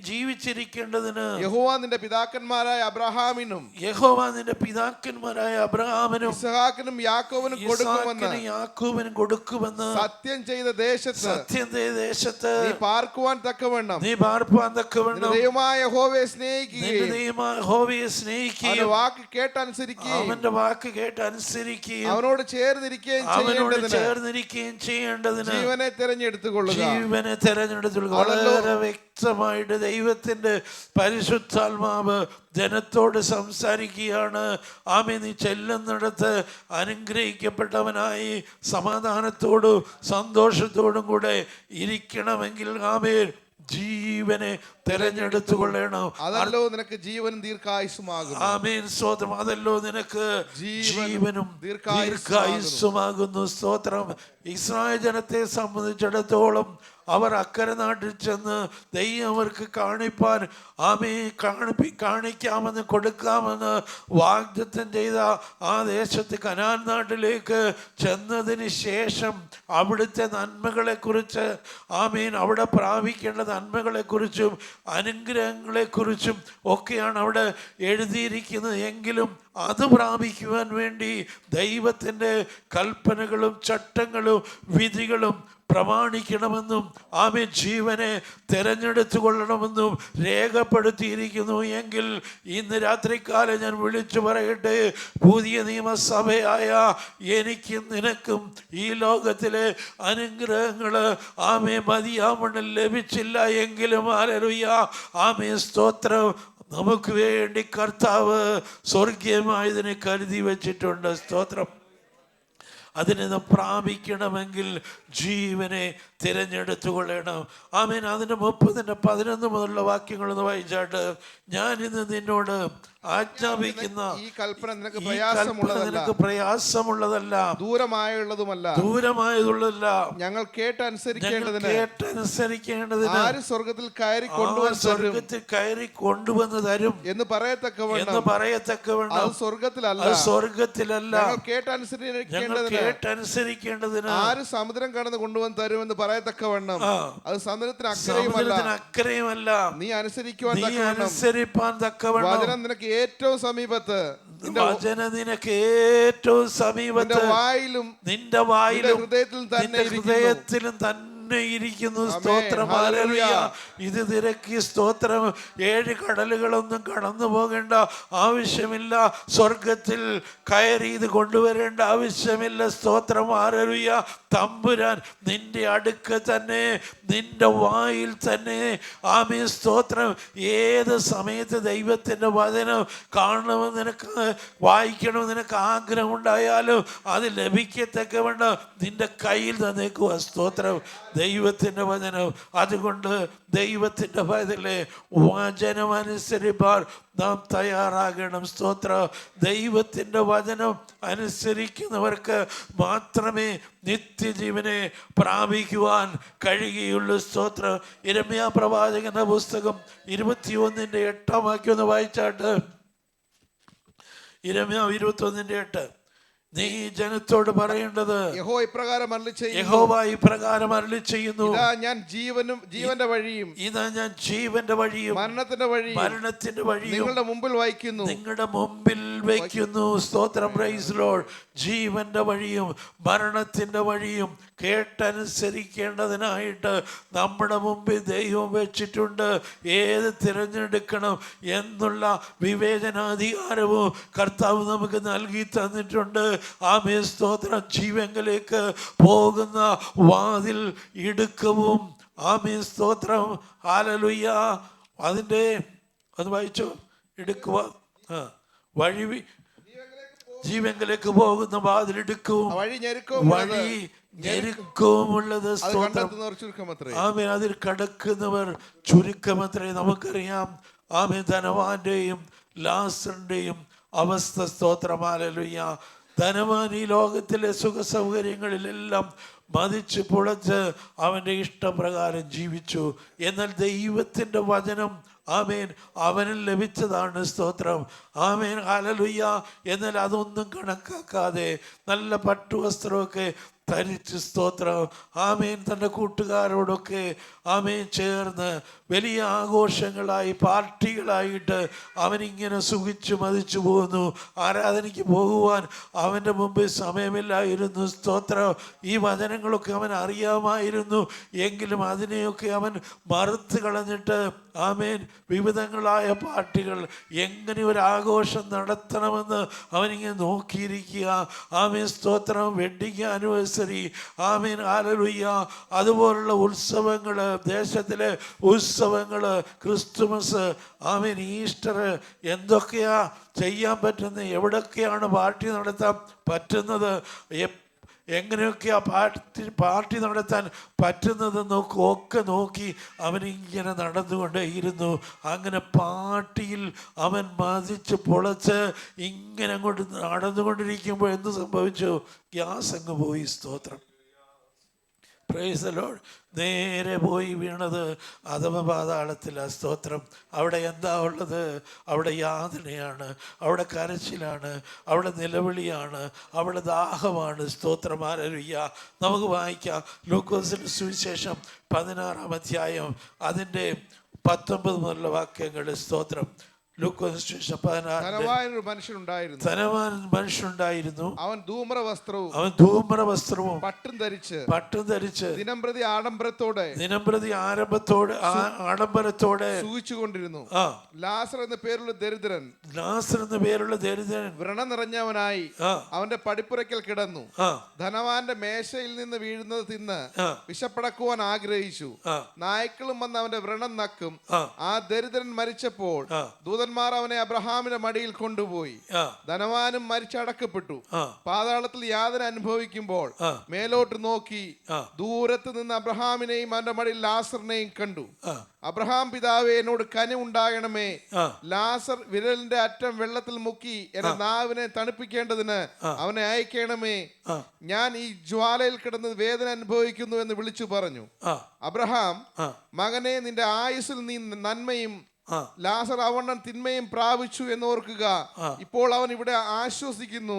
Speaker 1: ജീവിച്ചിരിക്കേണ്ടതിന് യഹോവ നിന്റെ പിതാക്കന്മാരായ അബ്രഹാമിനും ഇസ്ഹാക്കിനും യാക്കോബിനും കൊടുക്കുമെന്ന് സത്യം ചെയ്ത ദേശത്ത് നീ പാർക്കുവാൻ തക്കവണ്ണം ദൈവമായ യഹോവയെ സ്നേഹിക്കുകയും അവന്റെ വാക്ക് കേട്ടനുസരിക്കുകയും അവനോട് ചേർന്നിരിക്കുകയും ചെയ്യേണ്ടതിന് ജീവനെ തെരഞ്ഞെടുത്തുകൊള്ളുക. വളരെ വ്യക്തമായിട്ട് ദൈവത്തിന്റെ പരിശുദ്ധാത്മാവ് ജനത്തോട് സംസാരിക്കുകയാണ്. ആമേൻ. നീ ചെല്ലുന്നിടത്ത് അനുഗ്രഹിക്കപ്പെട്ടവനായി സമാധാനത്തോടും സന്തോഷത്തോടും കൂടെ ഇരിക്കണമെങ്കിൽ ആമേൻ ജീവനെ തെരഞ്ഞെടുത്തുകൊള്ളണം. അതല്ലോ നിനക്ക് ജീവനും ദീർഘായുസ്സുമാകുന്നു. ആമേൻ. സ്തോത്രം. അതല്ലോ നിനക്ക് ജീവനും ദീർഘായുസ്സുമാകുന്നു. സ്തോത്രം. ഇസ്രായേൽ ജനത്തെ സംബന്ധിച്ചിടത്തോളം അവർ അക്കരെ നാട്ടിൽ ചെന്ന് ദൈവം അവർക്ക് കാണിപ്പാൻ കാണിക്കാമെന്ന് കൊടുക്കാമെന്ന് വാഗ്ദത്തം ചെയ്ത ആ ദേശത്ത് കനാൻ നാട്ടിലേക്ക് ചെന്നതിന് ശേഷം അവിടുത്തെ നന്മകളെക്കുറിച്ച് അവിടെ പ്രാപിക്കേണ്ട നന്മകളെക്കുറിച്ചും അനുഗ്രഹങ്ങളെക്കുറിച്ചും ഒക്കെയാണ് അവിടെ എഴുതിയിരിക്കുന്നത്. എങ്കിലും അത് പ്രാപിക്കുവാൻ വേണ്ടി ദൈവത്തിൻ്റെ കൽപ്പനകളും ചട്ടങ്ങളും വിധികളും പ്രമാണിക്കണമെന്നും ആമേൻ ജീവനെ തെരഞ്ഞെടുത്തു കൊള്ളണമെന്നും രേഖപ്പെടുത്തിയിരിക്കുന്നു. എങ്കിൽ ഇന്ന് രാത്രികാലം ഞാൻ വിളിച്ചു പറയട്ടെ, പുതിയ നിയമസഭയായ എനിക്കും നിനക്കും ഈ ലോകത്തിലെ അനുഗ്രഹങ്ങൾ ആമേ മതിയാവണ്ണം ലഭിച്ചില്ല എങ്കിലും ഹല്ലേലൂയ ആമേ സ്തോത്രം, നമുക്ക് വേണ്ടി കർത്താവ് സ്വർഗീയമായതിനെ കരുതി വച്ചിട്ടുണ്ട്. സ്തോത്രം. അതിനെ നാം പ്രാപിക്കണമെങ്കിൽ ജീവനെ തിരഞ്ഞെടുത്തുകൊള്ളണം. ആമേൻ. അതിന് 30-11 മുതലുള്ള വാക്യങ്ങളൊന്ന് വായിച്ചാട്ട്. ഞാൻ ഇന്ന് നിന്നോട് ആജ്ഞാപിക്കുന്ന ഈ കൽപ്പന നിനക്ക് പ്രയാസമുള്ളതല്ല, ദൂരമായതുള്ളതല്ല. ഞങ്ങൾ കേട്ടനുസരിക്കേണ്ടതിന് ആര് സ്വർഗത്തിൽ കയറി കൊണ്ടുവന്ന് തരും എന്ന് പറയത്തക്കവണ്ണം അത് സ്വർഗത്തിലല്ല. കേട്ടനുസരിക്കേണ്ടതിന് ആര് സമുദ്രം കടന്ന് കൊണ്ടുവന്ന് തരുമെന്ന് പറയത്തക്കവണ്ണം അത് സമുദ്രത്തിന് അക്കരയുമല്ല. നീ അനുസരിപ്പാൻ തക്കവണ്ണം വചനം നിനക്ക് ഏറ്റവും സമീപത്ത്, നിന്റെ വായിലും ഹൃദയത്തിലും തന്നെ മുന്നേ ഇരിക്കുന്നു. സ്തോത്രം, ഹല്ലേലൂയ. ഇത് തിരക്കി സ്തോത്രം. 7 കടലുകളൊന്നും കടന്നു പോകേണ്ട ആവശ്യമില്ല. സ്വർഗത്തിൽ കയറി ഇത് കൊണ്ടുവരേണ്ട ആവശ്യമില്ല. സ്തോത്രം, ഹല്ലേലൂയ. തമ്പുരാൻ നിന്റെ അടുക്ക തന്നെ, നിന്റെ വായിൽ തന്നെ. ആമേൻ, സ്തോത്രം. ഏത് സമയത്ത് ദൈവത്തിൻ്റെ വചനം കാണണമെന്ന് നിനക്ക്, വായിക്കണമെന്ന് നിനക്ക് ആഗ്രഹം ഉണ്ടായാലും അത് ലഭിക്കത്തക്കവണ്ണം നിന്റെ കയ്യിൽ തന്നേക്കുക. സ്തോത്രം, ദൈവത്തിൻ്റെ വചനം. അതുകൊണ്ട് ദൈവത്തിൻ്റെ വചനം അനുസരിപ്പാൻ നാം തയ്യാറാകണം. സ്തോത്രം. ദൈവത്തിൻ്റെ വചനം അനുസരിക്കുന്നവർക്ക് മാത്രമേ നിത്യജീവനെ പ്രാപിക്കുവാൻ കഴിയുകയുള്ളൂ. സ്തോത്രം. യിരെമ്യാ പ്രവാചകന്റെ പുസ്തകം 21:8 വാക്യം ഒന്ന് വായിച്ചാട്ട്. യിരെമ്യാ 21:8. നീ ജനത്തോട് പറയേണ്ടത്,
Speaker 6: യഹോവ ഇപ്രകാരം
Speaker 1: അരുളി ചെയ്യുന്നു,
Speaker 6: ഇതാ ഞാൻ ജീവന്റെ വഴിയും,
Speaker 1: ഇതാ ഞാൻ ജീവന്റെ വഴിയും
Speaker 6: മരണത്തിന്റെ
Speaker 1: വഴിയും
Speaker 6: നിങ്ങളുടെ മുമ്പിൽ
Speaker 1: വയ്ക്കുന്നു. സ്തോത്രം, പ്രൈസ് ലോർഡ്. ജീവന്റെ വഴിയും മരണത്തിന്റെ വഴിയും കേട്ടനുസരിക്കേണ്ടതിനായിട്ട് നമ്മുടെ മുമ്പിൽ ദൈവം വെച്ചിട്ടുണ്ട്. ഏത് തിരഞ്ഞെടുക്കണം എന്നുള്ള വിവേചനാധികാരവും കർത്താവ് നമുക്ക് നൽകി തന്നിട്ടുണ്ട്. ആമേൻ, സ്തോത്രം. ജീവങ്കിലേക്ക് പോകുന്ന വാതിൽ ഇടുക്കവും, ആമേൻ, സ്തോത്രം, ഹല്ലേലൂയ. അതിൻ്റെ അത് വായിച്ചോ. ഇടുക്കുവ വഴി, ജീവങ്കിലേക്ക് പോകുന്ന വാതിലിടുക്കവും വഴി ഞെരുക്കവുമുള്ളത്. സ്തോത്രം, ആമേൻ. അതിൽ കടക്കുന്നവർ ചുരുക്കമത്രേ. നമുക്കറിയാം, ആമേൻ, ധനവാന്റെയും ലാസറിന്റെയും അവസ്ഥ. സ്തോത്രം, ഹല്ലേലൂയ. ധനവാൻ ഈ ലോകത്തിലെ സുഖ സൗകര്യങ്ങളിലെല്ലാം മതിച്ച് പൊളച്ച് അവൻ്റെ ഇഷ്ടപ്രകാരം ജീവിച്ചു. എന്നാൽ ദൈവത്തിൻ്റെ വചനം, ആമേൻ, അവനിൽ ലഭിച്ചതാണ്. സ്തോത്രം, ആമേൻ, ഹല്ലേലൂയ. എന്നാൽ അതൊന്നും കണക്കാക്കാതെ നല്ല പട്ടുവസ്ത്രമൊക്കെ ധരിച്ച്, സ്തോത്രം, ആമേൻ, തൻ്റെ കൂട്ടുകാരോടൊക്കെ ആമേൻ ചേർന്ന് വലിയ ആഘോഷങ്ങളായി പാർട്ടികളായിട്ട് അവനിങ്ങനെ സുഖിച്ചു മതിച്ചു പോകുന്നു. ആരാധനയ്ക്ക് പോകുവാൻ അവൻ്റെ മുമ്പിൽ സമയമില്ലായിരുന്നു. സ്തോത്രം. ഈ വചനങ്ങളൊക്കെ അവൻ അറിയാമായിരുന്നു. എങ്കിലും അതിനെയൊക്കെ അവൻ മറുത്ത് കളഞ്ഞിട്ട്, ആമേൻ, വിവിധങ്ങളായ പാർട്ടികൾ, എങ്ങനെ ഒരു ആഘോഷം നടത്തണമെന്ന് അവനിങ്ങനെ നോക്കിയിരിക്കുക. ആമേൻ, സ്തോത്രം. വെഡിങ് ആനിവേഴ്സറി, ആമേൻ, ഹല്ലേലൂയ. അതുപോലുള്ള ഉത്സവങ്ങൾ, ദേശത്തിലെ ഉത്സവങ്ങൾ, ക്രിസ്തുമസ്, ആമേൻ, ഈസ്റ്റർ, എന്തൊക്കെയാ ചെയ്യാൻ പറ്റുന്നത്, എവിടൊക്കെയാണ് പാർട്ടി നടത്താൻ പറ്റുന്നത്, എങ്ങനെയൊക്കെയാ പാർട്ടി നടത്താൻ പറ്റുന്നതെന്നൊക്കെ ഒക്കെ നോക്കി അവനിങ്ങനെ നടന്നുകൊണ്ടേയിരുന്നു. അങ്ങനെ പാർട്ടിയിൽ അവൻ മതിച്ച് പൊളച്ച് ഇങ്ങനെ അങ്ങോട്ട് നടന്നുകൊണ്ടിരിക്കുമ്പോൾ എന്ത് സംഭവിച്ചു? ഗ്യാസ് അങ്ങ് പോയി. സ്തോത്രം, പ്രൈസ് ദി ലോർഡ്. നേരെ പോയി വീണത് അധമപാതാളത്തിലാണ്. സ്തോത്രം. അവിടെ എന്താ ഉള്ളത്? അവിടെ യാതനയാണ്, അവിടെ കരച്ചിലാണ്, അവിടെ നിലവിളിയാണ്, അവിടെ ദാഹമാണ്. സ്തോത്രം, ഹല്ലേലൂയ. നമുക്ക് വായിക്കാം ലൂക്കോസിന്റെ സുവിശേഷം 16-ാം അധ്യായം അതിൻ്റെ 19 മുതലുള്ള വാക്യങ്ങൾ. സ്തോത്രം.
Speaker 6: ധനവാനൊരു മനുഷ്യനുണ്ടായിരുന്നു. അവൻ ധൂമ്രവസ്ത്രവും പട്ടും ധരിച്ച് ദിനംപ്രതി ആഡംബരത്തോടെ സൂചിച്ചുകൊണ്ടിരുന്നു. ലാസർ എന്ന പേരുള്ള ദരിദ്രൻ വ്രണം നിറഞ്ഞവനായി അവന്റെ പടിപ്പുരയ്ക്കൽ കിടന്നു. ധനവാന്റെ മേശയിൽ നിന്ന് വീഴുന്നത് തിന്ന് വിശപ്പടക്കുവാൻ ആഗ്രഹിച്ചു. നായ്ക്കളും വന്ന് അവന്റെ വ്രണം നക്കും. ആ ദരിദ്രൻ മരിച്ചപ്പോൾ ദൂതന്മാർ അവനെ അബ്രഹാമിന്റെ മടിയിൽ കൊണ്ടുപോയി. ധനവാനും മരിച്ചടക്കപ്പെട്ടു. പാതാളത്തിൽ യാതന അനുഭവിക്കുമ്പോൾ മേലോട്ട് നോക്കി ദൂരത്ത് നിന്ന് അബ്രഹാമിനെയും അവന്റെ മടിയിൽ ലാസറിനെയും കണ്ടു. അബ്രഹാം പിതാവേ, എന്നോട് കനിവുണ്ടാകണമേ. ലാസർ വിരലിന്റെ അറ്റം വെള്ളത്തിൽ മുക്കി എന്റെ നാവിനെ തണുപ്പിക്കേണ്ടതിന് അവനെ അയക്കണമേ. ഞാൻ ഈ ജ്വാലയിൽ കിടന്ന് വേദന അനുഭവിക്കുന്നു എന്ന് വിളിച്ചു പറഞ്ഞു. അബ്രഹാം, മകനെ, നിന്റെ ആയുസ്സിൽ നീ നന്മയും ലാസർ അവണ്ണം തിന്മയും പ്രാപിച്ചു എന്നോർക്കുക. ഇപ്പോൾ അവൻ ഇവിടെ ആശ്വസിക്കുന്നു,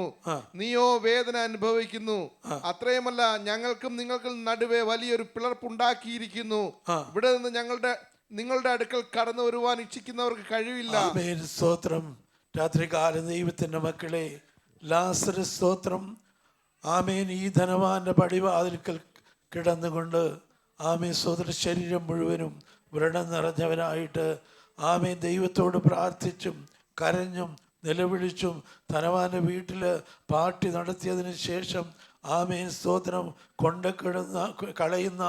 Speaker 6: നീയോ വേദന അനുഭവിക്കുന്നു. അത്രയുമല്ല, ഞങ്ങൾക്കും നിങ്ങൾക്കും നടുവേ വലിയൊരു പിളർപ്പുണ്ടാക്കിയിരിക്കുന്നു. ഇവിടെ നിന്ന് നിങ്ങളുടെ അടുക്കൽ കടന്നു വരുവാൻ ഇച്ഛിക്കുന്നവർക്ക് കഴിവില്ല.
Speaker 1: സ്തോത്രം. രാത്രികാല ദൈവത്തിന്റെ മക്കളെ, ലാസറസ്, സ്തോത്രം, ആമേൻ, ഈ ധനവാന്റെ പടിവാതിൽക്കൽ കിടന്നുകൊണ്ട് ആമേൻ സ്തോത്രം ശരീരം മുഴുവനും വ്രണം നിറഞ്ഞവനായിട്ട് ആമേൻ ദൈവത്തോട് പ്രാർത്ഥിച്ചും കരഞ്ഞും നിലവിളിച്ചും ധനവാന്റെ വീട്ടിൽ പാർട്ടി നടത്തിയതിന് ശേഷം ആമേൻ സ്തോത്രം കളയുന്ന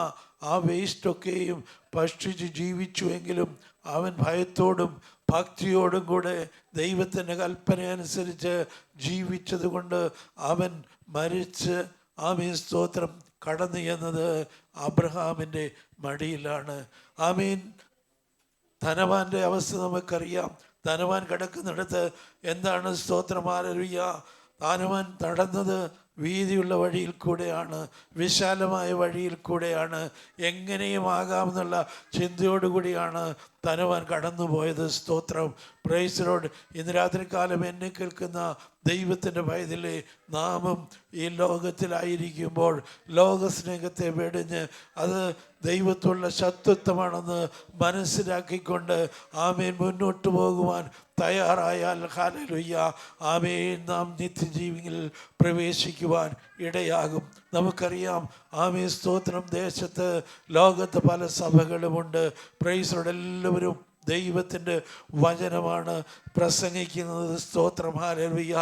Speaker 1: ആ വേസ്റ്റൊക്കെയും ഭക്ഷിച്ച് ജീവിച്ചുവെങ്കിലും അവൻ ഭയത്തോടും ഭക്തിയോടും കൂടെ ദൈവത്തിൻ്റെ കൽപ്പന അനുസരിച്ച് ജീവിച്ചത് കൊണ്ട് അവൻ മരിച്ച് ആമേൻ സ്തോത്രം കടന്നു എന്നത് അബ്രഹാമിൻ്റെ മടിയിലാണ്. ആമേൻ ധനവാന്റെ അവസ്ഥ നമുക്കറിയാം. ധനവാൻ കിടക്കുന്നിടത്ത് എന്താണ് സ്തോത്രം ഹല്ലേലൂയ. ധനവാൻ നടന്നത് വീതിയുള്ള വഴിയിൽ കൂടെയാണ്, വിശാലമായ വഴിയിൽ കൂടെയാണ്, എങ്ങനെയും ആകാമെന്നുള്ള ചിന്തയോടുകൂടിയാണ് ധനവാൻ കടന്നുപോയത്. സ്തോത്രം പ്രൈസ് ലോർഡ്. ഇന്ന് രാത്രികാലം എന്നെ കേൾക്കുന്ന ദൈവത്തിൻ്റെ പൈതലേ, നാമും ഈ ലോകത്തിലായിരിക്കുമ്പോൾ ലോകസ്നേഹത്തെ വെടിഞ്ഞ് അത് ദൈവത്തുള്ള ശത്രുത്വമാണെന്ന് മനസ്സിലാക്കിക്കൊണ്ട് ആമേൻ മുന്നോട്ട് പോകുവാൻ തയ്യാറായാൽ ഹല്ലേലൂയ ആമേൻ നാം നിത്യജീവിയിൽ പ്രവേശിക്കുവാൻ ഇടയാകും. നമുക്കറിയാം ആമേൻ സ്തോത്രം ദേശത്ത് ലോകത്ത് പല സഭകളുമുണ്ട്. Praise Lord. എല്ലാവരും ദൈവത്തിൻ്റെ വചനമാണ് പ്രസംഗിക്കുന്നത്. സ്തോത്രം ഹല്ലേലൂയ.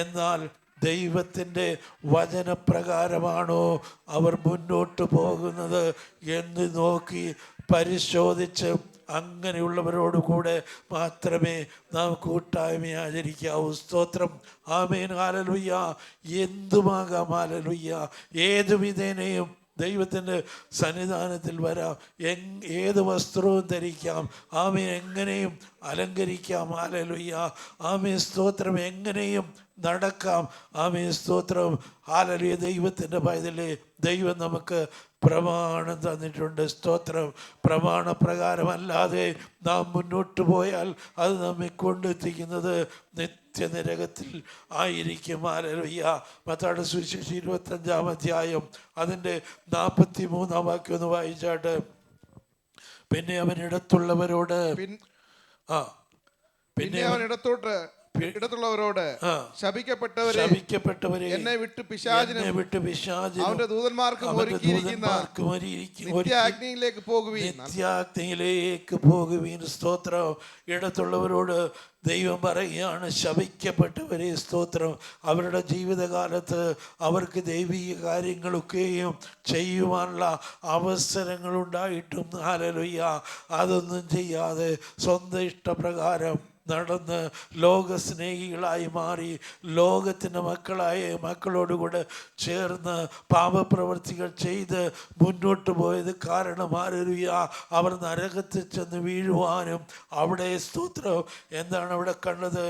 Speaker 1: എന്നാൽ ദൈവത്തിൻ്റെ വചനപ്രകാരമാണോ അവർ മുന്നോട്ട് പോകുന്നത് എന്ന് നോക്കി പരിശോധിച്ച് അങ്ങനെയുള്ളവരോട് കൂടെ മാത്രമേ നാം കൂട്ടായ്മ ആചരിക്കാവൂ. സ്തോത്രം ആമേൻ ഹല്ലേലൂയ. എന്തുമാകാം ഹല്ലേലൂയ. ഏതു വിധേനയും ദൈവത്തിൻ്റെ സന്നിധാനത്തിൽ വരാം. ഏത് വസ്ത്രവും ധരിക്കാം. ആമേൻ എങ്ങനെയും അലങ്കരിക്കാം. ഹല്ലേലൂയ ആമേൻ സ്തോത്രം. എങ്ങനെയും നടക്കാം. ആമേൻ സ്തോത്രം ഹല്ലേലൂയ. ദൈവത്തിൻ്റെ പൈതലേ, ദൈവം നമുക്ക് പ്രമാണം തന്നിട്ടുണ്ട്. സ്തോത്രം. പ്രമാണപ്രകാരമല്ലാതെ നാം മുന്നോട്ട് പോയാൽ അത് നമ്മെ കൊണ്ടെത്തിക്കുന്നത് നിത്യനരകത്തിൽ ആയിരിക്കും. ഹല്ലേലൂയ. മത്തായിയുടെ സുവിശേഷം 25-ാം അധ്യായം അതിൻ്റെ 43-ാം വാക്യം ഒന്ന് വായിച്ചാട്ട്. പിന്നെ അവൻ ഇടത്തുള്ളവരോട്
Speaker 6: പിന്നെ അവൻ ഇടത്തുള്ളവരോട് ശപിക്കപ്പെട്ടവരെ എന്നെ വിട്ട് പിശാചിനും അവന്റെ ദൂതന്മാർക്കും നിത്യാഗ്നിയിലേക്ക്
Speaker 1: പോകുവീൻ. സ്തോത്രം. ഇടത്തുള്ളവരോട് ദൈവം പറയുകയാണ് ശപിക്കപ്പെട്ടവരെ. സ്തോത്രം. അവരുടെ ജീവിതകാലത്ത് അവർക്ക് ദൈവിക കാര്യങ്ങളൊക്കെയും ചെയ്യുവാനുള്ള അവസരങ്ങളുണ്ടായിട്ടും ഹല്ലേലൂയ അതൊന്നും ചെയ്യാതെ സ്വന്തം ഇഷ്ടപ്രകാരം നടന്ന് ലോകസ്നേഹികളായി മാറി ലോകത്തിൻ്റെ മക്കളോടുകൂടെ ചേർന്ന് പാപപ്രവർത്തികൾ ചെയ്ത് മുന്നോട്ട് പോയത് കാരണം ഹല്ലേലൂയ അവർ നരകത്തിൽ ചെന്ന് വീഴുവാനും അവിടെ സ്തോത്രം എന്താണ് അവിടെ കണ്ടത്?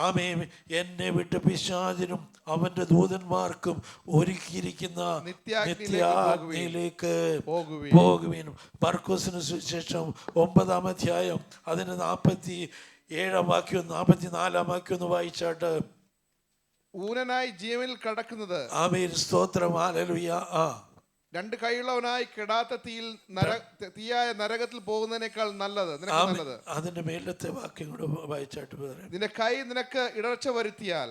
Speaker 1: ആമേൻ എന്നെ വിട്ട് പിശാചിനും അവന്റെ ദൂതന്മാർക്കും ഒരുക്കിയിരിക്കുന്ന നിത്യാഗ്നിയിലേക്ക് പോകുവീൻ. മർക്കോസിന് സുവിശേഷം 9-ാം അധ്യായം അതിന് 47-ാം വാക്യം 44-ാം വാക്യം ഒന്ന് വായിച്ചാട്ട്.
Speaker 6: ഊനനായി ജീവനിൽ കടക്കുന്നത്
Speaker 1: ആമേൻ സ്തോത്രം ഹല്ലേലൂയ.
Speaker 6: രണ്ട് കൈയുള്ളവനായി കെടാത്ത തീയായ നരകത്തിൽ പോകുന്നതിനേക്കാൾ നല്ലത്.
Speaker 1: അതിന്റെ മേലത്തെ വാക്യം കൂടെ വായിച്ചാട്ട്.
Speaker 6: നിന്റെ കൈ നിനക്ക് ഇടർച്ച വരുത്തിയാൽ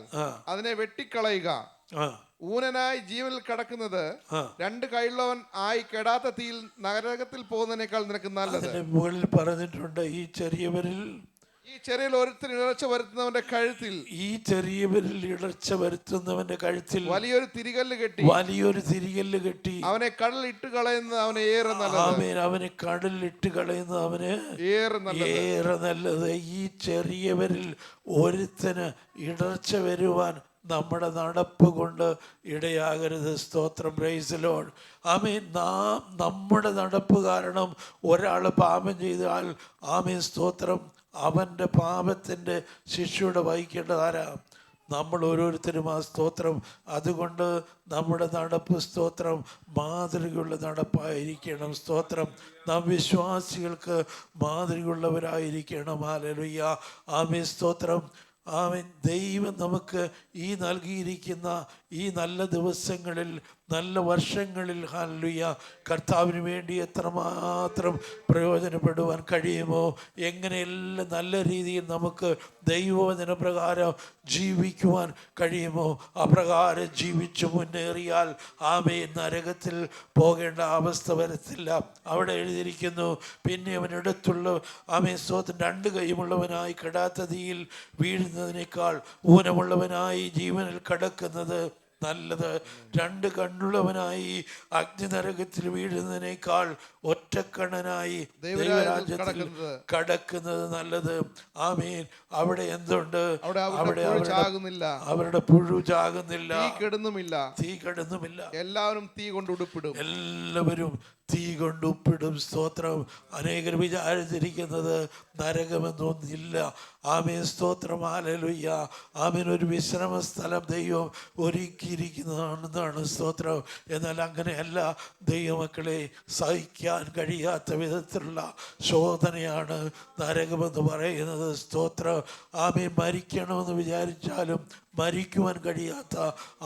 Speaker 6: അതിനെ വെട്ടിക്കളയുക. ഊനനായി ജീവനിൽ കടക്കുന്നത് രണ്ട് കൈയുള്ളവൻ ആയി കെടാത്ത തീയിൽ നരകത്തിൽ പോകുന്നതിനേക്കാൾ നിനക്ക് നല്ലത്.
Speaker 1: മുകളിൽ പറഞ്ഞിട്ടുണ്ട് ഈ ചെറിയവരിൽ
Speaker 6: ഒരുത്തൻ ഇടർച്ച വരുത്തുന്നവന്റെ കഴുത്തിൽ
Speaker 1: ഇടർച്ച വരുത്തുന്നവന്റെ കഴുത്തിൽ
Speaker 6: വലിയൊരു തിരികല്ല് കെട്ടി അവനെ കടലിൽ ഇട്ട് കളയുന്നത് അവനെ ഏറെ നല്ലത്.
Speaker 1: അവനെ കടലിൽ ഇട്ട് കളയുന്നത് അവന് ഏറെ നല്ലത്. ഈ ചെറിയവരിൽ ഒരുത്തന് ഇടർച്ച വരുവാൻ നമ്മുടെ നടപ്പ് കൊണ്ട് ഇടയാകരുത്. സ്തോത്രം. Praise lord. ആമേൻ. നാം നമ്മുടെ നടപ്പ് കാരണം ഒരാൾ പാപം ചെയ്താൽ ആമേൻ സ്തോത്രം അവൻ്റെ പാപത്തിൻ്റെ ശിക്ഷയുടെ വഹിക്കേണ്ടത് ആരാ? നമ്മൾ ഓരോരുത്തരും. ആ സ്തോത്രം. അതുകൊണ്ട് നമ്മുടെ നടപ്പ് സ്തോത്രം മാതൃകയുള്ള നടപ്പായിരിക്കണം. സ്തോത്രം. നാം വിശ്വാസികൾക്ക് മാതൃകയുള്ളവരായിരിക്കണം. ഹല്ലേലൂയ ആമേൻ സ്തോത്രം. ആമേൻ. ദൈവം നമുക്ക് ഈ നൽകിയിരിക്കുന്ന ഈ നല്ല ദിവസങ്ങളിൽ നല്ല വർഷങ്ങളിൽ ഹല്ലേലൂയ കർത്താവിന് വേണ്ടി എത്രമാത്രം പ്രയോജനപ്പെടുവാൻ കഴിയുമോ, എങ്ങനെയെല്ലാം നല്ല രീതിയിൽ നമുക്ക് ദൈവവചന പ്രകാരം ജീവിക്കുവാൻ കഴിയുമോ, അപ്രകാരം ജീവിച്ചു മുന്നേറിയാൽ ആമേൻ നരകത്തിൽ പോകേണ്ട അവസ്ഥ വരത്തില്ല. അവിടെ എഴുതിയിരിക്കുന്നു, പിന്നെ അവനടുത്തുള്ള ആമേൻ സ്തോത്രം 2 കൈയുമുള്ളവനായി കെടാത്ത തീയിൽ വീഴുന്നതിനേക്കാൾ ഊനമുള്ളവനായി ജീവനിൽ കടക്കുന്നത് നല്ലത്. 2 കണ്ണുള്ളവനായി അഗ്നിനരകത്തിൽ വീഴുന്നതിനേക്കാൾ ഒറ്റക്കണ്ണനായി ദൈവരാജ്യത്തിൽ കടക്കുന്നത് നല്ലത്. ആമേൻ. അവിടെ എന്തുണ്ട്? അവിടെ അവരുടെ പുഴു ചാകുന്നില്ല, തീ കെടുന്നുമില്ല.
Speaker 6: എല്ലാവരും തീ കൊണ്ട് ഉടുപ്പിടും.
Speaker 1: എല്ലാവരും തീ കൊണ്ട് ഉപ്പിടും. സ്തോത്രം. അനേകർ വിചാരിച്ചിരിക്കുന്നത് നരകമെന്നൊന്നില്ല. ആമേൻ സ്തോത്രം. ഹല്ലേലൂയ. ആമേൻ. ഒരു വിശ്രമ സ്ഥലം ദൈവം ഒരുക്കിയിരിക്കുന്നതാണെന്നാണ് സ്തോത്രം. എന്നാൽ അങ്ങനെയല്ല ദൈവമക്കളെ. സഹിക്കാൻ കഴിയാത്ത വിധത്തിലുള്ള ശോധനയാണ് നരകമെന്ന് പറയുന്നത്. സ്തോത്രം. ആമേൻ. മരിക്കണമെന്ന് വിചാരിച്ചാലും മരിക്കുവാൻ കഴിയാത്ത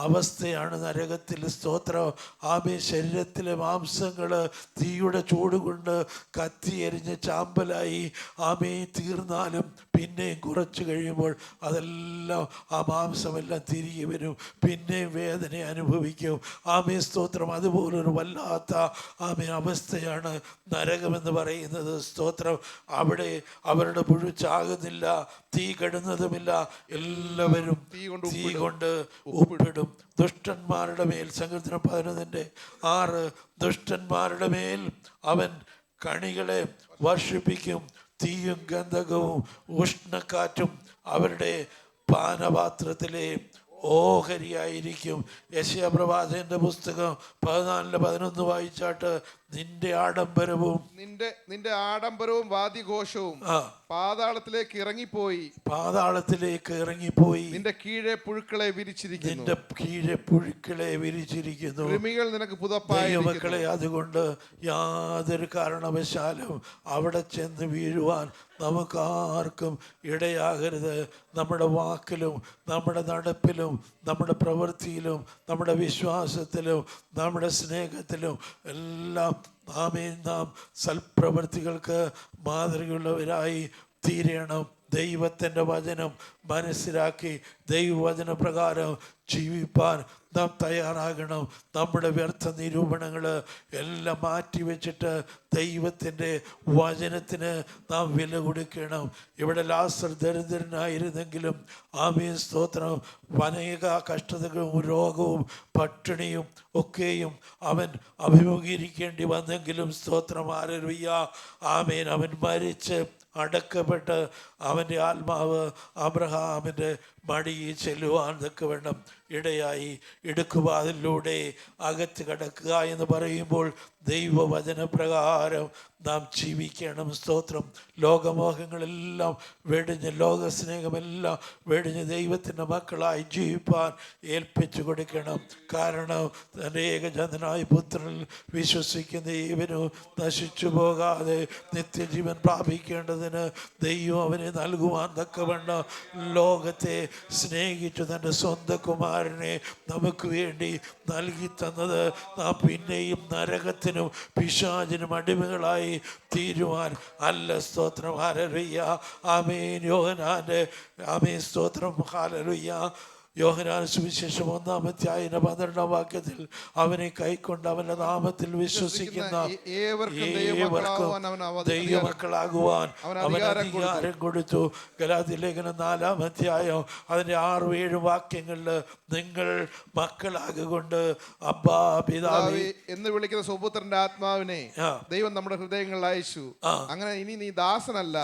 Speaker 1: അവസ്ഥയാണ് നരകത്തിൽ. സ്തോത്രം. ആമേൻ. ശരീരത്തിലെ മാംസങ്ങൾ തീയുടെ ചൂടുകൊണ്ട് കത്തിയെരിഞ്ഞ് ചാമ്പലായി ആമേൻ തീർന്നാലും പിന്നെയും കുറച്ച് കഴിയുമ്പോൾ അതെല്ലാം ആ മാംസമെല്ലാം തിരികെ വരും. പിന്നെയും വേദന അനുഭവിക്കും. ആമേൻ സ്തോത്രം. അതുപോലൊരു വല്ലാത്ത ആമേൻ അവസ്ഥയാണ് നരകമെന്ന് പറയുന്നത്. സ്തോത്രം. അവിടെ അവരുടെ പുഴു ചാകുന്നില്ല, തീ കെടുന്നതുമില്ല. എല്ലാവരും തീ കൊണ്ട് ഉപ്പിടും. ദുഷ്ടന്മാരുടെ മേൽ, സങ്കീർത്തനം 11:6, ദുഷ്ടന്മാരുടെ മേൽ അവൻ കണികളെ വർഷിപ്പിക്കും. തീയും ഗന്ധകവും ഉഷ്ണക്കാറ്റും അവരുടെ പാനപാത്രത്തിലെ ഓഹരിയായിരിക്കും. യെശയ്യാ പ്രവാചകന്റെ പുസ്തകം 14:11 വായിച്ചാട്ട്, നിന്റെ ആഡംബരവും വാദ്യഘോഷവും പാതാളത്തിലേക്ക് ഇറങ്ങിപ്പോയി. നിന്റെ കീഴെ പുഴുക്കളെ വിരിച്ചിരിക്കുന്നു. കൃമികൾ നിനക്ക് പുതപ്പായിരിക്കുന്നു. മക്കളെ, അതുകൊണ്ട് യാതൊരു കാരണവശാലും അവിടെ ചെന്ന് വീഴുവാൻ നമുക്കാർക്കും ഇടയാകരുത്. നമ്മുടെ വാക്കിലും നമ്മുടെ നടപ്പിലും നമ്മുടെ പ്രവൃത്തിയിലും നമ്മുടെ വിശ്വാസത്തിലും നമ്മുടെ സ്നേഹത്തിലും എല്ലാം നാം സൽപ്രവൃത്തികൾക്ക് മാതൃകയുള്ളവരായി തീരണം. ദൈവത്തിൻ്റെ വചനം മനസ്സിലാക്കി ദൈവവചന പ്രകാരം ജീവിപ്പാൻ നാം തയ്യാറാകണം. നമ്മുടെ വ്യർത്ഥ നിരൂപണങ്ങൾ എല്ലാം മാറ്റിവെച്ചിട്ട് ദൈവത്തിൻ്റെ വചനത്തിന് നാം വില കൊടുക്കണം. ഇവിടെ ലാസർ ദരിദ്രനായിരുന്നെങ്കിലും ആമേൻ സ്തോത്രം അനേക കഷ്ടതകളും രോഗവും പട്ടിണിയും ഒക്കെയും അവൻ അഭിമുഖീകരിക്കേണ്ടി വന്നെങ്കിലും സ്തോത്രം ഹല്ലേലൂയ. ആമേൻ. അവൻ മരിച്ച് അടക്കപ്പെട്ട് അവൻ്റെ ആത്മാവ് അബ്രഹാമിൻ്റെ മടിയിൽ ചെല്ലുവാൻ തക്കവണ്ണം ഇടയായി. ഇടുക്കുവാതിലൂടെ അകത്ത് കടക്കുക എന്ന് പറയുമ്പോൾ ദൈവവചനപ്രകാരം നാം ജീവിക്കണം. സ്തോത്രം. ലോകമോഹങ്ങളെല്ലാം വെടിഞ്ഞ്, ലോകസ്നേഹമെല്ലാം വെടിഞ്ഞ് ദൈവത്തിൻ്റെ മക്കളായി ജീവിപ്പാൻ ഏൽപ്പിച്ചു കൊടുക്കണം. കാരണം തൻ്റെ ഏകജാതനായ പുത്രനിൽ വിശ്വസിക്കുന്ന ഏവനും നശിച്ചു പോകാതെ നിത്യജീവൻ പ്രാപിക്കേണ്ടതിന് ദൈവം അവനെ നൽകുവാൻ തക്കവണ്ണം ലോകത്തെ സ്നേഹിച്ചു തൻ്റെ സ്വന്തം കുമാരനെ നമുക്ക് വേണ്ടി നൽകി തന്നത് നാം പിന്നെയും നരകത്തിനും പിശാചിനും അടിമകളായി തീരുവാൻ അല്ല. സ്തോത്രം. ഹല്ലേലൂയ. ആമേൻ. യോഹന്നാന്റെ ആമേൻ സ്തോത്രം. ഹല്ലേലൂയ. യോഹന്നാൻ സുവിശേഷം 1-ാം-അധ്യായം-12-ാം വാക്യത്തിൽ അവനെ കൈക്കൊണ്ട് അവന്റെ നാമത്തിൽ വിശ്വസിക്കുന്ന ഏവർക്കും ദൈവമക്കളാകുവാൻ അവൻ അധികാരം കൊടുത്തു. ഗലാത്യലേഖനം 4-ാം-അധ്യായം അതിന്റെ 6-7 വാക്യങ്ങളിൽ നിങ്ങൾ മക്കളാകൊണ്ട് അബ്ബാ പിതാവേ എന്ന് വിളിക്കുന്ന സുപുത്രന്റെ ആത്മാവിനെ ദൈവം നമ്മുടെ ഹൃദയങ്ങളിൽ അയച്ചു. അങ്ങനെ ഇനി നീ ദാസനല്ല,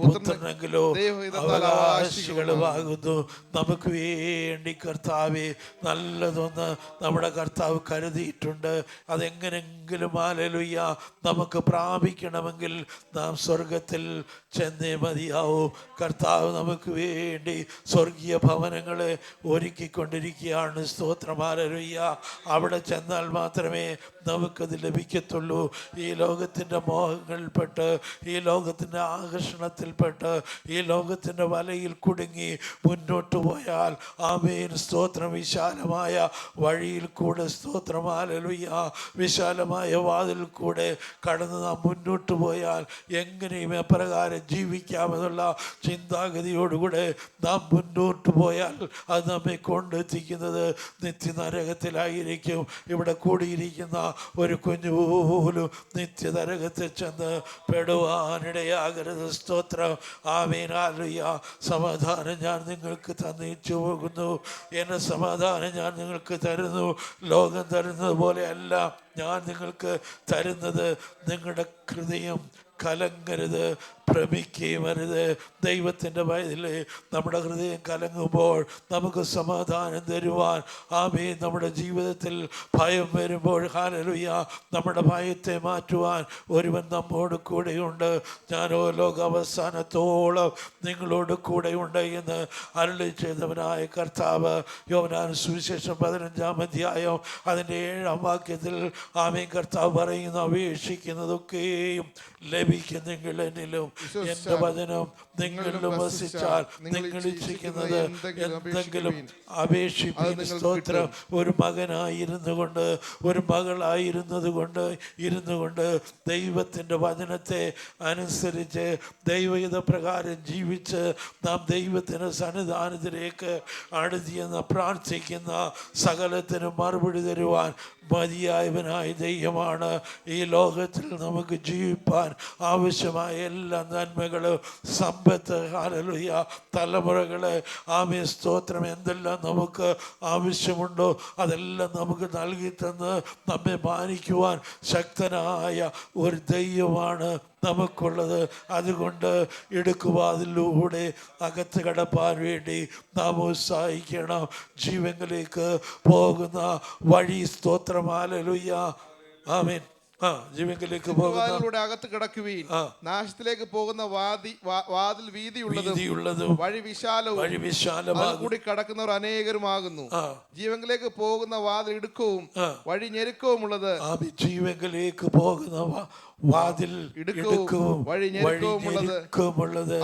Speaker 1: പുത്രനെങ്കിലോ അവകാശികളുമാകുന്നു. നമുക്ക് വേണ്ടി കർത്താവെ നല്ലതൊന്ന് നമ്മുടെ കർത്താവ് കരുതിയിട്ടുണ്ട്. അതെങ്ങനെങ്കിലും ഹല്ലേലൂയ നമുക്ക് പ്രാപിക്കണമെങ്കിൽ നാം സ്വർഗത്തിൽ ചെന്നേ മതിയാവൂ. കർത്താവ് നമുക്ക് വേണ്ടി സ്വർഗീയ ഭവനങ്ങളെ ഒരുക്കിക്കൊണ്ടിരിക്കുകയാണ്. സ്തോത്രം. ഹല്ലേലൂയ. അവിടെ ചെന്നാൽ മാത്രമേ നമുക്കത് ലഭിക്കത്തുള്ളൂ. ഈ ലോകത്തിൻ്റെ മോഹങ്ങളിൽപ്പെട്ട്, ഈ ലോകത്തിൻ്റെ ആകർഷണത്തിൽപ്പെട്ട്, ഈ ലോകത്തിൻ്റെ വല വലയിൽ കുടുങ്ങി മുന്നോട്ട് പോയാൽ ആമേൻ സ്തോത്രം വിശാലമായ വഴിയിൽ കൂടെ സ്തോത്രം ഹല്ലേലൂയ വിശാലമായ വാതിൽ കൂടെ കടന്ന് നാം മുന്നോട്ട് പോയാൽ എങ്ങനെയും എപ്രകാരം ജീവിക്കാമെന്നുള്ള ചിന്താഗതിയോടുകൂടെ നാം മുന്നോട്ട് പോയാൽ അത് നമ്മെ കൊണ്ടെത്തിക്കുന്നത് നിത്യനരകത്തിലായിരിക്കും. ഇവിടെ കൂടിയിരിക്കുന്ന ഒരു കുഞ്ഞു പോലും നിത്യനരകത്തിൽ ചെന്ന് പെടുവാനിടയാകരുത്. സ്തോത്രം ആമേൻ ഹല്ലേലൂയ. സമാധാനം ഞാൻ നിങ്ങൾക്ക് തന്നിച്ചു പോകുന്നു, എൻ്റെ സമാധാനം ഞാൻ നിങ്ങൾക്ക് തരുന്നു. ലോകം തരുന്നത് പോലെയല്ല ഞാൻ നിങ്ങൾക്ക് തരുന്നത്. നിങ്ങളുടെ ഹൃദയം കലങ്ങരുത്, ഭ്രമിക്കുകയും അരുത്. ദൈവത്തിൻ്റെ വയതിൽ നമ്മുടെ ഹൃദയം കലങ്ങുമ്പോൾ നമുക്ക് സമാധാനം തരുവാൻ ആമേൻ നമ്മുടെ ജീവിതത്തിൽ ഭയം വരുമ്പോൾ ഹല്ലേലൂയ നമ്മുടെ ഭയത്തെ മാറ്റുവാൻ ഒരുവൻ നമ്മോട് കൂടെയുണ്ട്. ഞാനോ ലോകാവസാനത്തോളം നിങ്ങളോട് കൂടെയുണ്ട് എന്ന് അരുളി ചെയ്തവനായ കർത്താവ് യോഹന്നാൻ സുവിശേഷം 15-ാം അധ്യായം അതിൻ്റെ 7-ാം വാക്യത്തിൽ ആമേൻ കർത്താവ് പറയുന്നു, അപേക്ഷിക്കുന്നതൊക്കെയും ലഭിക്കുന്നെങ്കിൽ എന്നിലും എന്റെ വചനം നിങ്ങളിലും വസിച്ചാൽ നിങ്ങൾ ഇച്ഛിക്കുന്നത് എന്തെങ്കിലും അപേക്ഷിപ്പിൻ. സ്തോത്രം. ഒരു മകനായിരുന്നു കൊണ്ട് ഒരു ഇരുന്നു കൊണ്ട് ദൈവത്തിൻ്റെ വചനത്തെ അനുസരിച്ച് ദൈവഹിത പ്രകാരം ജീവിച്ച് നാം ദൈവത്തിൻ്റെ സന്നിധാനത്തിലേക്ക് അടുത്തിയെന്ന് പ്രാർത്ഥിക്കുന്ന സകലത്തിനും മറുപടി തരുവാൻ മതിയായവനായ ദൈവമാണ്. ഈ ലോകത്തിൽ നമുക്ക് ജീവിപ്പാൻ ആവശ്യമായ എല്ലാ നന്മകളും സമ്പത്ത് ഹല്ലേലൂയ തലമുറകള് ആമേൻ സ്തോത്രം എന്തെല്ലാം നമുക്ക് ആവശ്യമുണ്ടോ അതെല്ലാം നമുക്ക് നൽകി തന്ന് നമ്മെ മാനിക്കുവാൻ ശക്തനായ ഒരു ദൈവമാണ് നമുക്കുള്ളത്. അതുകൊണ്ട് ഇടുക്കുവാതിലൂടെ അകത്ത് കടപ്പാൻ വേണ്ടി നാം ഉത്സാഹിക്കണം. ജീവനിലേക്ക് പോകുന്ന വഴി സ്തോത്രം ഹല്ലേലൂയ ആമേൻ. ജീവനിലേക്ക് പോകുന്ന
Speaker 6: അകത്ത് കിടക്കുവീൻ. നാശത്തിലേക്ക് പോകുന്ന വാതിൽ വീതിയുള്ളതും വഴി വിശാലവും കൂടി കടക്കുന്നവർ അനേകരുമാകുന്നു. ജീവനിലേക്ക് പോകുന്ന വാതിൽ ഇടുക്കവും വഴി ഞെരുക്കവും ഉള്ളത്.
Speaker 1: ജീവനിലേക്ക് പോകുന്ന വാതിൽ ഇടുക്കവും വഴി ഞെരുക്കവുമുള്ളത്.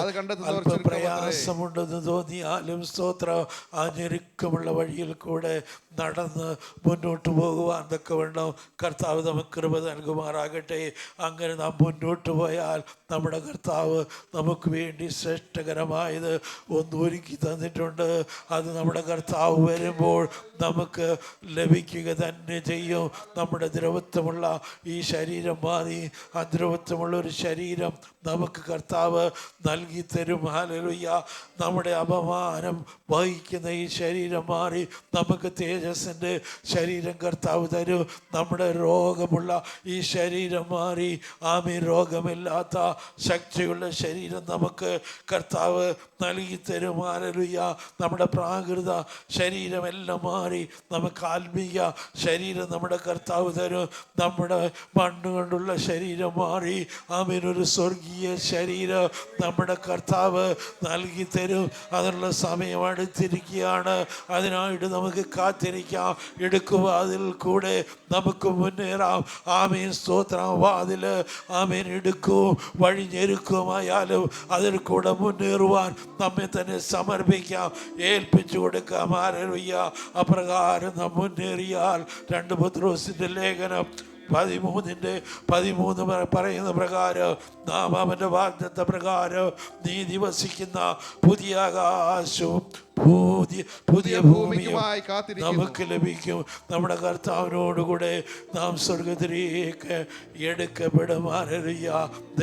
Speaker 1: അല്പം പ്രയാസമുണ്ടെന്ന് തോന്നിയാലും സ്തോത്രം ആ ഞെരുക്കമുള്ള വഴിയിൽ കൂടെ നടന്ന് മുന്നോട്ട് പോകുവാൻ തക്കവണ്ണം കർത്താവ് നമുക്ക് കൃപ നൽകുമാറാകട്ടെ. അങ്ങനെ നാം മുന്നോട്ട് പോയാൽ നമ്മുടെ കർത്താവ് നമുക്ക് വേണ്ടി ശ്രേഷ്ഠകരമായത് ഒന്നൊരുക്കി തന്നിട്ടുണ്ട്. അത് നമ്മുടെ കർത്താവ് വരുമ്പോൾ നമുക്ക് ലഭിക്കുക തന്നെ ചെയ്യും. നമ്മുടെ ദ്രവത്വമുള്ള ഈ ശരീരം മാറി അദ്രവത്വമുള്ള ഒരു ശരീരം നമുക്ക് കർത്താവ് നൽകി തരും. ഹല്ലേലൂയ. നമ്മുടെ അപമാനം വഹിക്കുന്ന ഈ ശരീരം മാറി നമുക്ക് തേജസ്സിൻ്റെ ശരീരം കർത്താവ് തരും. നമ്മുടെ രോഗമുള്ള ഈ ശരീരം മാറി ആമേൻ രോഗമില്ലാത്ത ശക്തിയുള്ള ശരീരം നമുക്ക് കർത്താവ് നൽകി തരും. ഹല്ലേലൂയ. നമ്മുടെ പ്രാകൃത ശരീരമെല്ലാം മാറി നമുക്ക് ആത്മീയ ശരീരം നമ്മുടെ കർത്താവ് തരും. നമ്മുടെ മണ്ണുകൊണ്ടുള്ള ശരീരം മാറി ആമേൻ ഒരു സ്വർഗീയ ശരീരം നമ്മുടെ കർത്താവ് നൽകി തരും. അതിനുള്ള സമയം അടുത്തിരിക്കുകയാണ്. അതിനായിട്ട് നമുക്ക് കാത്തിരിക്കാം. ഇടുക്കുവാതിൽ കൂടെ നമുക്ക് മുന്നേറാം. ആമേൻ സ്തോത്രം. വാതില് ആമേൻ ഇടുക്കും വഴി ഞെരുക്കുമായാലും അതിൽ കൂടെ മുന്നേറുവാൻ നമ്മെ തന്നെ സമർപ്പിക്കാം, ഏൽപ്പിച്ചു കൊടുക്കാം. ഹല്ലേലൂയ. അപ്രകാരം നാം മുന്നേറിയാൽ 2 പത്രോസിന്റെ ലേഖനം 13 പറയുന്ന പ്രകാരം നാം അവൻ്റെ വാഗ്ദത്ത പ്രകാരം നീതി വസിക്കുന്ന പുതിയ ആകാശവും പുതിയ ഭൂമിയും നമുക്ക് ലഭിക്കും. നമ്മുടെ കർത്താവിനോടുകൂടെ നാം സ്വർഗത്തിലേക്ക് എടുക്കപ്പെടും. ഹല്ലേലൂയ.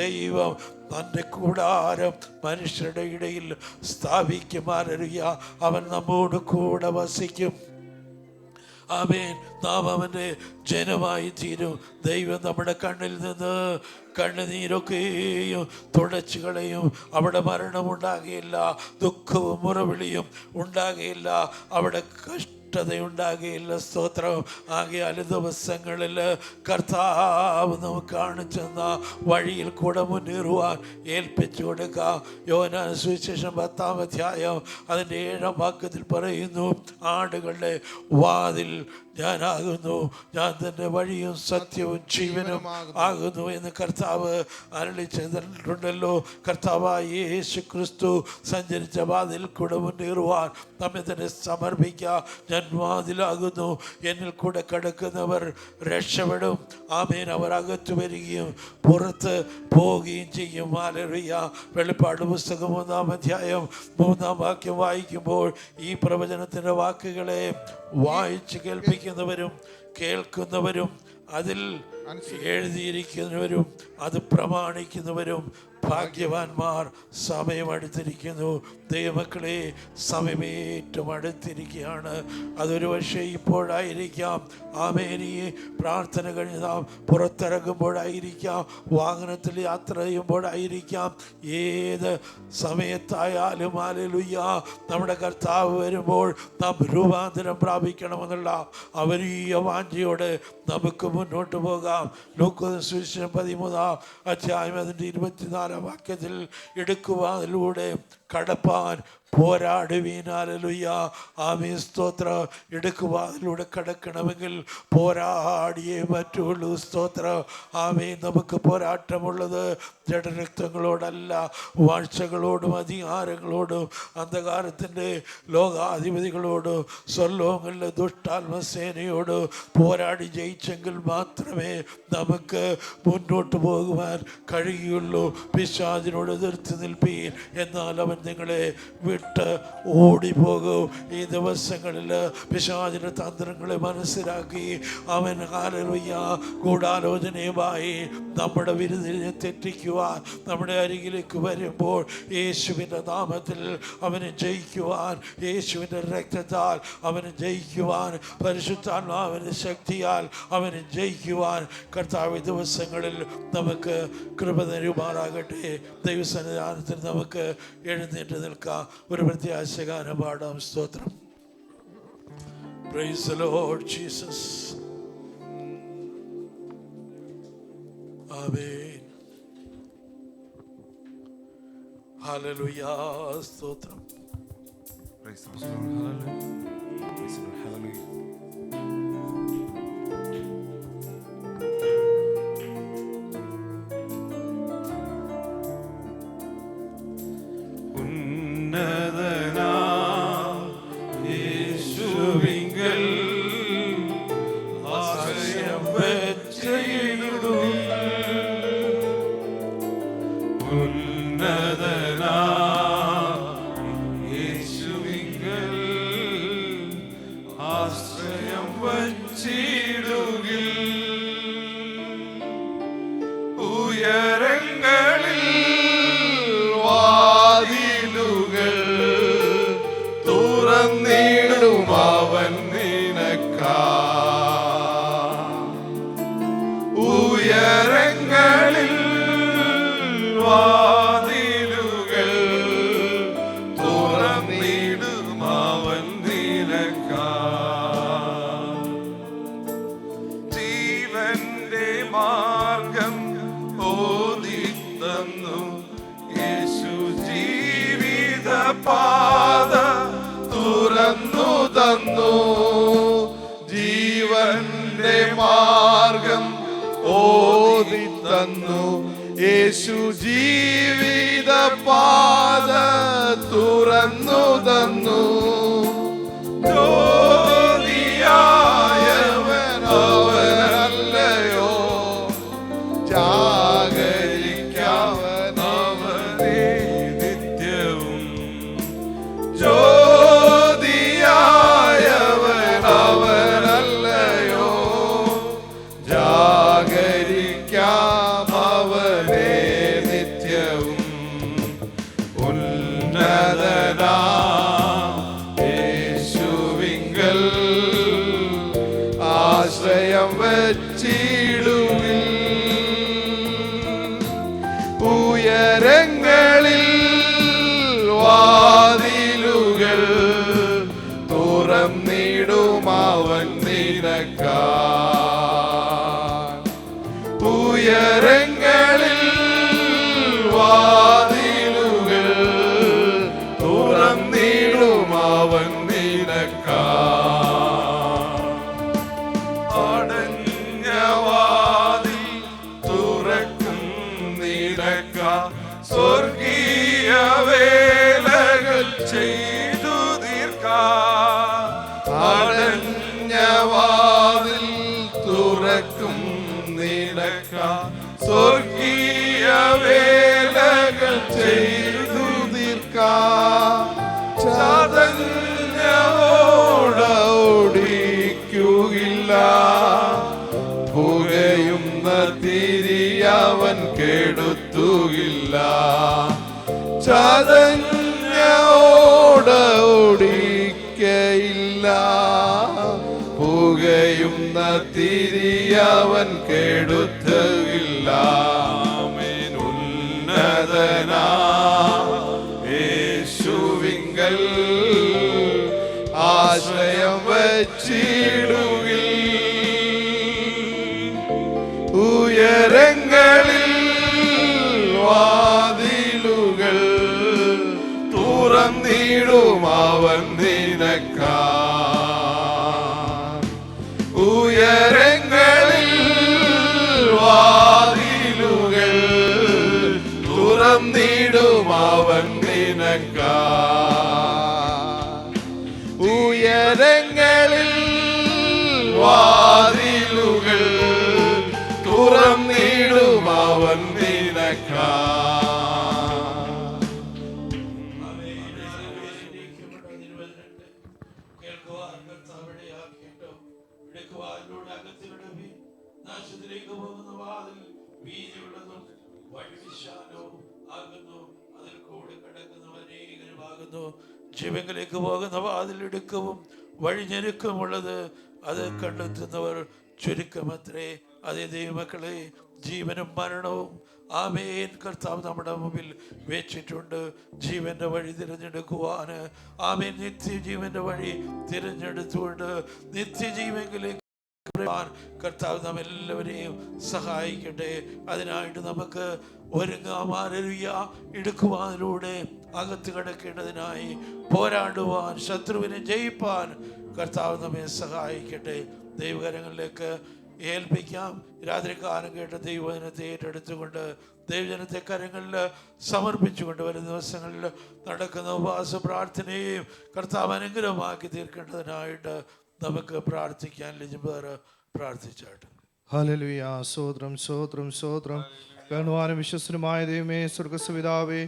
Speaker 1: ദൈവം തൻ്റെ കൂടാരം മനുഷ്യരുടെ ഇടയിൽ സ്ഥാപിക്കും. ഹല്ലേലൂയ. അവൻ നമ്മോട് കൂടെ വസിക്കും. ആമേൻ. നാം അവൻ്റെ ജനമായി തീരും. ദൈവം നമ്മുടെ കണ്ണിൽ നിന്ന് കണ്ണുനീരൊക്കെയും തുടച്ചു കളയും. അവിടെ മരണമുണ്ടാകുകയില്ല, ദുഃഖവും മുറവിളിയും ഉണ്ടാകുകയില്ല, അവിടെ കഷ്ടതയുണ്ടാകുകയില്ല. സ്തോത്രം. ആകയാൽ ദിവസങ്ങളിൽ കർത്താവ് നമുക്ക് കാണിച്ചെന്ന വഴിയിൽ കൂടെ മുന്നേറുവാൻ ഏൽപ്പിച്ചു കൊടുക്കാം. യോഹന്നാൻ സുവിശേഷം 10-ാം അധ്യായം അതിൻ്റെ 7-ാം വാക്യത്തിൽ പറയുന്നു, ആടുകളുടെ വാതിൽ ഞാനാകുന്നു, ഞാൻ തന്നെ വഴിയും സത്യവും ജീവനും ആകുന്നു എന്ന് കർത്താവ് അരുളി ചെയ്തിട്ടുണ്ടല്ലോ. കർത്താവായ യേശു ക്രിസ്തു സഞ്ചരിച്ച വാതിൽ കൂടെ മുന്നേറുവാൻ നമ്മെ തന്നെ സമർപ്പിക്കുക. ഞാൻ വാതിലാകുന്നു, എന്നിൽ കൂടെ കടക്കുന്നവർ രക്ഷപ്പെടും. ആമേൻ. അവർ അകത്തു വരികയും പുറത്ത് പോവുകയും ചെയ്യും. ഹല്ലേലൂയ. വെളിപ്പാട് പുസ്തകം 1-ാം അധ്യായം 3-ാം വാക്യം വായിക്കുമ്പോൾ ഈ പ്രവചനത്തിൻ്റെ വാക്കുകളെ വായിച്ച് കേൾപ്പിക്കുന്നവരും കേൾക്കുന്നവരും അതിൽ എഴുതിയിരിക്കുന്നവരും അത് പ്രമാണിക്കുന്നവരും ഭാഗ്യവാന്മാർ. സമയം അടുത്തിരിക്കുന്നു ദൈവമക്കളെ, സമയമേറ്റവും അടുത്തിരിക്കുകയാണ്. അതൊരു പക്ഷേ ഇപ്പോഴായിരിക്കാം. ആമേൻ. ഈ പ്രാർത്ഥന കഴിഞ്ഞ് നാം പുറത്തിറങ്ങുമ്പോഴായിരിക്കാം, വാഹനത്തിൽ യാത്ര ചെയ്യുമ്പോഴായിരിക്കാം, ഏത് സമയത്തായാലും ഹല്ലേലൂയ നമ്മുടെ കർത്താവ് വരുമ്പോൾ നാം രൂപാന്തരം പ്രാപിക്കണമെന്നുള്ള അവരീയ വാഞ്ചയോടെ നമുക്ക് മുന്നോട്ട് പോകാം. ലൂക്കോസ് സുവിശേഷം 13-ാം അധ്യായം അതിൻ്റെ 24-ാം വാക്യത്തിൽ എടുക്കുവാനിലൂടെ കടപ്പാൻ പോരാടുവീൻ. ഹല്ലേലൂയ. ആമേൻ. സ്തോത്രം. എടുക്കുവാനിലൂടെ കടക്കണമെങ്കിൽ പോരാടിയേ പറ്റുള്ളൂ. സ്തോത്രം. ആമേൻ. നമുക്ക് പോരാട്ടമുള്ളത് ജഡരക്തങ്ങളോടല്ല, വാഴ്ചകളോടും അധികാരങ്ങളോടും അന്ധകാരത്തിൻ്റെ ലോകാധിപതികളോടും സ്വർലോകങ്ങളിലെ ദുഷ്ടാത്മസേനയോട് പോരാടി ജയിച്ചെങ്കിൽ മാത്രമേ നമുക്ക് മുന്നോട്ട് പോകുവാൻ കഴിയുള്ളൂ. പിശാചിനോട് എതിർത്ത് നിൽപ്പീൻ, എന്നാൽ അവൻ നിങ്ങളെ വിട്ട് ഓടിപ്പോകും. ഈ ദിവസങ്ങളിൽ പിശാചിന്റെ തന്ത്രങ്ങളെ മനസ്സിലാക്കി അവൻ ഹല്ലേലൂയ ഗൂഢാലോചനയുമായി നമ്മുടെ വിരുദിനെ തെറ്റിക്കുവാൻ നമ്മുടെ അരികിലേക്ക് വരുമ്പോൾ യേശുവിൻ്റെ നാമത്തിൽ അവനെ ജയിക്കുവാൻ, യേശുവിൻ്റെ രക്തത്താൽ അവനെ ജയിക്കുവാൻ, പരിശുദ്ധാത്മാവിൻ്റെ ശക്തിയാൽ അവനെ ജയിക്കുവാൻ കർത്താവ് ദിവസങ്ങളിൽ നമുക്ക് കൃപ തരുമാറാകട്ടെ. ദൈവസന്നിധാനത്തിൽ നമുക്ക് എഴുന്നേറ്റ് നിൽക്കാം. ഒരു പ്രത്യാശഗാനം പാടാം. സ്തോത്രം. Praise the Lord Jesus. Amen. Hallelujah. സ്തോത്രം.
Speaker 2: Praise the Lord. Hallelujah. Praise the Lord. Hallelujah.
Speaker 6: ജീവന്റെ മാർഗം ഓതി തന്നു യേശു, ജീവിത പാത തുറന്നു തന്നു. ജ്യോതിയായവൻ അവനല്ലയോ, ജാഗരിക്കാവൻ അവനെ നിത്യവും. ജ്യോതിയായവൻ അവനല്ലയോ, ജാഗരിക്കാം അവനെ നിത്യവും. ഉന്നതനാ
Speaker 2: ചെയ്തു തീർക്കാം.
Speaker 6: അടഞ്ഞ വാതിൽ തുറക്കും നിനക്കാം. സ്വർഗീയ വേലകൾ ചെയ്തു തീർക്കാം. ചതഞ്ഞ ഓട ഓടിക്കുകയില്ല. പുകയുന്ന തിരിയവൻ കെടുത്തുകില്ല. ചതഞ്ഞ ഓട ഓടിക്കയില്ല. പുകയുന്ന തിരിയവൻ കെടുത്തുകില്ല. ഉന്നതനാ യേശുവിങ്കൽ ആശ്രയം വച്ചിടുകിൽ. ഉയരങ്ങളിൽ വാതിലുകൾ തുറന്നിടും അവൻ നിനക്കാ. ഉയരങ്ങളിൽ വാതിലുകൾ തുറന്നിടും അവൻ നിനക്കാ. ഉയരങ്ങളിൽ വാതിലുകൾ തുറന്നിടും അവൻ നിനക്കാ.
Speaker 1: നാശത്തിലേക്ക് പോകുന്ന വാതിൽ വീതിയുള്ളതും വഴി വിശാലവും ആകുന്നു. അതിൽ കൂടെ കിടക്കുന്നവർ അനേകരുമാകുന്നു. ജീവനിലേക്ക് പോകുന്ന വാതിൽ ഇടുക്കവും വഴി ഞെരുക്കമുള്ളത്. അത് കണ്ടെത്തുന്നവർ ചുരുക്കമത്രേ. അതേ ദൈവമക്കളെ, ജീവനും മരണവും ആമേൻ കർത്താവ് നമ്മുടെ മുമ്പിൽ വെച്ചിട്ടുണ്ട്. ജീവന്റെ വഴി തിരഞ്ഞെടുക്കുവാന് ആമേൻ നിത്യജീവന്റെ വഴി തിരഞ്ഞെടുത്തുകൊണ്ട് നിത്യജീവനിലേക്ക് കർത്താവ് നാം എല്ലാവരെയും സഹായിക്കട്ടെ. അതിനായിട്ട് നമുക്ക് ഒരുങ്ങാമാരറിയ എടുക്കുവാനിലൂടെ അകത്ത് കിടക്കേണ്ടതിനായി പോരാടുവാൻ, ശത്രുവിനെ ജയിപ്പാൻ കർത്താവ് നമ്മെ സഹായിക്കട്ടെ. ദൈവകരങ്ങളിലേക്ക് ഏൽപ്പിക്കാം. രാത്രികാലം കേട്ട ദൈവജനത്തെ ഏറ്റെടുത്തുകൊണ്ട് ദൈവജനത്തെ കരങ്ങളിൽ സമർപ്പിച്ചുകൊണ്ട് വരുന്ന ദിവസങ്ങളിൽ നടക്കുന്ന ഉപവാസ പ്രാർത്ഥനയും കർത്താവ് അനുഗ്രഹമാക്കി തീർക്കേണ്ടതിനായിട്ട് നമുക്ക് പ്രാർത്ഥിക്കാൻ. ലിജുബാർ പ്രാർത്ഥിച്ചാട്ട്.
Speaker 17: ഹല്ലേലൂയ. സ്തോത്രം സ്തോത്രം സ്തോത്രം. കാണുവാനും വിശ്വസനുമായ ദൈവമേ, സ്വർഗ്ഗസ്വപിതാവേ,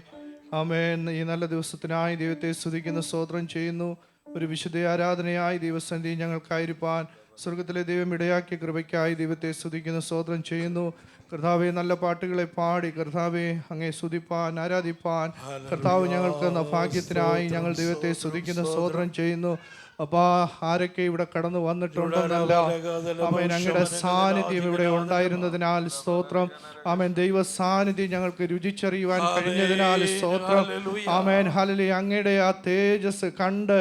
Speaker 17: ആമേൻ. ഈ നല്ല ദിവസത്തിനായി ദൈവത്തെ സ്തുതിക്കുന്ന സ്തോത്രം ചെയ്യുന്നു. ഒരു വിശുദ്ധ ആരാധനയായി ദൈവസന്നിധി ഞങ്ങൾക്കായിരിക്കാൻ സ്വർഗത്തിലെ ദൈവം ഇടയാക്കിയ കൃപയ്ക്കായി ദൈവത്തെ സ്തുതിക്കുന്ന സ്തോത്രം ചെയ്യുന്നു. കർത്താവെ, നല്ല പാട്ടുകളെ പാടി കർത്താവെ അങ്ങേ സ്തുതിപ്പാൻ, ആരാധിപ്പാൻ കർത്താവ് ഞങ്ങൾക്ക് എന്ന ഭാഗ്യത്തിനായി ഞങ്ങൾ ദൈവത്തെ സ്തുതിക്കുന്ന സ്തോത്രം ചെയ്യുന്നു. അപ്പാ, ആരൊക്കെ ഇവിടെ കടന്നു വന്നിട്ടുണ്ടെന്നല്ല, ആമേൻ, അങ്ങയുടെ സാന്നിധ്യം ഇവിടെ ഉണ്ടായിരുന്നതിനാൽ സ്തോത്രം. ആമേൻ, ദൈവ സാന്നിധ്യം ഞങ്ങൾക്ക് രുചിച്ചറിയുവാൻ കഴിഞ്ഞതിനാൽ സ്തോത്രം. ആമേൻ, ഹല്ലേലൂയ. അങ്ങയുടെ ആ തേജസ് കണ്ട്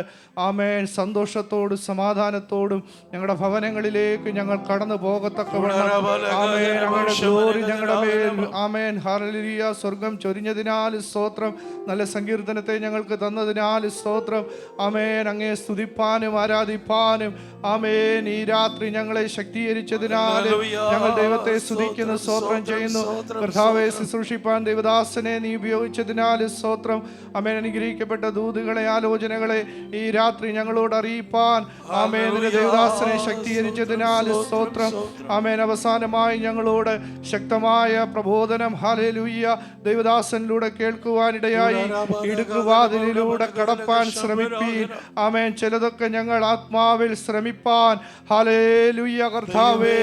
Speaker 17: ആമേൻ സന്തോഷത്തോടും സമാധാനത്തോടും ഞങ്ങളുടെ ഭവനങ്ങളിലേക്ക് ഞങ്ങൾ കടന്നു പോകത്തക്കവണ്ണം ആമേൻ അങ്ങയുടെ ഗ്ലോറി ഞങ്ങളുടെ മേൽ ആമേൻ ഹല്ലേലൂയ സ്വർഗം ചൊരിഞ്ഞതിനാൽ സ്തോത്രം. നല്ല സങ്കീർത്തനത്തെ ഞങ്ങൾക്ക് തന്നതിനാൽ സ്തോത്രം. ആമേൻ, അങ്ങേ സ്തുതിപ്പാനും ആരാധിപ്പാനും ആമേൻ ഈ രാത്രി ഞങ്ങളെ ശക്തീകരിച്ചതിനാൽ ഞങ്ങൾ ദൈവത്തെ സ്തുതിക്കുന്ന സ്തോത്രം ചെയ്യുന്നു. കർത്താവെ, ശുശ്രൂഷിപ്പാൻ ദൈവദാസനെ നീ ഉപയോഗിച്ചതിനാൽ സ്തോത്രം. ആമേൻ, അനുഗ്രഹിക്കപ്പെട്ട ദൂതുകളെ, ആലോചനകളെ ഈ രാത്രി ഞങ്ങളോട് അറിയിപ്പാൻ ആമേൻ നിന്റെ ദൈവദാസനെ ശക്തീകരിച്ചതിനാൽ സ്തോത്രം. ആമേൻ, അവസാനമായി ഞങ്ങളോട് ശക്തമായ പ്രബോധനം ഹല്ലേലൂയ ദൈവദാസനിലൂടെ കേൾക്കുവാനിടയായി. ഇടുക്കുവാതിലൂടെ കടപ്പാൻ ശ്രമിപ്പീൻ. ആമേൻ, ചിലതൊക്കെ ഞങ്ങൾ ആത്മാവിൽ ശ്രമിപ്പാൻ ഹല്ലേലൂയ കർത്താവേ.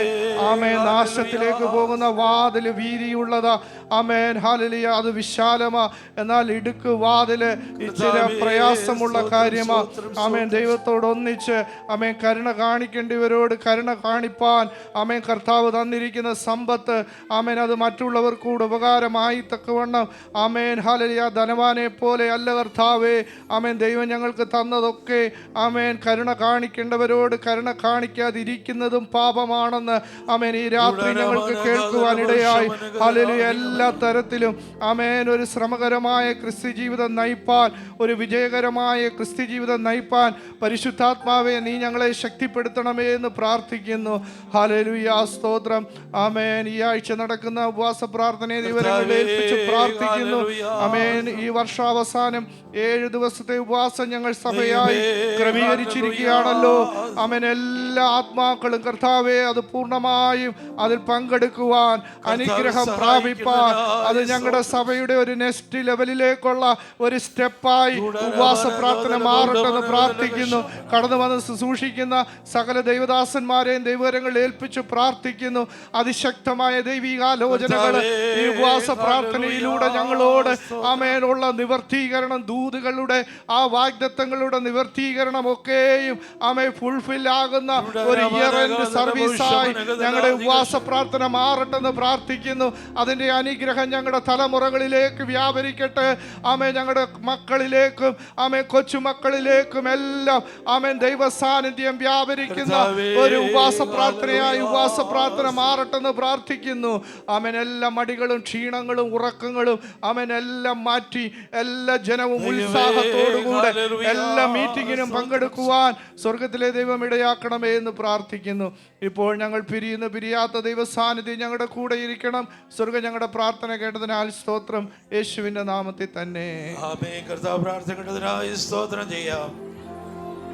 Speaker 17: ആമേൻ, നാശത്തിലേക്ക് പോകുന്ന വാതിൽ വീതിയുള്ളതാ. ആമേൻ ഹല്ലേലൂയ, അത് വിശാലമാ. എന്നാൽ ഇടുക്ക് വാതില് ഇച്ചിരി പ്രയാസമുള്ള കാര്യമാ. ആമേൻ, ദൈവത്തോടൊന്നിച്ച് ആമേൻ കരുണ കാണിക്കേണ്ടവരോട് കരുണ കാണിപ്പാൻ ആമേൻ കർത്താവ് തന്നിരിക്കുന്ന സമ്പത്ത് ആമേൻ അത് മറ്റുള്ളവർക്കൂടെ ഉപകാരമായി തക്കവണ്ണം ആമേൻ ഹല്ലേലൂയ ധനവാനെ പോലെ അല്ല കർത്താവേ. ആമേൻ, ദൈവം ഞങ്ങൾക്ക് തന്നതൊക്കെ ആമേൻ ആമേൻ കരുണ കാണിക്കേണ്ടവരോട് കരുണ കാണിക്കാതിരിക്കുന്നതും പാപമാണെന്ന് ആമേൻ ഈ രാത്രി ഞങ്ങൾക്ക് കേൾക്കുവാനിടയായി. ഹല്ലേലൂയ. എല്ലാ തരത്തിലും ആമേൻ ഒരു ശ്രമകരമായ ക്രിസ്ത്യ ജീവിതം നയിപ്പാൻ, ഒരു വിജയകരമായ ക്രിസ്ത്യ ജീവിതം നയിപ്പാൻ പരിശുദ്ധാത്മാവെ നീ ഞങ്ങളെ ശക്തിപ്പെടുത്തണമേ എന്ന് പ്രാർത്ഥിക്കുന്നു. ഹല്ലേലൂയ. സ്തോത്രം. ആമേൻ. ഈ ആഴ്ച നടക്കുന്ന ഉപവാസ പ്രാർത്ഥനയെ വിവരങ്ങൾ ഏൽപ്പിച്ച് പ്രാർത്ഥിക്കുന്നു. ആമേൻ. ഈ വർഷാവസാനം 7 ദിവസത്തെ ഉപവാസം ഞങ്ങൾ സഭയായി ക്രമീകരിച്ചിരിക്കുകയാണല്ലോ. ആമേൻ. എല്ലാ ആത്മാക്കളും കർത്താവെ അത് പൂർണ്ണമായും അതിൽ പങ്കെടുക്കുവാൻ, അനുഗ്രഹം പ്രാപിപ്പാൻ, അത് ഞങ്ങളുടെ സഭയുടെ ഒരു നെക്സ്റ്റ് ലെവലിലേക്കുള്ള ഒരു സ്റ്റെപ്പായി ഉപവാസ പ്രാർത്ഥന മാറട്ടെന്ന് പ്രാർത്ഥിക്കുന്നു. കടന്നു വന്ന് ശുശ്രൂഷിക്കുന്ന സകല ദൈവദാസന്മാരെയും ദൈവകരങ്ങൾ ഏൽപ്പിച്ച് പ്രാർത്ഥിക്കുന്നു. അതിശക്തമായ ദൈവികാലോചനകൾ ഈ ഉപവാസ പ്രാർത്ഥനയിലൂടെ ഞങ്ങളോട് ആമേനുള്ള നിവർത്തീകരണം, ദൂതുകളുടെ ആ വാഗ്ദത്തങ്ങളുടെ നിവർത്തീകരണം ഒക്കെയും ആമേ ഫുൾഫിൽ ആകുന്ന ഒരു ഇയർ എൻഡ് സർവീസായി ഞങ്ങളുടെ ഉപവാസ പ്രാർത്ഥന മാറട്ടെന്ന് പ്രാർത്ഥിക്കുന്നു. അതിൻ്റെ അനുഗ്രഹം ഞങ്ങളുടെ തലമുറകളിലേക്ക് വ്യാപരിക്കട്ടെ. ആമേ ഞങ്ങളുടെ മക്കളിലേക്കും ആമേ കൊച്ചുമക്കളിലേക്കും എല്ലാം ആമേൻ ദൈവ സാന്നിധ്യം വ്യാപരിക്കുന്ന ഒരു ഉപവാസ പ്രാർത്ഥനയായി ഉപവാസ പ്രാർത്ഥന മാറട്ടെന്ന് പ്രാർത്ഥിക്കുന്നു. ആമേൻ. എല്ലാ മടികളും ക്ഷീണങ്ങളും ഉറക്കങ്ങളും ആമേൻ എല്ലാം മാറ്റി എല്ലാ ജനവും ഉത്സാഹത്തോടുകൂടെ എല്ലാ മീറ്റിങ്ങിനും പങ്കെടുക്കുവാൻ സ്വർഗത്തിലെ ദൈവം ഇടയാക്കണമേ എന്ന് പ്രാർത്ഥിക്കുന്നു. ഇപ്പോൾ ഞങ്ങൾ പിരിയാത്ത ദൈവ സാന്നിധ്യം ഞങ്ങളുടെ കൂടെ ഇരിക്കണം. സ്വർഗം ഞങ്ങളുടെ പ്രാർത്ഥന കേട്ടതിനാൽ സ്തോത്രം. യേശുവിന്റെ നാമത്തിൽ തന്നെ
Speaker 1: ആമേൻ. കർത്താവ് പ്രാർത്ഥന കേട്ടതിനായി സ്തോത്രം ചെയ്യാം.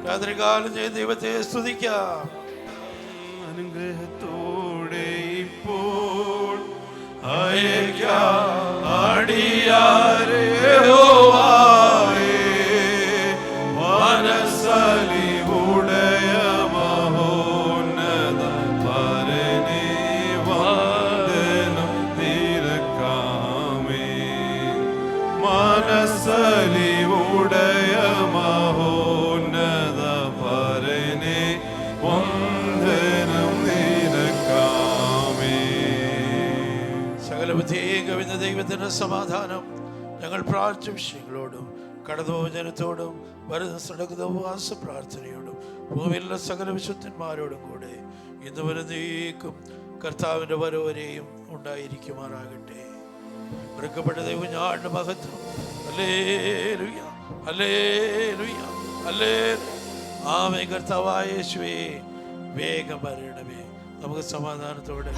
Speaker 1: രാത്രികാലം ചെയ്ത് ദൈവത്തെ സ്തുതിക്കാം.
Speaker 3: അനുഗ്രഹത്തോടെ ഇപ്പോൾ മനസ്സലിവുടയ മഹോന്നത പരനേ വന്ദനം നിരക്കാമേ. മനസ്സലിവുടയ മഹോന്നത പരനേ വന്ദനം നിരക്കാമേ.
Speaker 1: സകല ബുദ്ധിയും കവിഞ്ഞ ദൈവത്തിന്റെ സമാധാനം ഞങ്ങൾ പ്രാർത്ഥിച്ച വിഷയങ്ങളോടും കടന്നുപോജനത്തോടും വരുന്ന നടക്കുന്ന ഉപവാസ പ്രാർത്ഥനയോടും ഭൂമിയിലുള്ള സകല വിശുദ്ധന്മാരോടും കൂടെ ഇന്ന് വരെ നീക്കും കർത്താവിൻ്റെ വരവരെയും ഉണ്ടായിരിക്കുമാറാകട്ടെ. എടുക്കപ്പെട്ട ദൈവം ഞാളുടെ മഹത്വം. ഹല്ലേലൂയ, ഹല്ലേലൂയ, ഹല്ലേലൂയ. ആമേൻ. കർത്താവായ യേശുവേ വേഗം വരണമേ. നമുക്ക് സമാധാനത്തോടെ